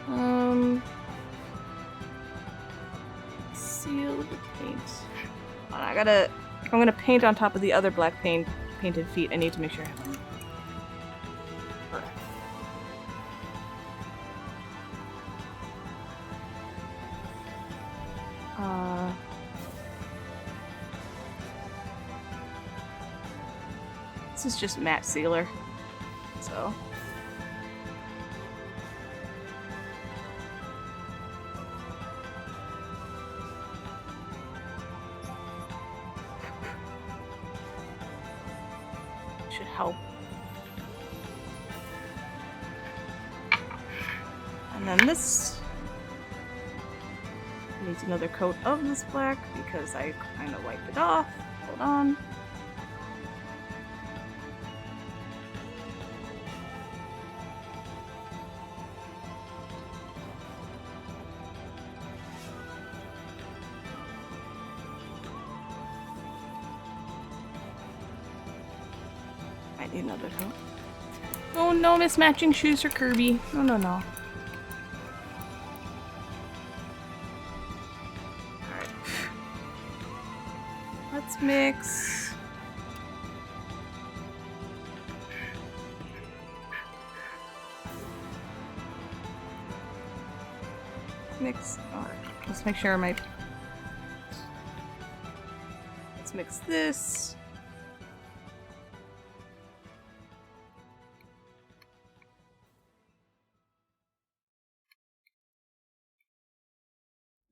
Seal the paint. I gotta... If I'm gonna paint on top of the other black painted feet, I need to make sure I have them. This is just matte sealer, so. Should help. And then this needs another coat of this black because I kind of wiped it off. Hold on. I need another coat. Oh no, mismatching shoes for Kirby. No, no, no. Alright. Let's mix. Mix. Alright. Let's make sure my... Let's mix this.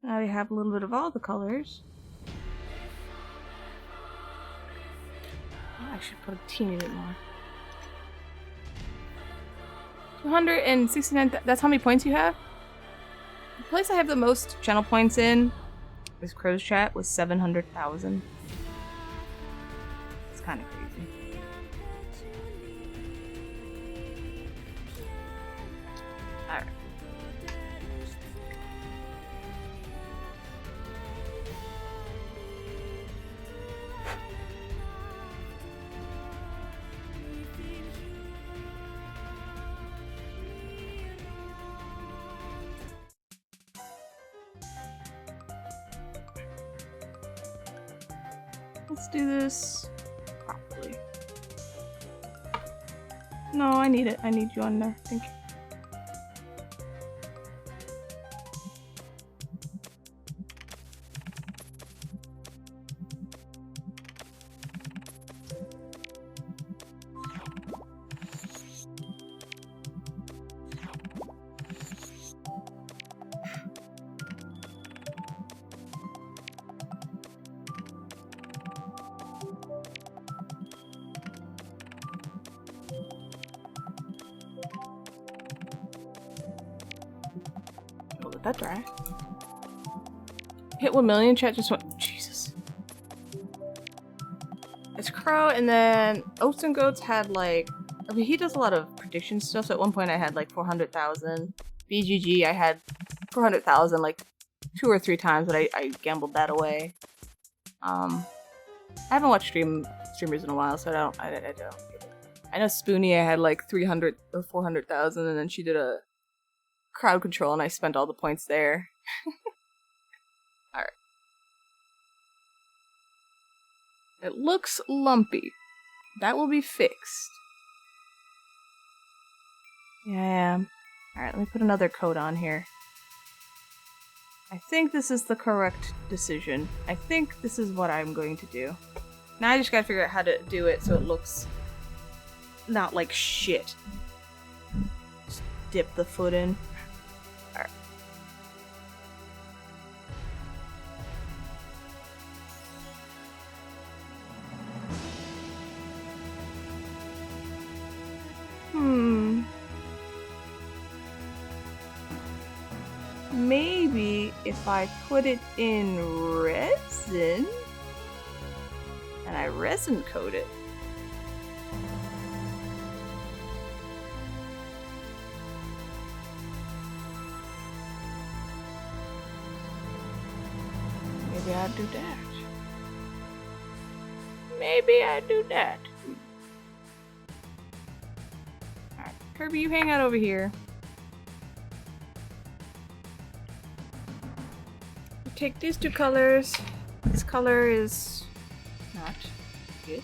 Now we have a little bit of all the colors. Oh, I should put a teeny bit more. 269, that's how many points you have? The place I have the most channel points in is Crow's Chat with 700,000. It's kind of crazy. Alright. Let's do this properly. No, I need it. I need you on there. Thank you. Let that dry. Hit 1 million, chat just went. Jesus. It's Crow, and then Oats and Goats had like. I mean, he does a lot of prediction stuff, so at one point I had like 400,000. BGG, I had 400,000 like 2 or 3 times, but I gambled that away. I haven't watched streamers in a while, so I don't. I know Spoonie, I had like 300 or 400,000, and then she did a crowd control, and I spent all the points there. Alright. It looks lumpy. That will be fixed. Yeah, I am. Alright, let me put another coat on here. I think this is the correct decision. I think this is what I'm going to do. Now I just gotta figure out how to do it so it looks not like shit. Just dip the foot in. Alright. Maybe if I put it in resin and I resin coat it. Maybe I'd do that. Maybe I'd do that. Alright, Kirby, you hang out over here. Take these two colors. This color is not it.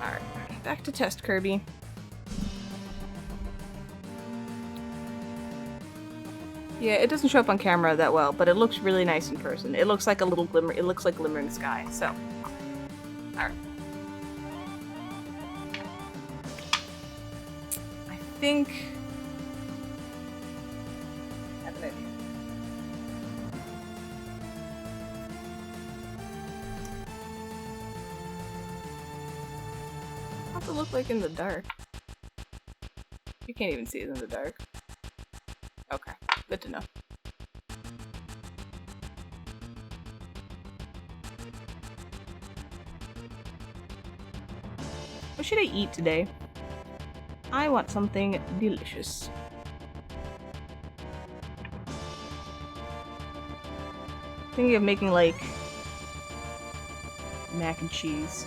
Alright, back to test, Kirby. Yeah, it doesn't show up on camera that well, but it looks really nice in person. It looks like a little glimmer. It looks like glimmering sky, so. Alright. I think What's it look like in the dark? You can't even see it in the dark. Okay, good to know. What should I eat today? I want something delicious. Thinking of making like mac and cheese.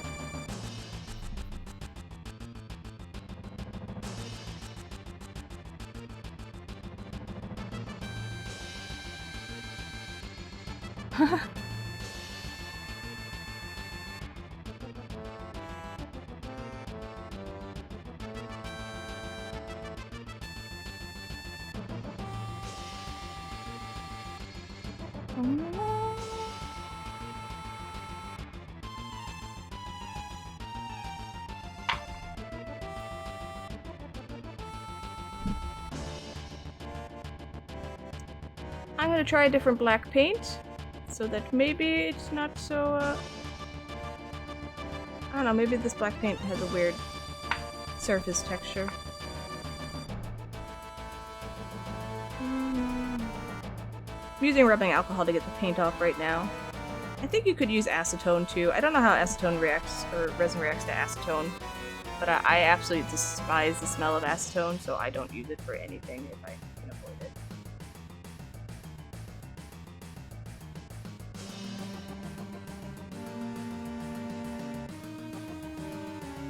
I'm gonna try a different black paint so that maybe it's not so I don't know, maybe this black paint has a weird surface texture. I'm using rubbing alcohol to get the paint off right now. I think you could use acetone too. I don't know how acetone reacts, or resin reacts to acetone, but I absolutely despise the smell of acetone, so I don't use it for anything if I can avoid it.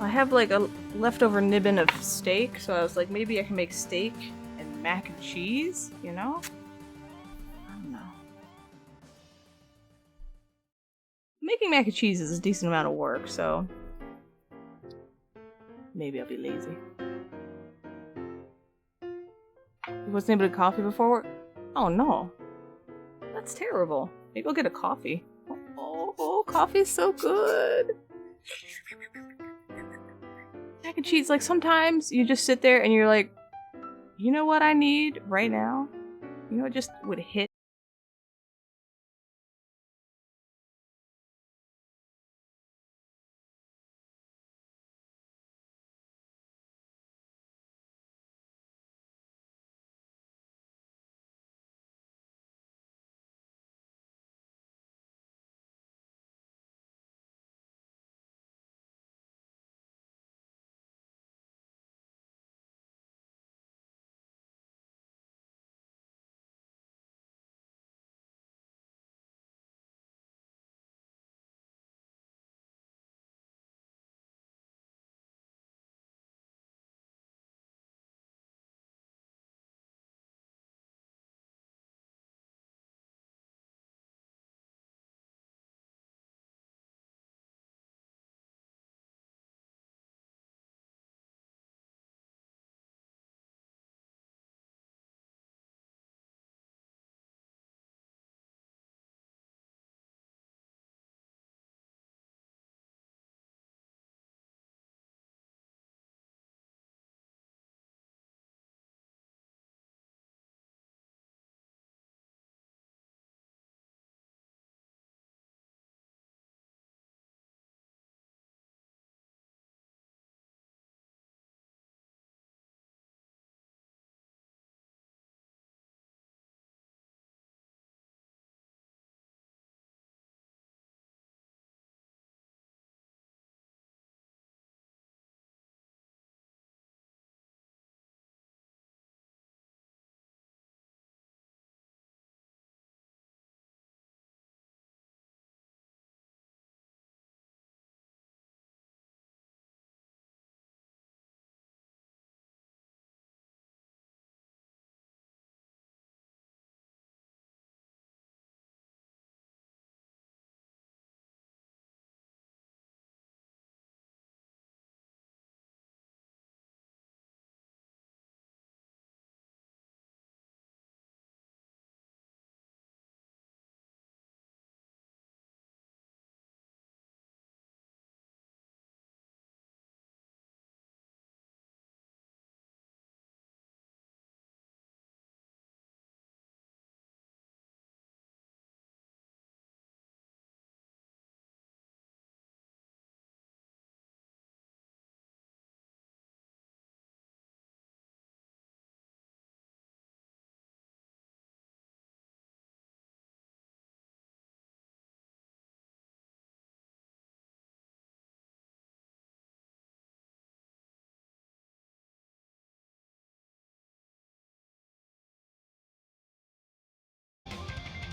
I have like a leftover nibbin of steak, so I was like, maybe I can make steak and mac and cheese, you know? I don't know. Making mac and cheese is a decent amount of work, so maybe I'll be lazy. You wasn't able to coffee before work? Oh no. That's terrible. Maybe I'll get a coffee. Oh, coffee's so good. Mac and cheese, like sometimes you just sit there and you're like, you know what I need right now? You know, it just would hit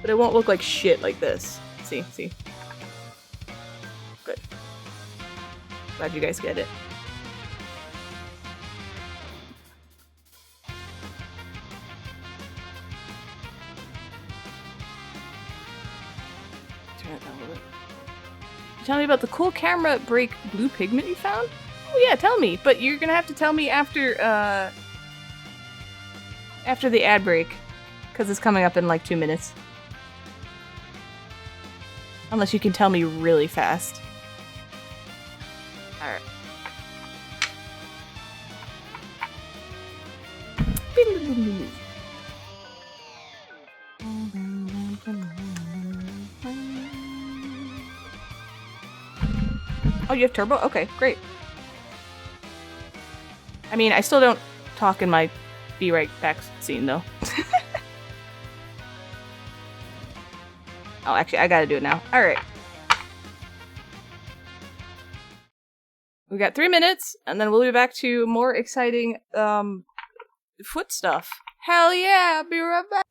But it won't look like shit like this. See, see. Good. Glad you guys get it. Turn it down a little bit. Tell me about the cool camera break blue pigment you found? Oh yeah, tell me. But you're gonna have to tell me after the ad break. Because it's coming up in like 2 minutes. Unless you can tell me really fast. Alright. Oh, you have turbo? Okay, great. I mean, I still don't talk in my be right back scene though. Oh, actually, I gotta do it now. Alright. We got 3 minutes, and then we'll be back to more exciting, foot stuff. Hell yeah! I'll be right back!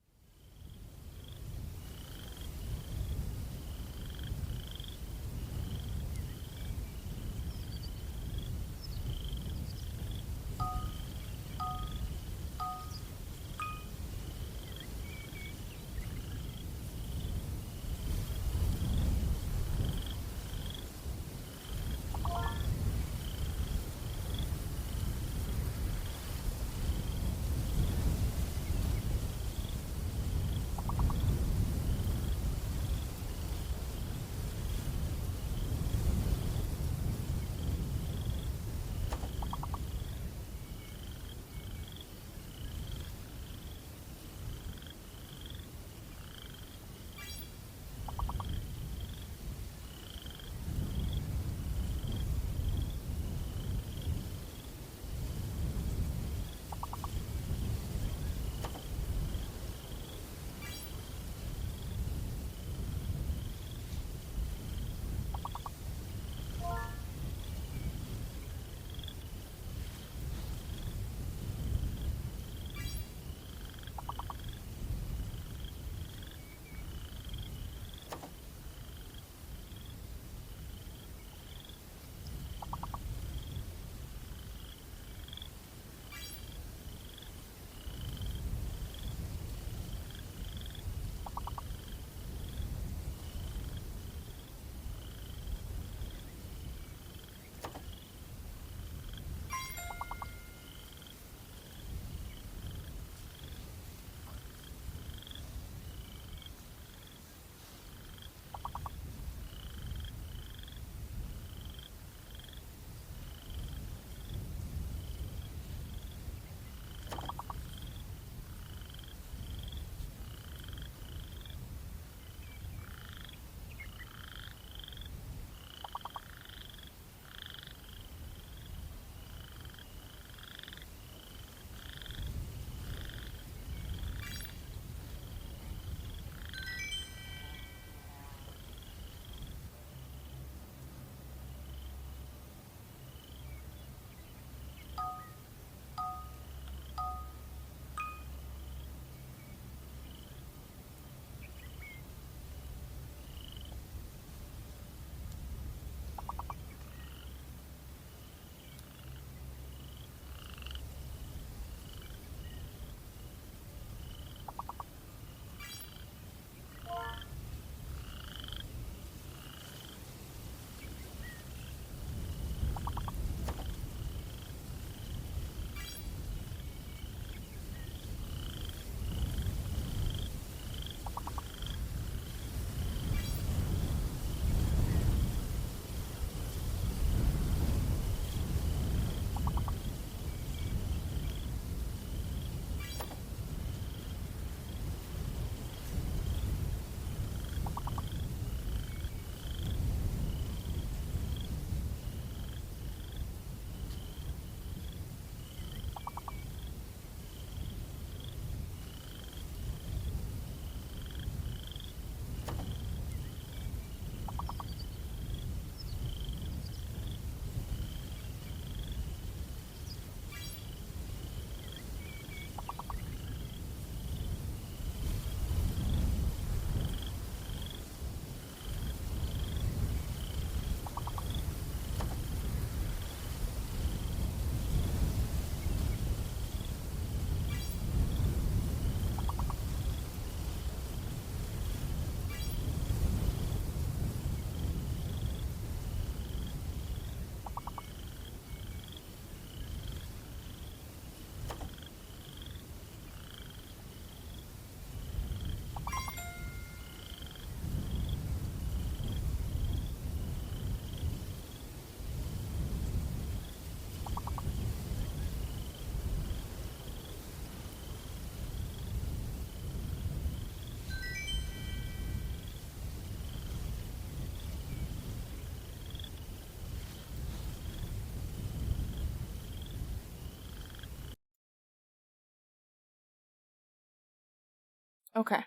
Okay.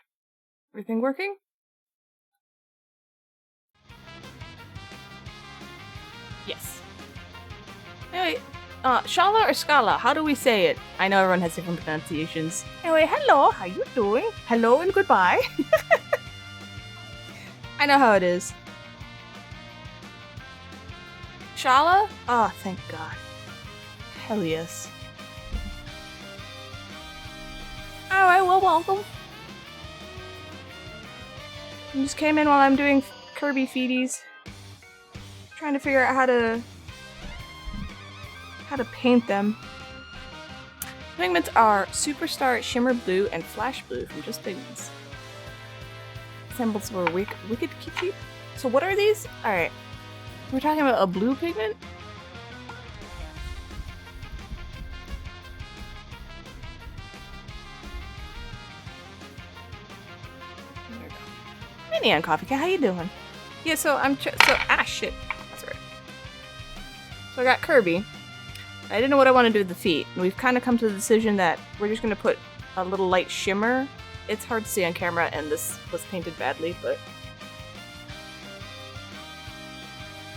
Everything working? Yes. Anyway, Shala or Scala, how do we say it? I know everyone has different pronunciations. Anyway, hello, how you doing? Hello and goodbye. I know how it is. Shala? Oh, thank God. Hell yes. Alright, well, welcome. I just came in while I'm doing Kirby feedies. Trying to figure out how to paint them. Pigments are Superstar, Shimmer Blue, and Flash Blue from Just Pigments. Symbols were Wicked Kitty. So what are these? Alright. We're talking about a blue pigment? There we go. Hey Neon Coffee Cat, how you doing? Yeah, so shit. That's right. So I got Kirby. I didn't know what I want to do with the feet. And we've kind of come to the decision that we're just going to put a little light shimmer. It's hard to see on camera and this was painted badly, but...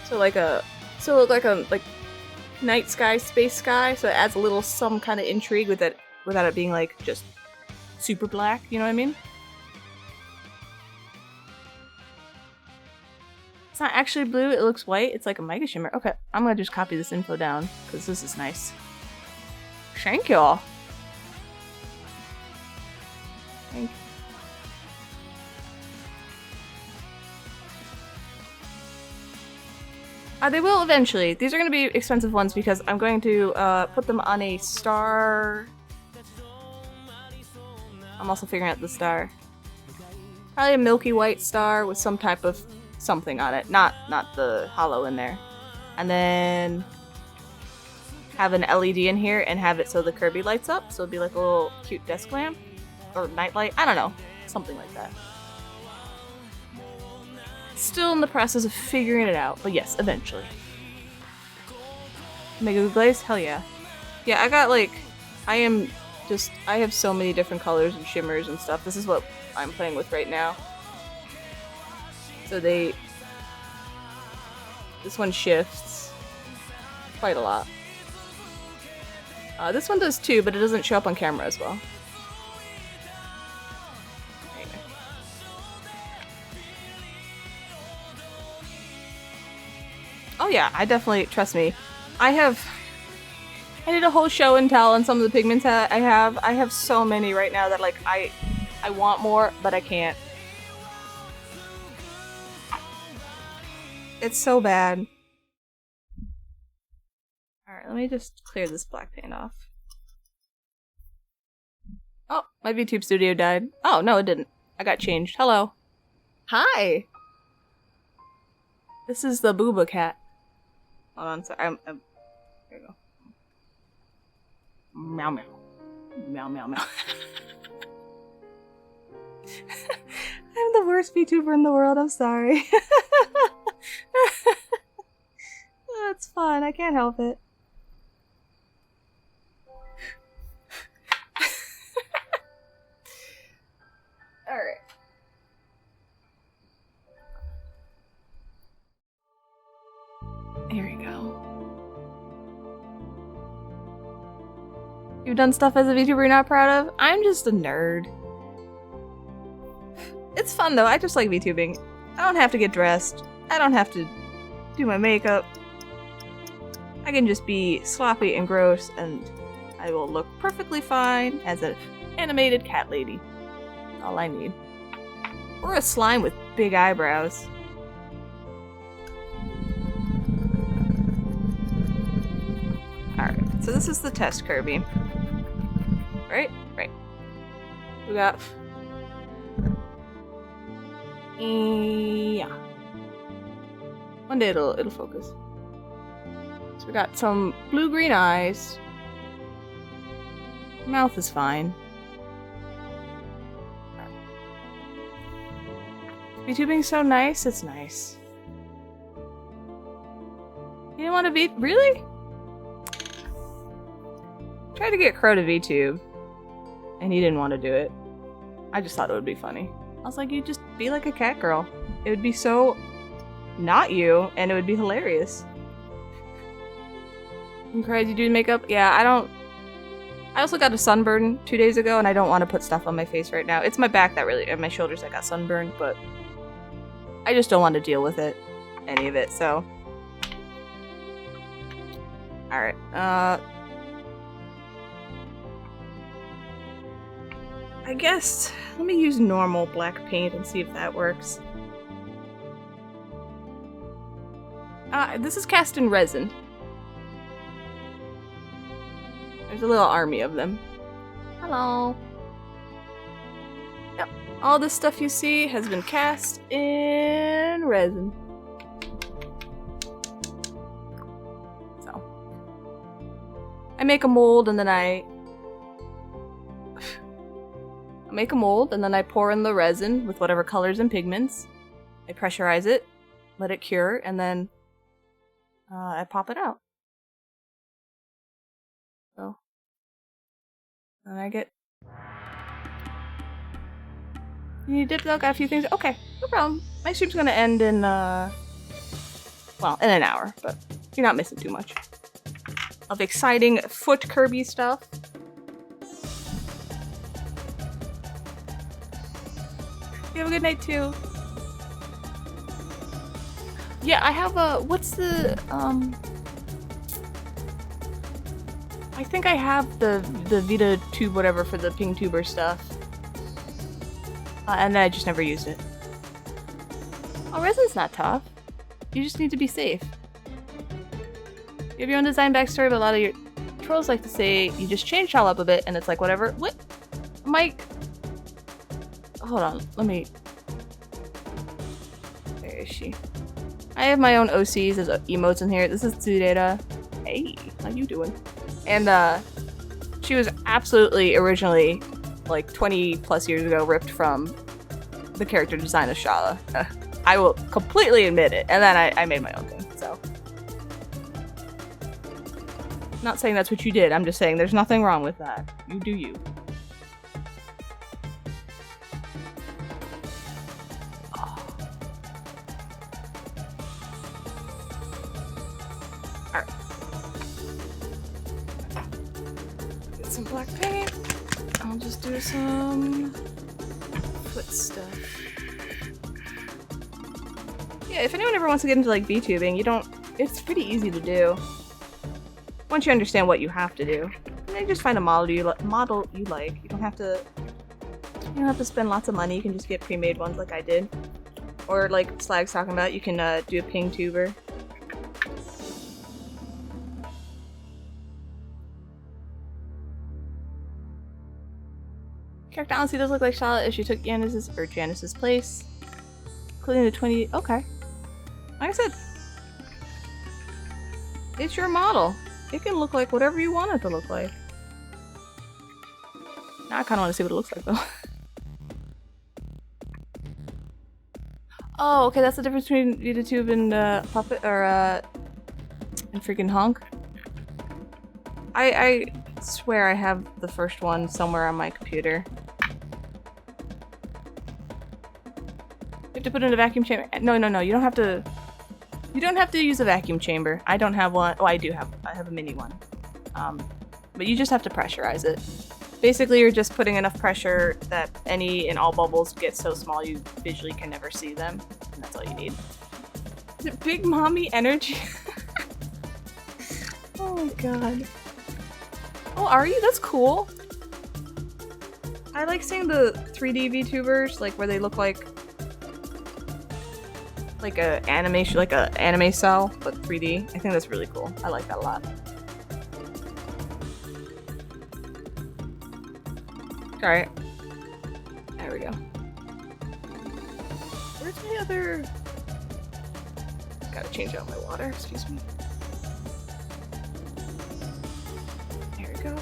So look like a night sky, space sky, so it adds a little some kind of intrigue with it without it being like just super black, you know what I mean? It's not actually blue, it looks white, it's like a mega shimmer. Okay, I'm gonna just copy this info down, because this is nice. Thank y'all. Thank you. They will eventually. These are going to be expensive ones because I'm going to put them on a star. I'm also figuring out the star. Probably a milky white star with some type of something on it. Not the hollow in there. And then have an LED in here and have it so the Kirby lights up. So it'll be like a little cute desk lamp. Or nightlight. I don't know. Something like that. Still in the process of figuring it out, but yes, eventually. Mega glaze? Hell yeah. Yeah, I got like, I have so many different colors and shimmers and stuff. This is what I'm playing with right now. So this one shifts quite a lot. This one does too, but it doesn't show up on camera as well. Oh yeah, I definitely, trust me. I did a whole show and tell on some of the pigments that I have. I have so many right now that like I want more, but I can't. It's so bad. Alright, let me just clear this black paint off. Oh, my VTube studio died. Oh, no it didn't. I got changed. Hello. Hi! This is the Booba cat. Hold on, sorry. There you go. Meow meow. Meow meow meow. I'm the worst VTuber in the world, I'm sorry. That's fun, I can't help it. Alright. Here we go. You've done stuff as a VTuber you're not proud of? I'm just a nerd. It's fun though, I just like VTubing. I don't have to get dressed. I don't have to do my makeup. I can just be sloppy and gross and I will look perfectly fine as an animated cat lady. All I need. Or a slime with big eyebrows. Alright, so this is the test Kirby. Right? Right. We got... Yeah. One day it'll focus. So we got some blue-green eyes. Mouth is fine. VTubing's so nice, it's nice. You didn't want to be- really? Tried to get Crow to VTube, and he didn't want to do it. I just thought it would be funny. I was like, you just be like a cat girl. It would be so not you, and it would be hilarious. I'm crazy doing makeup? Yeah, I also got a sunburn 2 days ago, and I don't want to put stuff on my face right now. It's my back that really, and my shoulders that got sunburned, but I just don't want to deal with it, any of it, so. Alright, I guess, let me use normal black paint and see if that works. This is cast in resin. There's a little army of them. Hello. Yep, all this stuff you see has been cast in resin. So, I make a mold and then I make a mold and then I pour in the resin with whatever colors and pigments. I pressurize it, let it cure, and then I pop it out. So, and I get. You need dip though? Got a few things? Okay, no problem. My stream's gonna end in, well, in an hour, but you're not missing too much of exciting foot Kirby stuff. You have a good night too. Yeah, I have a, what's the, I think I have the Vita tube whatever for the ping tuber stuff. And then I just never used it. Oh, resin's not tough. You just need to be safe. You have your own design backstory, but a lot of your trolls like to say you just changed all up a bit, and it's like, whatever. What? Mike? Hold on, let me... Where is she? I have my own OCs as emotes in here. This is Tsudeta. Hey, how you doing? And, she was absolutely originally, like, 20 plus years ago, ripped from the character design of Shala. I will completely admit it. And then I made my own thing, so. Not saying that's what you did. I'm just saying there's nothing wrong with that. You do you. Some black paint. I'll just do some foot stuff. Yeah, if anyone ever wants to get into like VTubing, you don't. It's pretty easy to do. Once you understand what you have to do, and then you just find a model you like. You don't have to. You don't have to spend lots of money. You can just get pre-made ones like I did, or like Slag's talking about. You can do a ping tuber. Character honestly does look like Charlotte if she took Janice's place. Including the 20... Okay. Like I said, it's your model. It can look like whatever you want it to look like. Now I kind of want to see what it looks like, though. Oh, okay, that's the difference between VitaTube and Puppet, or and freaking Honk. I swear I have the first one somewhere on my computer. You have to put it in a vacuum chamber. No, you don't have to. You don't have to use a vacuum chamber. I don't have one. Oh, I do have. I have a mini one. But you just have to pressurize it. Basically, you're just putting enough pressure that any and all bubbles get so small you visually can never see them, and that's all you need. Is it Big Mommy Energy? Oh my god. Oh, are you? That's cool. I like seeing the 3D VTubers, like where they look like a animation, like a anime cell, but 3D. I think that's really cool. I like that a lot. Alright. There we go. Where's my other... Gotta change out my water, excuse me. There we go.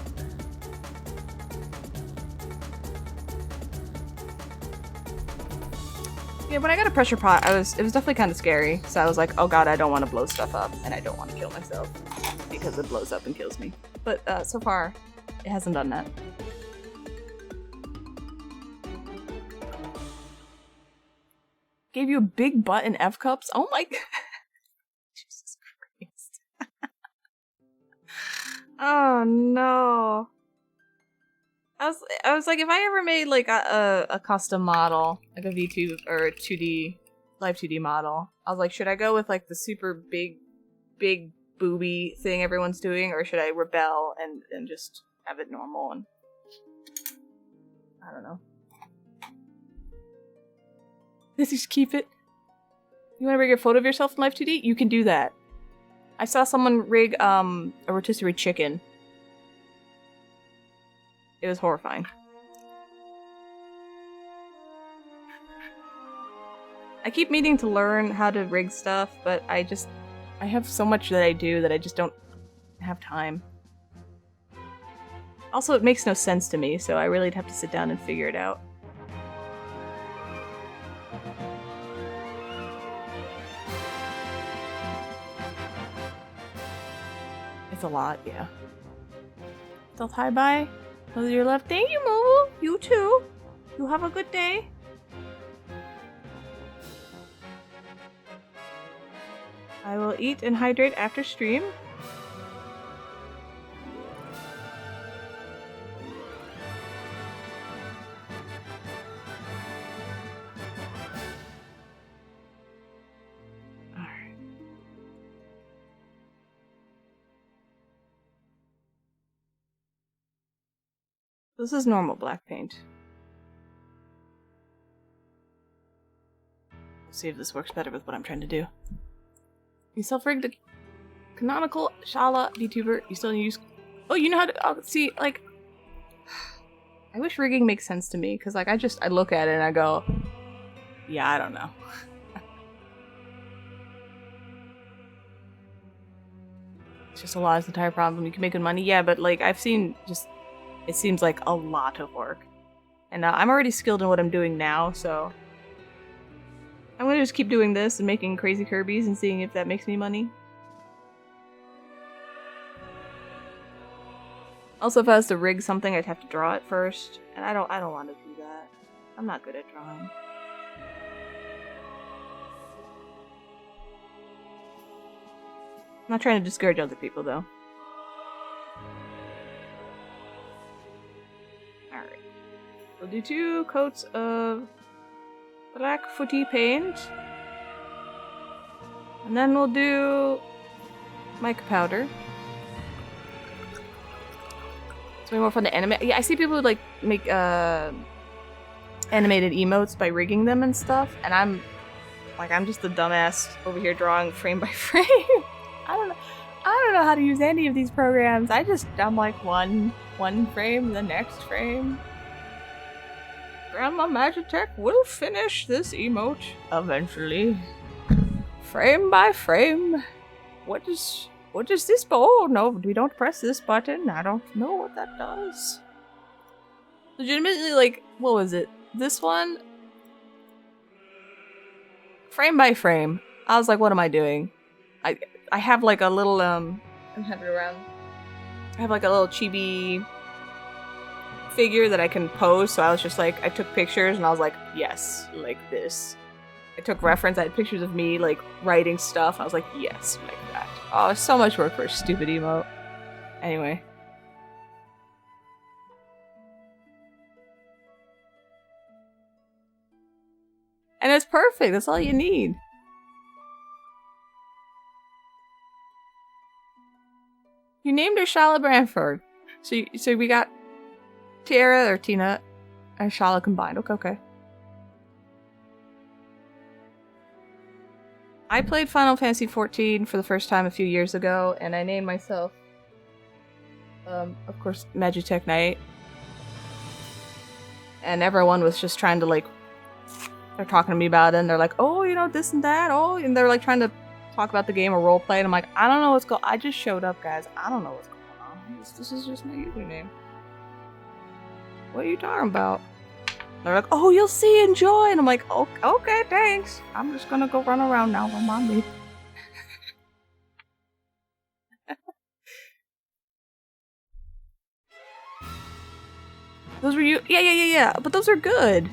Yeah, when I got a pressure pot, it was definitely kind of scary. So I was like, oh god, I don't want to blow stuff up, and I don't want to kill myself because it blows up and kills me. But so far, it hasn't done that. Gave you a big butt in F cups? Oh my god. Jesus Christ. Oh no. I was like, if I ever made like a custom model, like a V2 or a 2D, live 2D model, I was like, should I go with like the super big booby thing everyone's doing, or should I rebel and just have it normal? And I don't know. Let's just keep it. You want to rig a photo of yourself in live 2D? You can do that. I saw someone rig a rotisserie chicken. It was horrifying. I keep meaning to learn how to rig stuff, but I have so much that I do that I just don't have time. Also, it makes no sense to me, so I really have to sit down and figure it out. It's a lot, yeah. Stealth hi bye. Those are your love. Thank you, Moo. You too. You have a good day. I will eat and hydrate after stream. Alright. This is normal black paint. Let's see if this works better with what I'm trying to do. You self-rigged a canonical Shala VTuber. You still use... Oh, you know how to... Oh, see, like... I wish rigging makes sense to me, because, like, I look at it and I go... Yeah, I don't know. It's just a lot is the entire problem. You can make good money. Yeah, but, like, I've seen just... It seems like a lot of work. And I'm already skilled in what I'm doing now, so... I'm gonna just keep doing this and making crazy Kirby's and seeing if that makes me money. Also, if I was to rig something, I'd have to draw it first, and I don't want to do that. I'm not good at drawing. I'm not trying to discourage other people, though. Alright. We'll do 2 coats of black footy paint. And then we'll do mic powder. It's way more fun to animate. Yeah, I see people who like make animated emotes by rigging them and stuff, and I'm just the dumbass over here drawing frame by frame. I don't know how to use any of these programs. I'm like one frame, the next frame. Grandma Magitech will finish this emote eventually. Frame by frame. What does this? Oh no, we don't press this button. I don't know what that does. Legitimately, like, what was it? This one? Frame by frame. I was like, what am I doing? I have like a little I have it around. I have like a little chibi figure that I can pose, so I was just like, I took pictures and I was like, yes, like this. I took reference, I had pictures of me like writing stuff, I was like, yes, like that. Oh, so much work for a stupid emote. Anyway. And it's perfect, that's all you need. You named her Shala Branford. So we got Tiara or Tina and Shala combined. Okay. I played Final Fantasy XIV for the first time a few years ago, and I named myself, of course, Magitek Knight. And everyone was just trying to, like, they're talking to me about it, and they're like, oh, you know, this and that, oh, and they're, like, trying to talk about the game or roleplay, and I'm like, I don't know what's going on. I just showed up, guys. I don't know what's going on. This is just my username. What are you talking about? They're like, oh, you'll see, enjoy. And I'm like, okay, thanks. I'm just gonna go run around now with mommy. Those were you? Yeah. But those are good.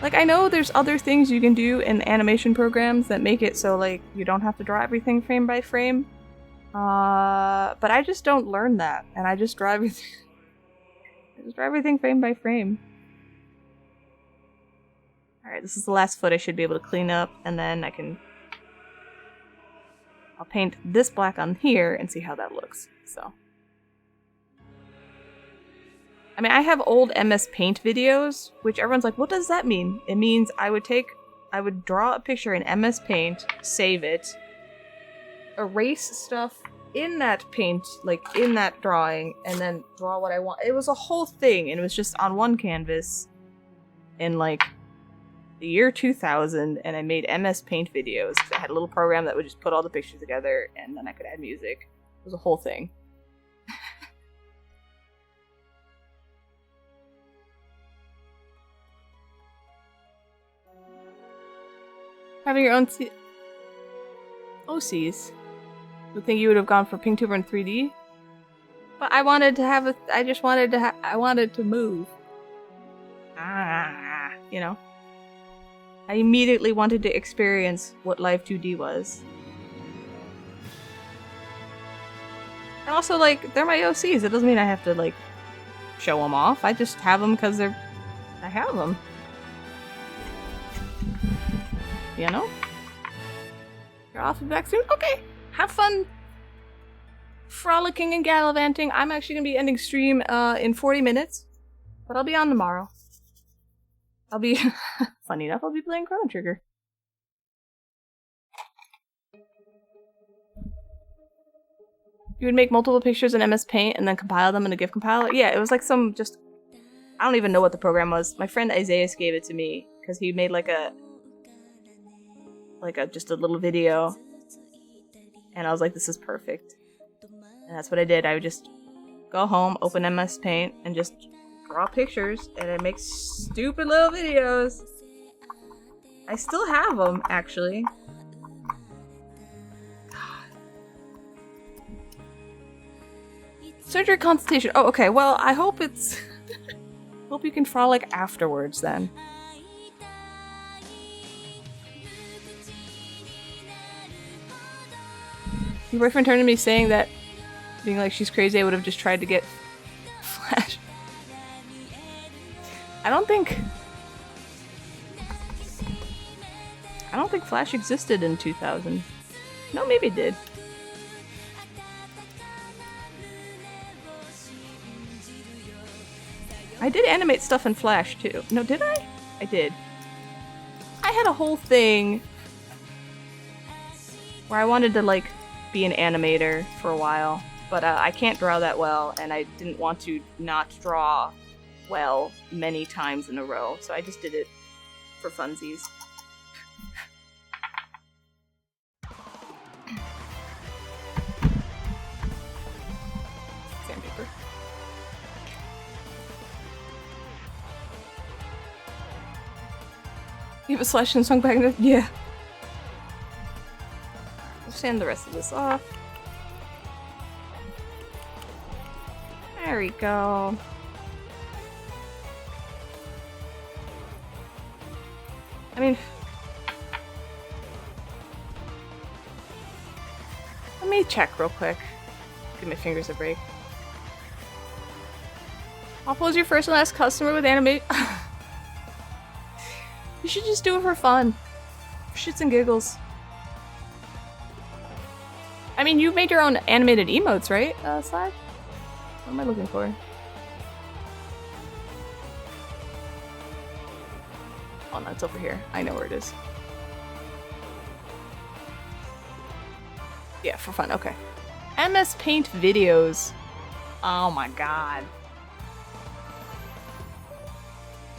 Like, I know there's other things you can do in animation programs that make it so, like, you don't have to draw everything frame by frame. But I just don't learn that, and I just draw everything, frame by frame. Alright, this is the last foot I should be able to clean up, and then I'll paint this black on here and see how that looks, so. I mean, I have old MS Paint videos, which everyone's like, what does that mean? It means I would draw a picture in MS Paint, save it, erase stuff in that paint, like in that drawing, and then draw what I want. It was a whole thing, and it was just on one canvas in like the year 2000, and I made MS Paint videos because I had a little program that would just put all the pictures together, and then I could add music. It was a whole thing. Having your own OCs. Would think you would have gone for Pinktuber in 3D? But I wanted to have I wanted to move. You know? I immediately wanted to experience what Live 2D was. And also, like, they're my OCs. It doesn't mean I have to, like, show them off. I just have them because I have them. You know? You're off and back soon? Okay! Have fun frolicking and gallivanting. I'm actually going to be ending stream in 40 minutes. But I'll be on tomorrow. I'll be... funny enough, I'll be playing Chrono Trigger. You would make multiple pictures in MS Paint and then compile them in a GIF compiler? Yeah, it was like some just... I don't even know what the program was. My friend Isaias gave it to me because he made just a little video, and I was like, this is perfect. And that's what I did. I would just go home, open MS Paint, and just draw pictures, and it makes stupid little videos. I still have them, actually. Surgery consultation. Oh, okay. Well, I hope it's... hope you can frolic afterwards, then. Your boyfriend turned to me saying that, being like she's crazy, I would have just tried to get Flash. I don't think Flash existed in 2000. No, maybe it did. I did animate stuff in Flash too. No, did I? I did. I had a whole thing where I wanted to, like, be an animator for a while, but I can't draw that well, and I didn't want to not draw well many times in a row, so I just did it for funsies. Sandpaper. You have a slash and song back in the... Yeah. Sand the rest of this off. There we go. I mean, let me check real quick. Give my fingers a break. Waffle was your first and last customer with animate. You should just do it for fun. Shits and giggles. I mean, you made your own animated emotes, right, Slash? What am I looking for? Oh no, it's over here. I know where it is. Yeah, for fun, okay. MS Paint videos. Oh my god.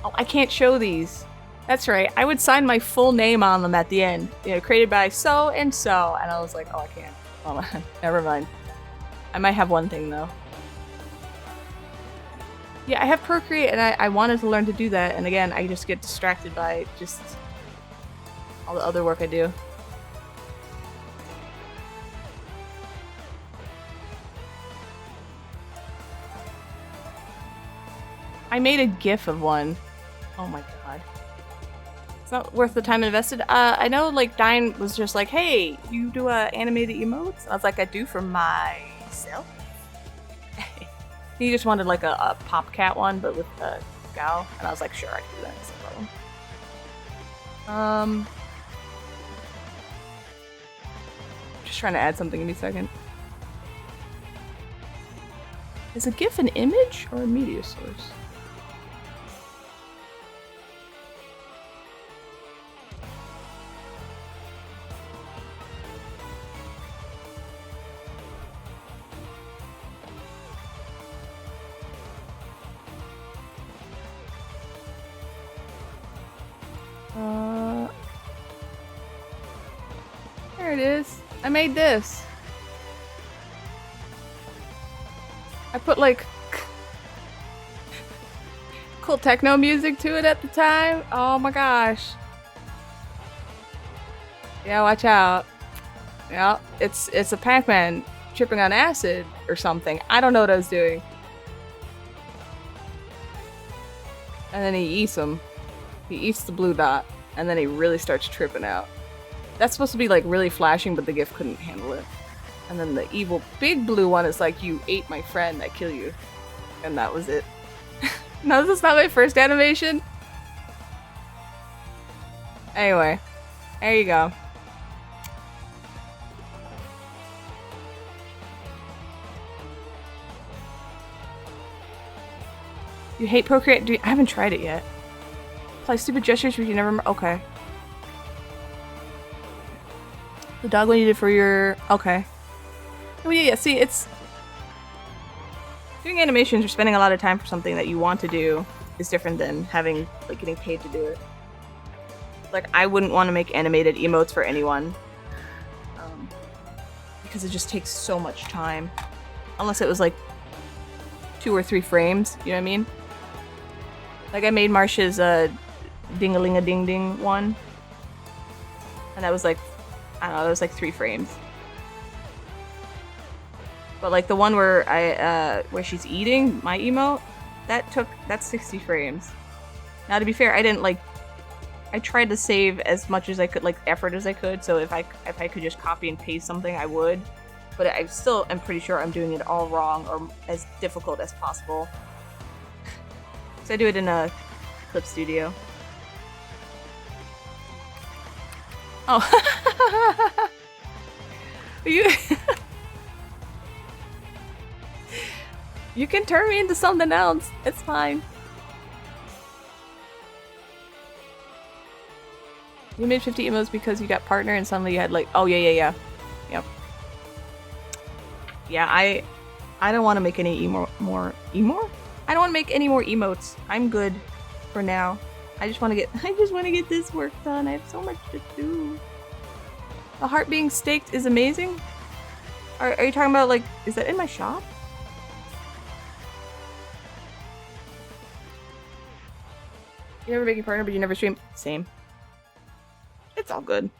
Oh, I can't show these. That's right, I would sign my full name on them at the end. You know, created by so and so, and I was like, oh, I can't. Hold on, never mind. I might have one thing though. Yeah, I have Procreate, and I wanted to learn to do that, and again, I just get distracted by just all the other work I do. I made a GIF of one. Oh my god. not worth the time invested. I know, like, Dine was just like, hey, you do animated emotes? I was like, I do for myself. He just wanted, like, a pop cat one, but with a gal. And I was like, sure, I can do that. It's no problem. Just trying to add something. Give me a second. Is a GIF an image or a media source? There it is. I made this. I put like cool techno music to it at the time. Oh my gosh. Yeah, watch out. Yeah, it's a Pac-Man tripping on acid or something. I don't know what I was doing. And then he eats him. He eats the blue dot, and then he really starts tripping out. That's supposed to be like really flashing, but the GIF couldn't handle it. And then the evil big blue one is like, you ate my friend, I kill you. And that was it. No, this is not my first animation. Anyway, there you go. You hate Procreate? I haven't tried it yet. Apply stupid gestures which you never remember. Okay. The dog one you did for your... Okay. Oh yeah, see, it's... Doing animations or spending a lot of time for something that you want to do is different than having, like, getting paid to do it. Like, I wouldn't want to make animated emotes for anyone. Because it just takes so much time. Unless it was, like, 2 or 3 frames, you know what I mean? Like, I made Marsha's, ding-a-ling-a-ding-ding one. And that was, like, I don't know, that was, like, 3 frames. But, like, the one where where she's eating my emote, that's 60 frames. Now, to be fair, I didn't, like, I tried to save as much as I could, like, effort as I could, so if I could just copy and paste something, I would. But I still am pretty sure I'm doing it all wrong, or as difficult as possible. So I do it in a Clip Studio. Oh. You... You can turn me into something else. It's fine. You made 50 emotes because you got partner and suddenly you had like... Oh, yeah. Yep. Yeah, I don't want to make any more... I don't want to make any more emotes. I'm good for now. I just want to get this work done. I have so much to do. The heart being staked is amazing. Are you talking about, like... Is that in my shop? You never make a partner, but you never stream. Same. It's all good.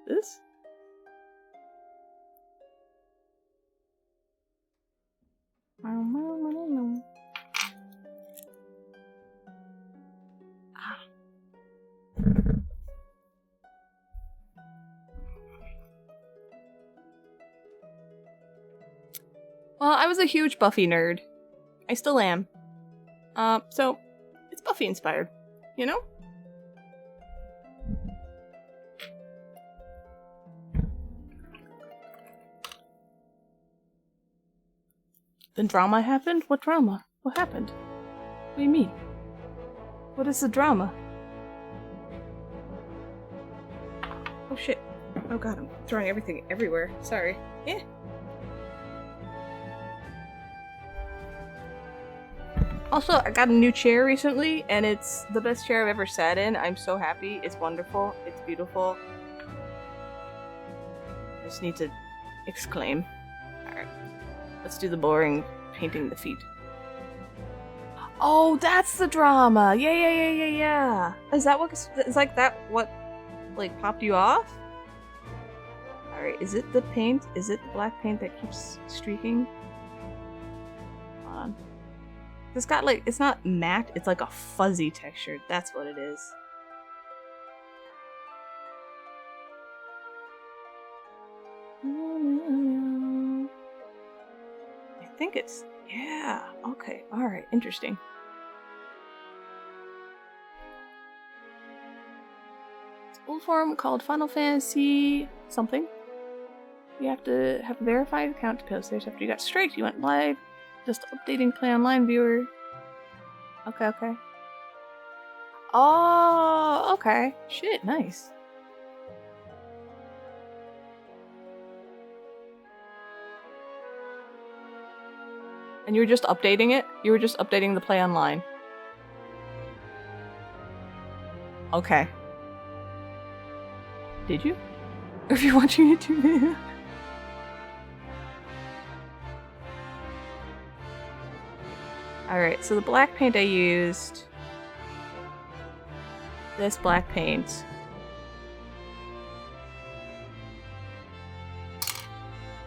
This? Well, I was a huge Buffy nerd. I still am. So, it's Buffy inspired, you know? Then drama happened? What drama? What happened? What do you mean? What is the drama? Oh shit. Oh god, I'm throwing everything everywhere. Sorry. Yeah. Also, I got a new chair recently, and it's the best chair I've ever sat in. I'm so happy. It's wonderful. It's beautiful. I just need to exclaim. Alright. Let's do the boring painting the feet. Oh, that's the drama! Yeah. Is that what... Is like that what, like, popped you off? Alright, is it the paint? Is it the black paint that keeps streaking? Hold on. It's got like, it's not matte, it's like a fuzzy texture. That's what it is. I think it's, yeah, okay, alright, interesting. It's an old forum called Final Fantasy something. You have to have a verified account to post theirs after you got striked. You went live. Just updating Play Online viewer. Okay, okay. Oh, okay. Shit, nice. And you were just updating it? You were just updating the Play Online. Okay. Did you? Or if you're watching YouTube video. Alright, so the black paint I used... This black paint...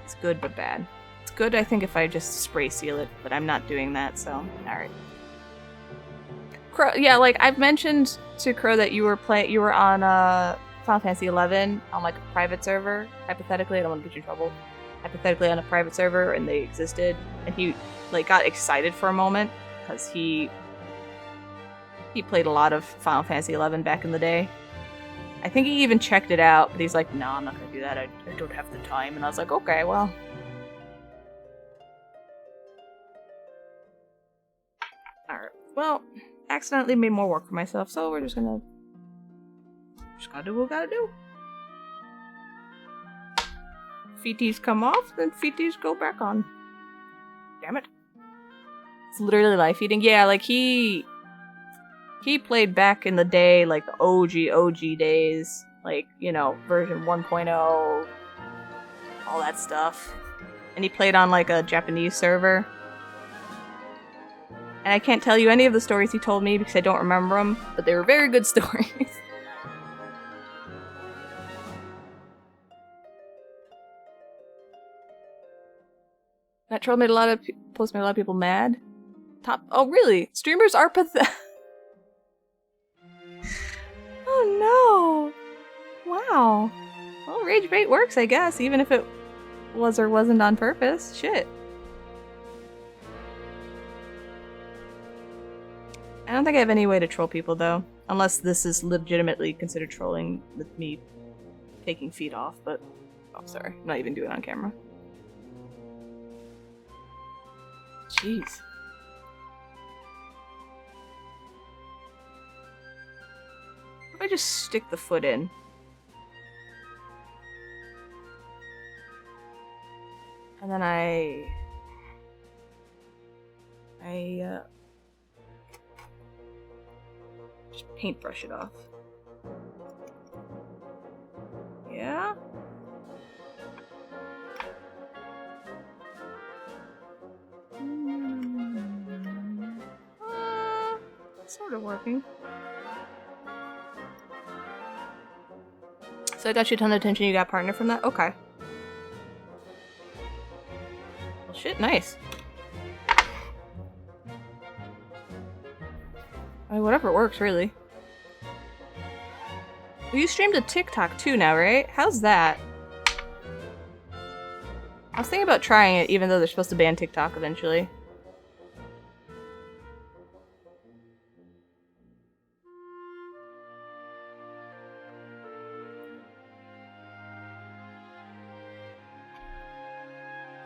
It's good but bad. It's good, I think, if I just spray seal it, but I'm not doing that, so... Alright. Crow, yeah, like, I've mentioned to Crow that you were on, Final Fantasy 11 on, like, a private server. Hypothetically, I don't want to get you in trouble. Hypothetically on a private server, and they existed, and he... like, got excited for a moment, because he played a lot of Final Fantasy 11 back in the day. I think he even checked it out, but he's like, no, I'm not gonna do that, I don't have the time, and I was like, okay, well. Alright, well, accidentally made more work for myself, so we're just gotta do what we gotta do. Feeties come off, then feeties go back on. Damn it. It's literally live feeding. Yeah, like he played back in the day, like the OG days, like, you know, version 1.0, all that stuff. And he played on like a Japanese server. And I can't tell you any of the stories he told me because I don't remember them, but they were very good stories. That troll made a lot of people mad. Oh really? Streamers are pathetic. Oh no! Wow. Well, rage bait works, I guess, even if it was or wasn't on purpose. Shit. I don't think I have any way to troll people though, unless this is legitimately considered trolling with me taking feet off. But oh, sorry, I'm not even doing it on camera. Jeez. What if I just stick the foot in? And then I just paintbrush it off. Yeah? Sort of working. So I got you a ton of attention, you got partner from that? Okay. Well shit, nice. I mean, whatever works, really. Well, you streamed a TikTok too now, right? How's that? I was thinking about trying it, even though they're supposed to ban TikTok eventually.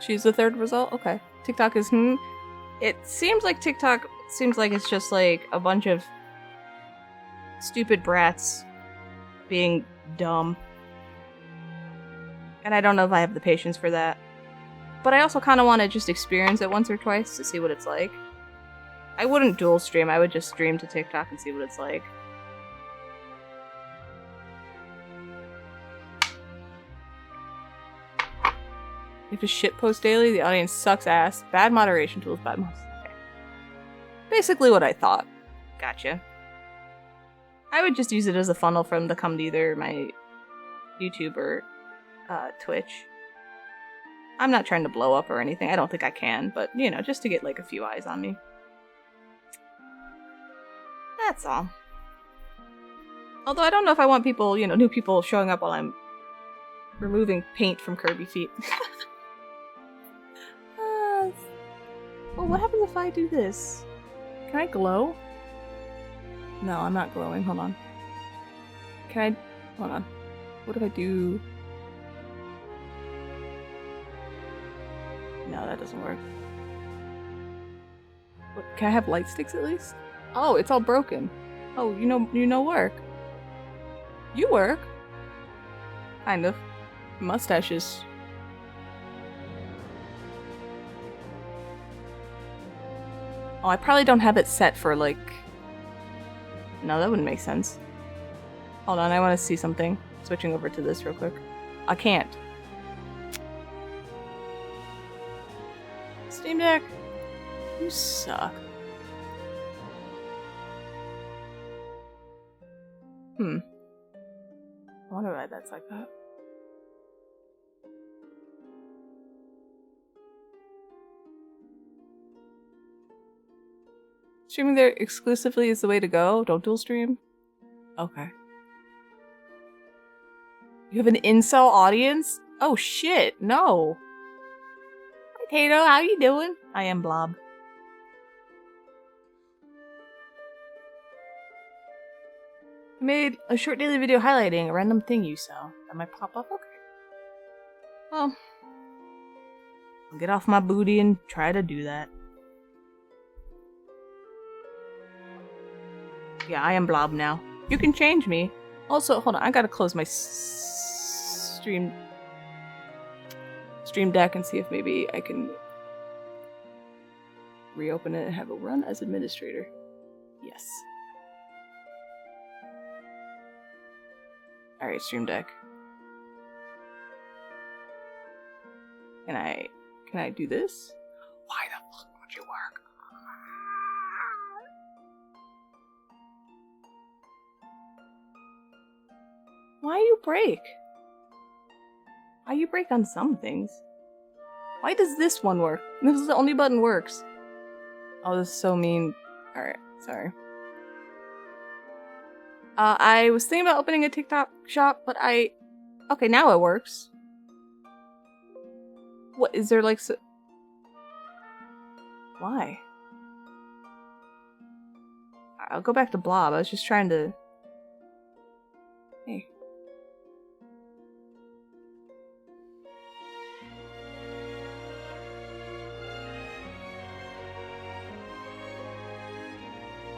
Choose the third result? Okay. TikTok is It seems like TikTok seems like it's just like a bunch of stupid brats being dumb. And I don't know if I have the patience for that. But I also kind of want to just experience it once or twice to see what it's like. I wouldn't dual stream, I would just stream to TikTok and see what it's like. You have to shitpost daily? The audience sucks ass. Bad moderation tools, bad mouse. Okay. Basically what I thought. Gotcha. I would just use it as a funnel for them to come to either my YouTube or Twitch. I'm not trying to blow up or anything. I don't think I can, but, you know, just to get, like, a few eyes on me. That's all. Although I don't know if I want people, you know, new people showing up while I'm removing paint from Kirby feet. Well, what happens if I do this? Can I glow? No, I'm not glowing. Hold on. Can I... Hold on. What if I do... No, that doesn't work. What, can I have light sticks at least? Oh, it's all broken. Oh, you know work. You work? Kind of. Mustaches. Oh, I probably don't have it set for, like... No, that wouldn't make sense. Hold on, I want to see something. Switching over to this real quick. I can't. Steam Deck. You suck. I wonder why that's like that. Streaming there exclusively is the way to go. Don't dual stream. Okay. You have an incel audience? Oh shit, no. Hi Tato, how you doing? I am Blob. I made a short daily video highlighting a random thing you sell. That might pop up? Okay. Well, I'll get off my booty and try to do that. Yeah, I am Blob now. You can change me. Also, hold on, I gotta close my stream deck and see if maybe I can reopen it and have it run as administrator. Yes. Alright, stream deck. Can I do this? Why the fuck would you work? Why you break? Why you break on some things? Why does this one work? This is the only button works. Oh, this is so mean. Alright, sorry. I was thinking about opening a TikTok shop, but okay, now it works. What, is there like Why? I'll go back to Blob. I was just trying to... Hey.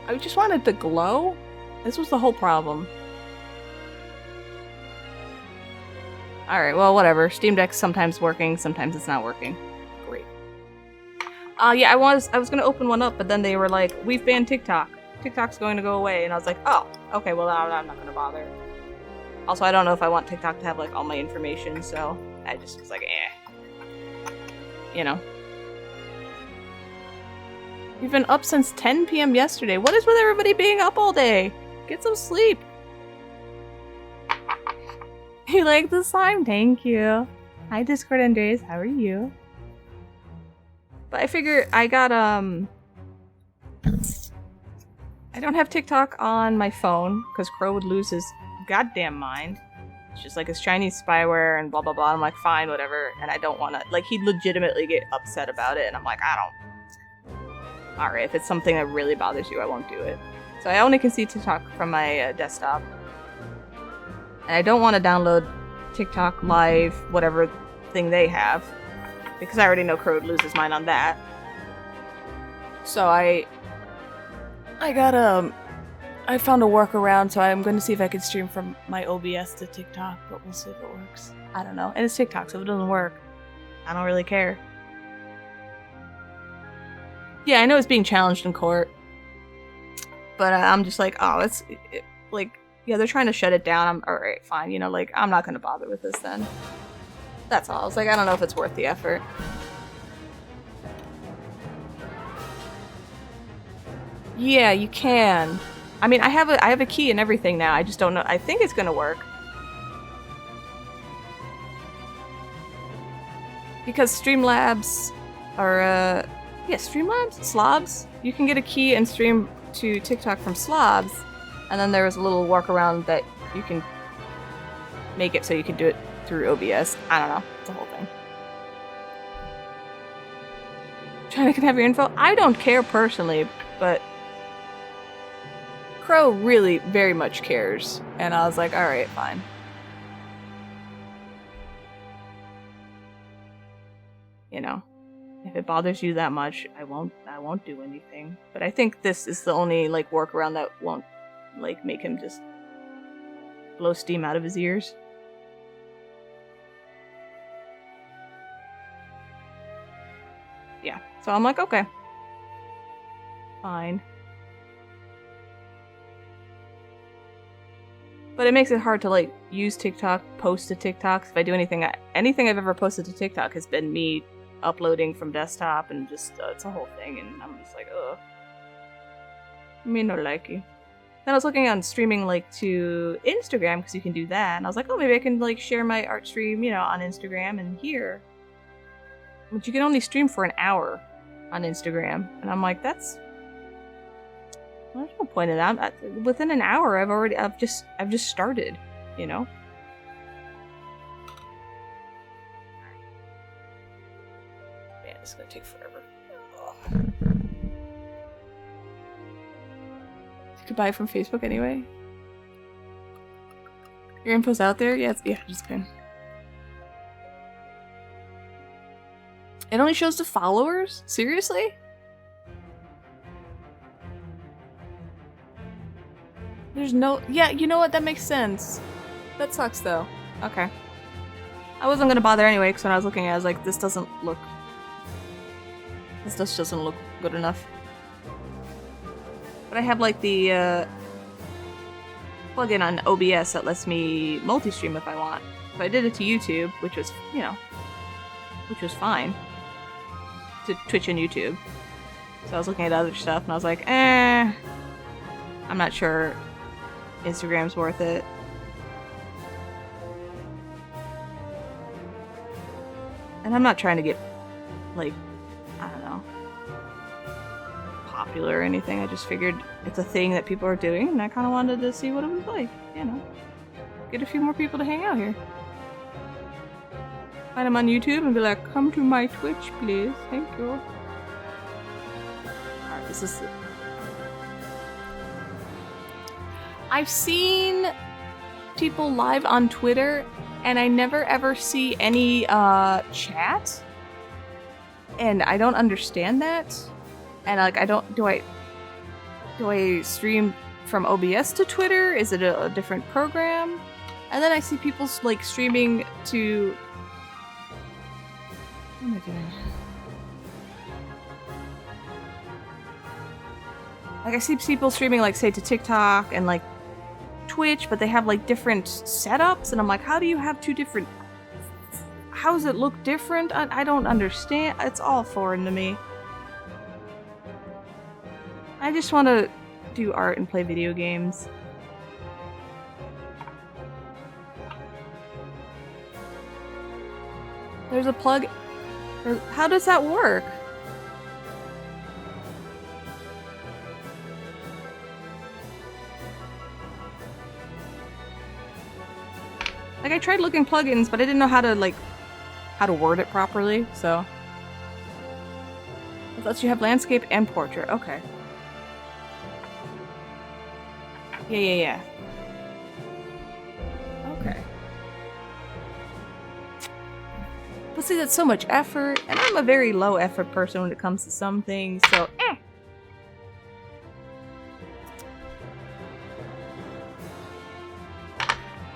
I just wanted to glow? This was the whole problem. Alright, well, whatever. Steam Deck's sometimes working, sometimes it's not working. Great. Yeah, I was gonna open one up, but then they were like, we've banned TikTok. TikTok's going to go away, and I was like, oh, okay, well, I'm not gonna bother. Also, I don't know if I want TikTok to have, like, all my information, so I just was like, eh. You know. We've been up since 10 p.m. yesterday. What is with everybody being up all day? Get some sleep. You like the slime? Thank you. Hi, Discord Andres. How are you? But I figure I got, I don't have TikTok on my phone, because Crow would lose his goddamn mind. It's just like, it's Chinese spyware and blah blah blah. I'm like, fine, whatever. And I don't want to, like, he'd legitimately get upset about it, and I'm like, I don't. Alright, if it's something that really bothers you, I won't do it. So I only can see TikTok from my desktop. And I don't want to download TikTok Live, whatever thing they have. Because I already know Crow would lose his mind on that. So I got, I found a workaround, so I'm going to see if I can stream from my OBS to TikTok, but we'll see if it works. I don't know. And it's TikTok, so if it doesn't work, I don't really care. Yeah, I know it's being challenged in court. But I'm just like, oh, like, yeah, they're trying to shut it down. I'm alright, fine. You know, like, I'm not gonna bother with this then. That's all. I was like, I don't know if it's worth the effort. Yeah, you can. I mean, I have a key and everything now. I just don't know. I think it's gonna work. because Streamlabs are, Streamlabs? Slobs? You can get a key and stream to TikTok from Slobs, and then there's a little workaround that you can make it so you can do it through OBS. I don't know. It's a whole thing. China can have your info? I don't care personally, but Crow really very much cares. And I was like, alright, fine. You know, if it bothers you that much, I won't do anything. But I think this is the only, like, workaround that won't, like, make him just blow steam out of his ears. Yeah, so I'm like, okay. Fine. But it makes it hard to, like, use TikTok, post to TikTok. If I do anything I've ever posted to TikTok has been me uploading from desktop, and just, it's a whole thing, and I'm just like, ugh. Me no likey. Then I was looking on streaming, like, to Instagram, because you can do that, and I was like, oh, maybe I can, like, share my art stream, you know, on Instagram and here. But you can only stream for an hour on Instagram, and I'm like, there's no point in that. Within an hour, I've just started, you know. Man, this is gonna take forever. Ugh. You could buy it from Facebook anyway. Your info's out there? Yeah, just kidding. It only shows the followers? Seriously? There's no... Yeah, you know what? That makes sense. That sucks, though. Okay. I wasn't gonna bother anyway, because when I was looking at it, I was like, this just doesn't look good enough. But I have, like, the, plugin on OBS that lets me multi-stream if I want. So I did it to YouTube, which was, you know... which was fine. To Twitch and YouTube. So I was looking at other stuff, and I was like, I'm not sure Instagram's worth it. And I'm not trying to get, like, I don't know, popular or anything. I just figured it's a thing that people are doing, and I kind of wanted to see what it was like, you know. Get a few more people to hang out here. Find them on YouTube and be like, come to my Twitch, please. Thank you. Alright, this is... I've seen people live on Twitter, and I never ever see any chat. And I don't understand that. And like, do I stream from OBS to Twitter? Is it a different program? And then I see people like streaming to... What am I doing? Like, I see people streaming, like, say, to TikTok and, like, Twitch, but they have, like, different setups, and I'm like, how do you have two different... How does it look different? I don't understand. It's all foreign to me. I just want to do art and play video games. There's a plug... How does that work? Like, I tried looking plugins, but I didn't know how to, like, how to word it properly, so... It lets you have landscape and portrait. Okay. Yeah. Okay. But see, that's so much effort, and I'm a very low effort person when it comes to some things, so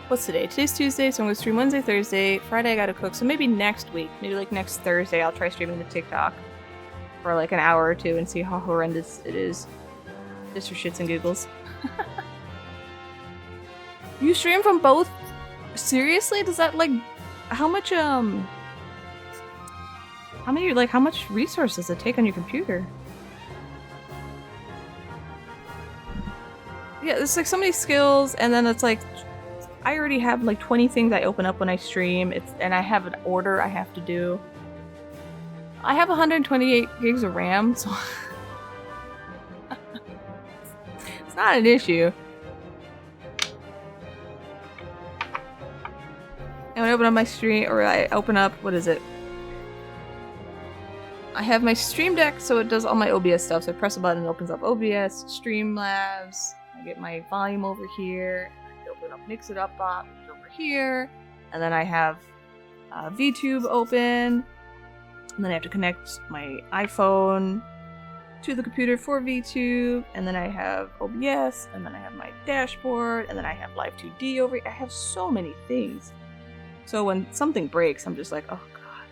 What's today? Today's Tuesday, so I'm gonna stream Wednesday, Thursday, Friday I gotta cook, so maybe next week, maybe like next Thursday, I'll try streaming to TikTok for like an hour or two and see how horrendous it is. Just for shits and giggles. You stream from both? Seriously? Does that like... How much resources does it take on your computer? Yeah, there's like so many skills, and then it's like... I already have like 20 things I open up when I stream, and I have an order I have to do. I have 128 gigs of RAM, so it's not an issue. And when I open up my stream, or I open up, what is it? I have my Stream Deck, so it does all my OBS stuff. So I press a button, it opens up OBS, Streamlabs. I get my volume over here. I open up Mix It Up Box over here, and then I have VTube open. And then I have to connect my iPhone to the computer for VTube, and then I have OBS, and then I have my dashboard, and then I have Live 2D over here. I have so many things. So when something breaks, I'm just like, oh god.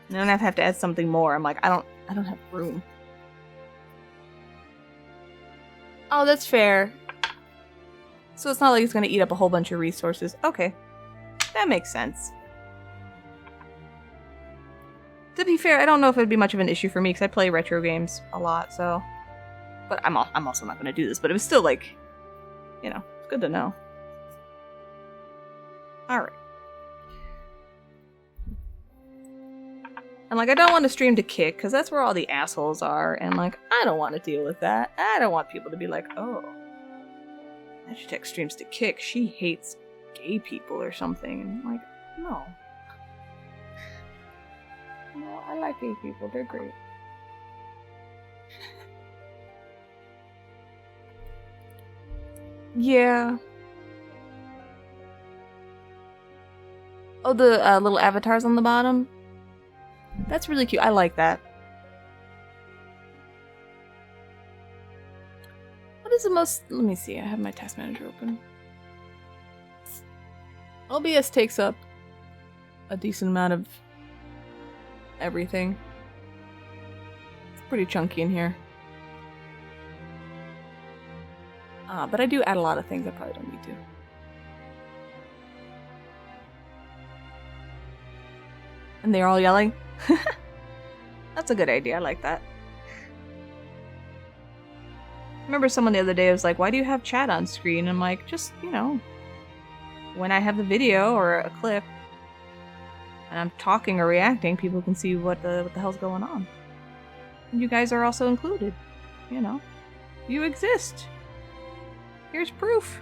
And then I have to add something more. I'm like, I don't have room. Oh, that's fair. So it's not like it's gonna eat up a whole bunch of resources. Okay. That makes sense. To be fair, I don't know if it'd be much of an issue for me because I play retro games a lot, so... But I'm also not going to do this, but it was still like... You know, it's good to know. Alright. And like, I don't want to stream to Kick, because that's where all the assholes are, and like, I don't want to deal with that. I don't want people to be like, oh... Magitek streams to Kick, she hates gay people or something. And I'm like, no. No, I like gay people. They're great. Yeah. Oh, the little avatars on the bottom? That's really cute. I like that. What is the most... Let me see. I have my task manager open. OBS takes up a decent amount of everything. It's pretty chunky in here. But I do add a lot of things I probably don't need to. And they're all yelling? That's a good idea, I like that. I remember someone the other day was like, why do you have chat on screen? I'm like, just, you know, when I have the video or a clip, and I'm talking or reacting, people can see what the hell's going on. And you guys are also included. You know. You exist. Here's proof.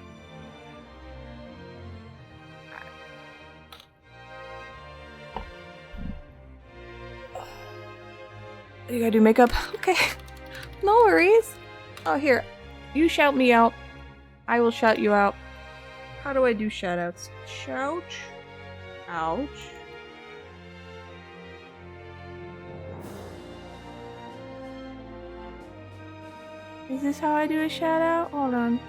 You gotta do makeup? Okay. No worries. Oh, here. You shout me out. I will shout you out. How do I do shoutouts? Shout. Ouch. Is this how I do a shout out? Hold on. Did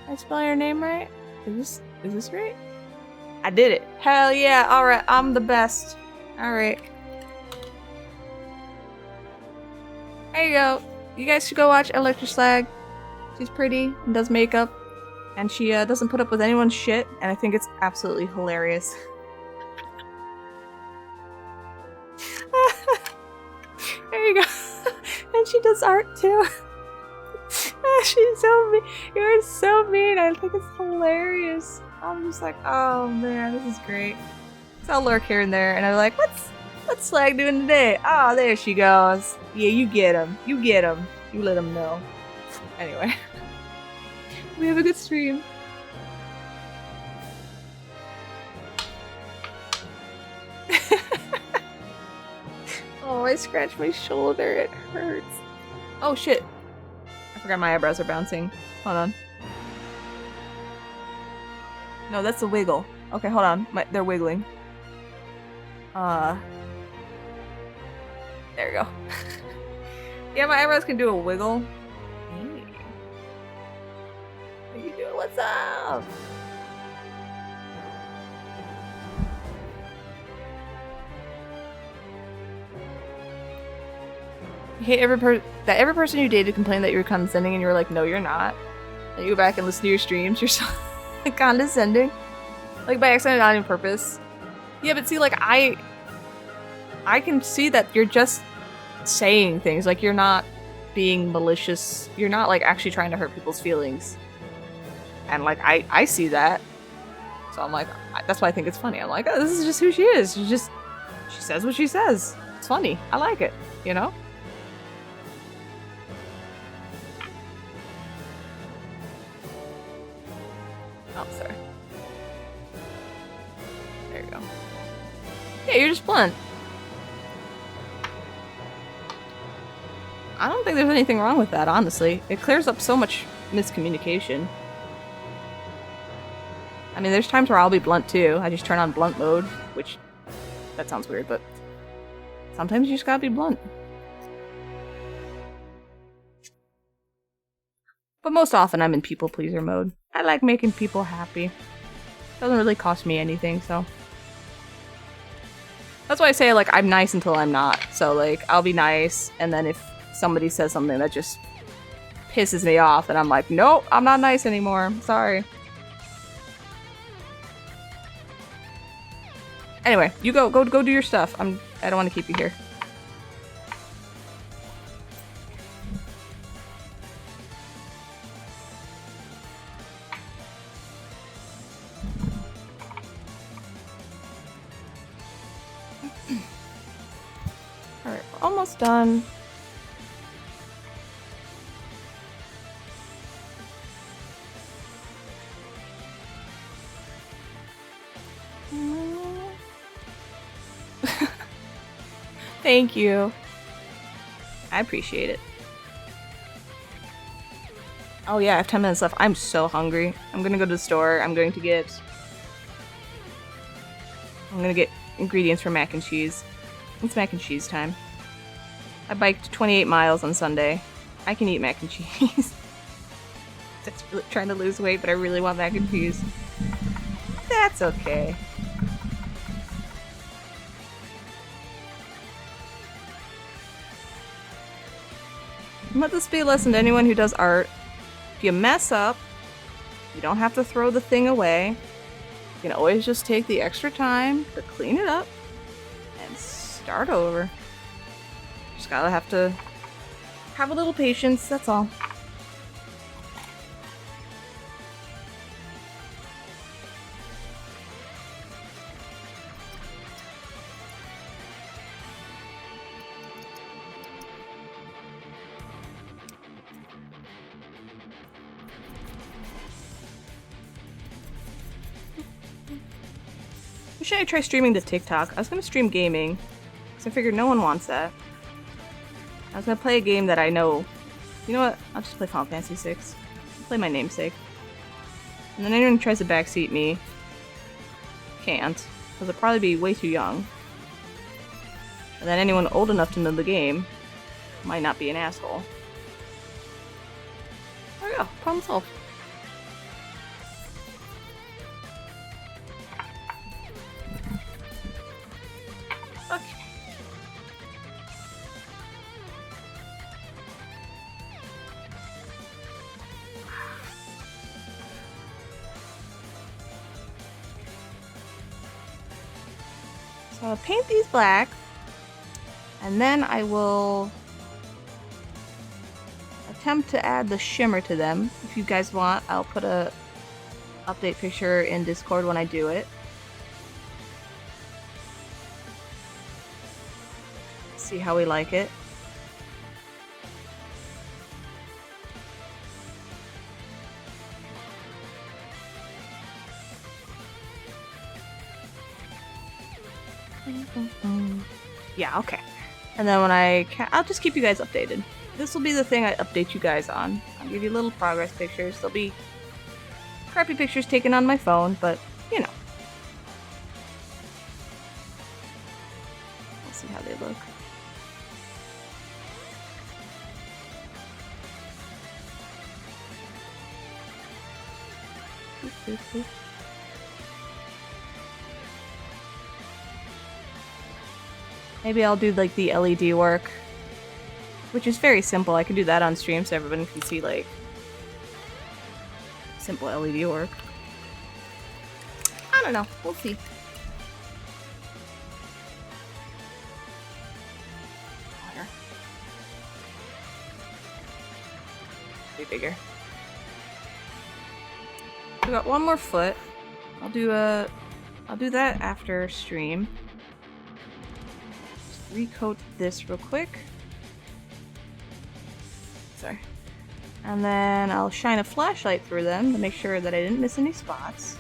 I spell your name right? Is this right? I did it. Hell yeah. Alright, I'm the best. Alright. There you go. You guys should go watch Electroslag. She's pretty and does makeup. And she doesn't put up with anyone's shit. And I think it's absolutely hilarious. There you go. And she does art too. She's so mean. You're so mean. I think it's hilarious. I'm just like, oh man, this is great. So I'll lurk here and there, and I'm like, what's Slag doing today? Oh, there she goes. Yeah, you get him. You get him. You let him know. Anyway, we have a good stream. Oh, I scratched my shoulder. It hurts. Oh shit. I forgot my eyebrows are bouncing. Hold on. No, that's a wiggle. Okay, hold on. They're wiggling. There we go. Yeah, my eyebrows can do a wiggle. Hey. How you doing? What's up? You hate every person you dated complained that you were condescending, and you were like, no, you're not. And you go back and listen to your streams, you're so condescending. Like, by accident, not on purpose. Yeah, but see, like, I can see that you're just saying things. Like, you're not being malicious. You're not, like, actually trying to hurt people's feelings. And, like, I see that. So I'm like, that's why I think it's funny. I'm like, oh, this is just who she is. She's just says what she says. It's funny. I like it, you know? Oh, sorry. There you go. Yeah, you're just blunt. I don't think there's anything wrong with that, honestly. It clears up so much miscommunication. I mean, there's times where I'll be blunt too. I just turn on blunt mode, which... that sounds weird, but... sometimes you just gotta be blunt. But most often I'm in people pleaser mode. I like making people happy. Doesn't really cost me anything, so... that's why I say, like, I'm nice until I'm not. So, like, I'll be nice, and then if somebody says something that just pisses me off, and I'm like, nope, I'm not nice anymore. Sorry. Anyway, you go do your stuff. I don't want to keep you here. Alright, we're almost done. Thank you. I appreciate it. Oh yeah, I have 10 minutes left. I'm so hungry. I'm gonna go to the store. I'm gonna get ingredients for mac and cheese. It's mac and cheese time. I biked 28 miles on Sunday. I can eat mac and cheese. That's really trying to lose weight, but I really want mac and cheese. That's okay. Let this be a lesson to anyone who does art. If you mess up, you don't have to throw the thing away. You can always just take the extra time to clean it up and start over. Just gotta have to have a little patience, that's all. Should I try streaming to TikTok? I was gonna stream gaming, because I figured no one wants that. I was gonna play a game that I know. You know what? I'll just play Final Fantasy VI. I'll play my namesake. And then anyone who tries to backseat me can't, because they'll probably be way too young. And then anyone old enough to know the game might not be an asshole. There we go. Problem solved. So I'll paint these black, and then I will attempt to add the shimmer to them. If you guys want, I'll put a update picture in Discord when I do it. See how we like it. Yeah, okay. And then when I'll just keep you guys updated. This will be the thing I update you guys on. I'll give you little progress pictures. There'll be crappy pictures taken on my phone, but, you know. We'll see how they look. Maybe I'll do like the LED work, which is very simple. I can do that on stream so everyone can see like simple LED work. I don't know. We'll see. Be bigger. We got one more foot. I'll do that after stream. recoat this real quick. Sorry. And then I'll shine a flashlight through them to make sure that I didn't miss any spots.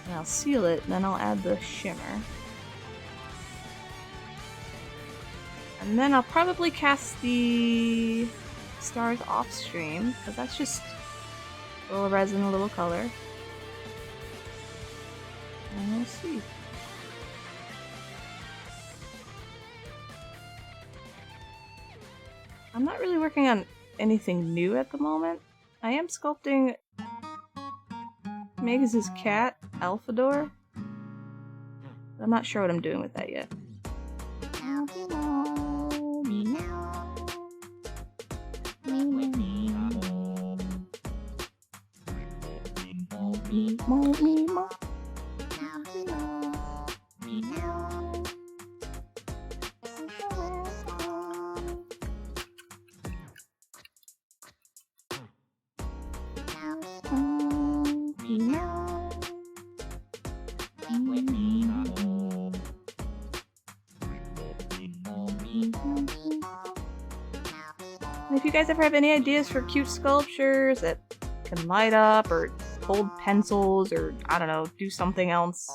And I'll seal it, and then I'll add the shimmer. And then I'll probably cast the stars off stream, because that's just a little resin, a little color. And we'll see. I'm not really working on anything new at the moment. I am sculpting Megas' cat, Alphador. I'm not sure what I'm doing with that yet. If you guys ever have any ideas for cute sculptures that can light up or hold pencils or, I don't know, do something else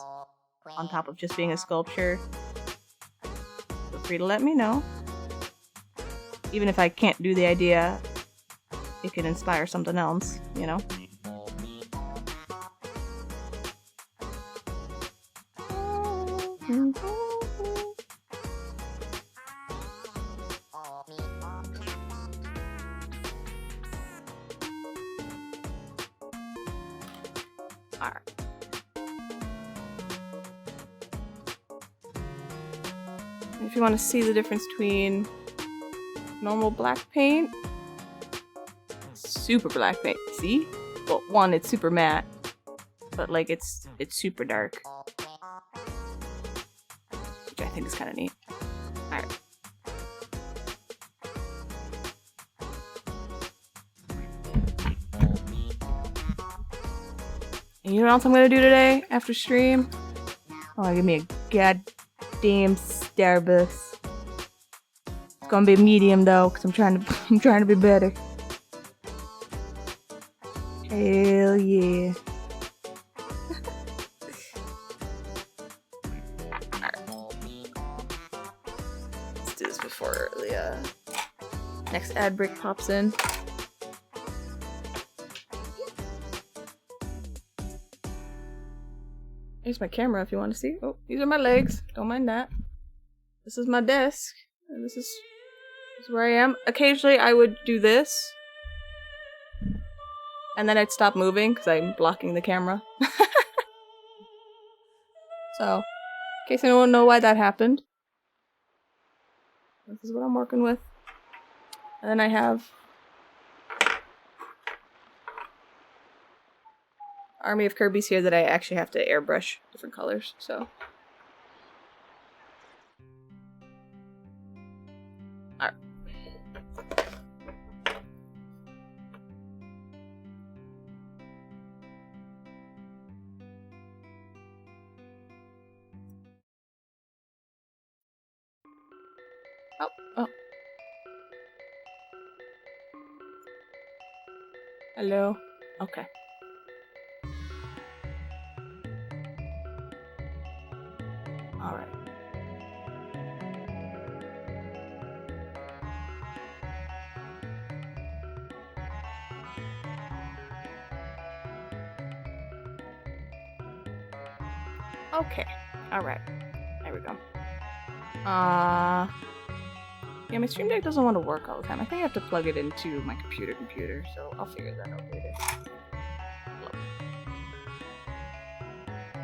on top of just being a sculpture, feel free to let me know. Even if I can't do the idea, it can inspire something else, you know? Alright. If you want to see the difference between normal black paint, super black paint, see? Well, one, it's super matte, but like it's super dark, which I think is kind of neat. Alright. And you know what else I'm gonna do today after stream? I'm gonna give me a goddamn Starbucks. It's gonna be a medium though, cause I'm trying to be better. Hell yeah. Let's do this before the next ad break pops in. Here's my camera if you want to see. Oh, these are my legs. Don't mind that. This is my desk. And this is where I am. Occasionally I would do this. And then I'd stop moving because I'm blocking the camera. So, in case anyone know why that happened. This is what I'm working with. And then I have army of Kirby's here that I actually have to airbrush different colors, so. Alright. Oh. Hello? Okay. Alright. Okay. Alright. There we go. Yeah, my Stream Deck doesn't want to work all the time. I think I have to plug it into my computer, so I'll figure that out later.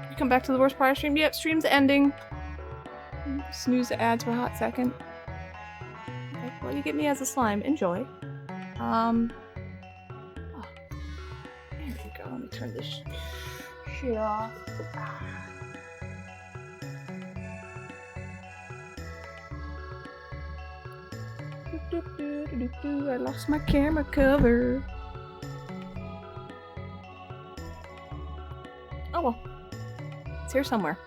You come back to the worst part of stream? Yep, stream's ending. Snooze the ads for a hot second. Okay, well, you get me as a slime. Enjoy. Oh, there we go. Let me turn this shit off. I lost my camera cover. Oh well. It's here somewhere.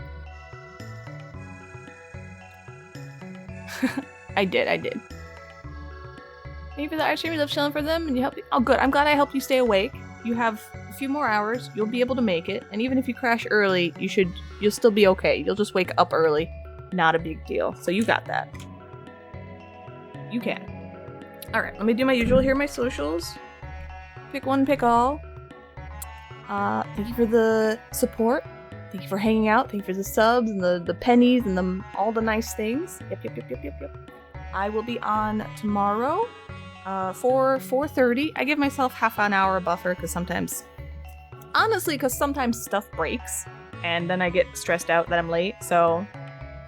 I did. Maybe for the ice cream, you love chilling for them, and you help. Oh, good. I'm glad I helped you stay awake. You have a few more hours. You'll be able to make it, and even if you crash early, you'll still be okay. You'll just wake up early. Not a big deal. So you got that. You can. All right. Let me do my usual. Here are my socials. Pick one, pick all. Thank you for the support. Thank you for hanging out. Thank you for the subs and the pennies and all the nice things. Yep. I will be on tomorrow for 4:30. I give myself half an hour buffer because sometimes stuff breaks and then I get stressed out that I'm late. So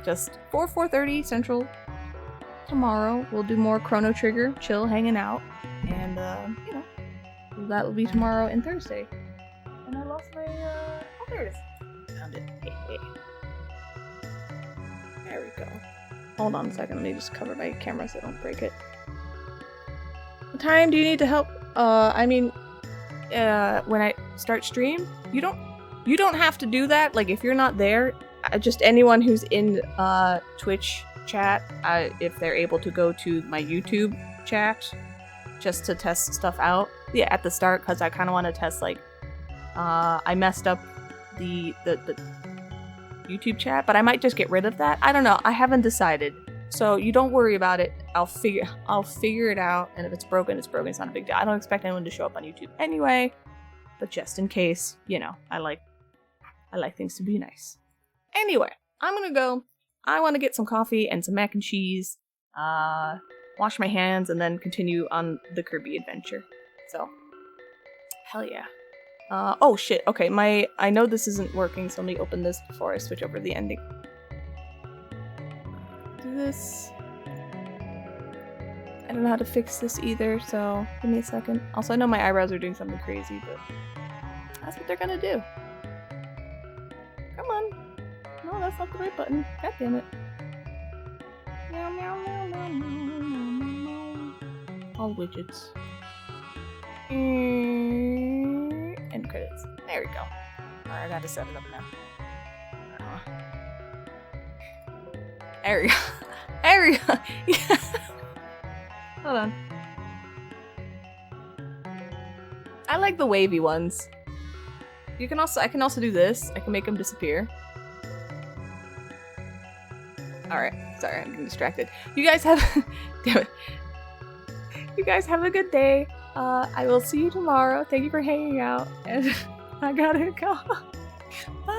just 4:30 Central tomorrow. We'll do more Chrono Trigger, chill, hanging out. And, that will be tomorrow and Thursday. And I lost my, oh, there it is. Found it. Hey. There we go. Hold on a second, let me just cover my camera so I don't break it. What time do you need to help? When I start stream, you don't have to do that. Like, if you're not there, just anyone who's in Twitch chat, if they're able to go to my YouTube chat just to test stuff out. Yeah, at the start, because I kind of want to test, like, I messed up the YouTube chat, but I might just get rid of that. I don't know. I haven't decided. So you don't worry about it. I'll figure it out, and if it's broken, it's broken. It's not a big deal. I don't expect anyone to show up on YouTube anyway, but just in case, I like things to be nice. Anyway, I'm gonna go. I want to get some coffee and some mac and cheese, wash my hands, and then continue on the Kirby adventure. So, hell yeah. Oh shit, okay, I know this isn't working, so let me open this before I switch over the ending. Do this. I don't know how to fix this either, so give me a second. Also, I know my eyebrows are doing something crazy, but that's what they're gonna do. Come on. No, that's not the right button. God damn it. Meow, meow, meow, meow, meow, meow, meow. All widgets. End credits. There we go. Alright, I gotta set it up now. There we go. There we go. Yeah. Hold on. I like the wavy ones. I can also do this. I can make them disappear. Alright, sorry, I'm getting distracted. You guys have damn it. You guys have a good day. I will see you tomorrow. Thank you for hanging out. And I gotta go. Bye.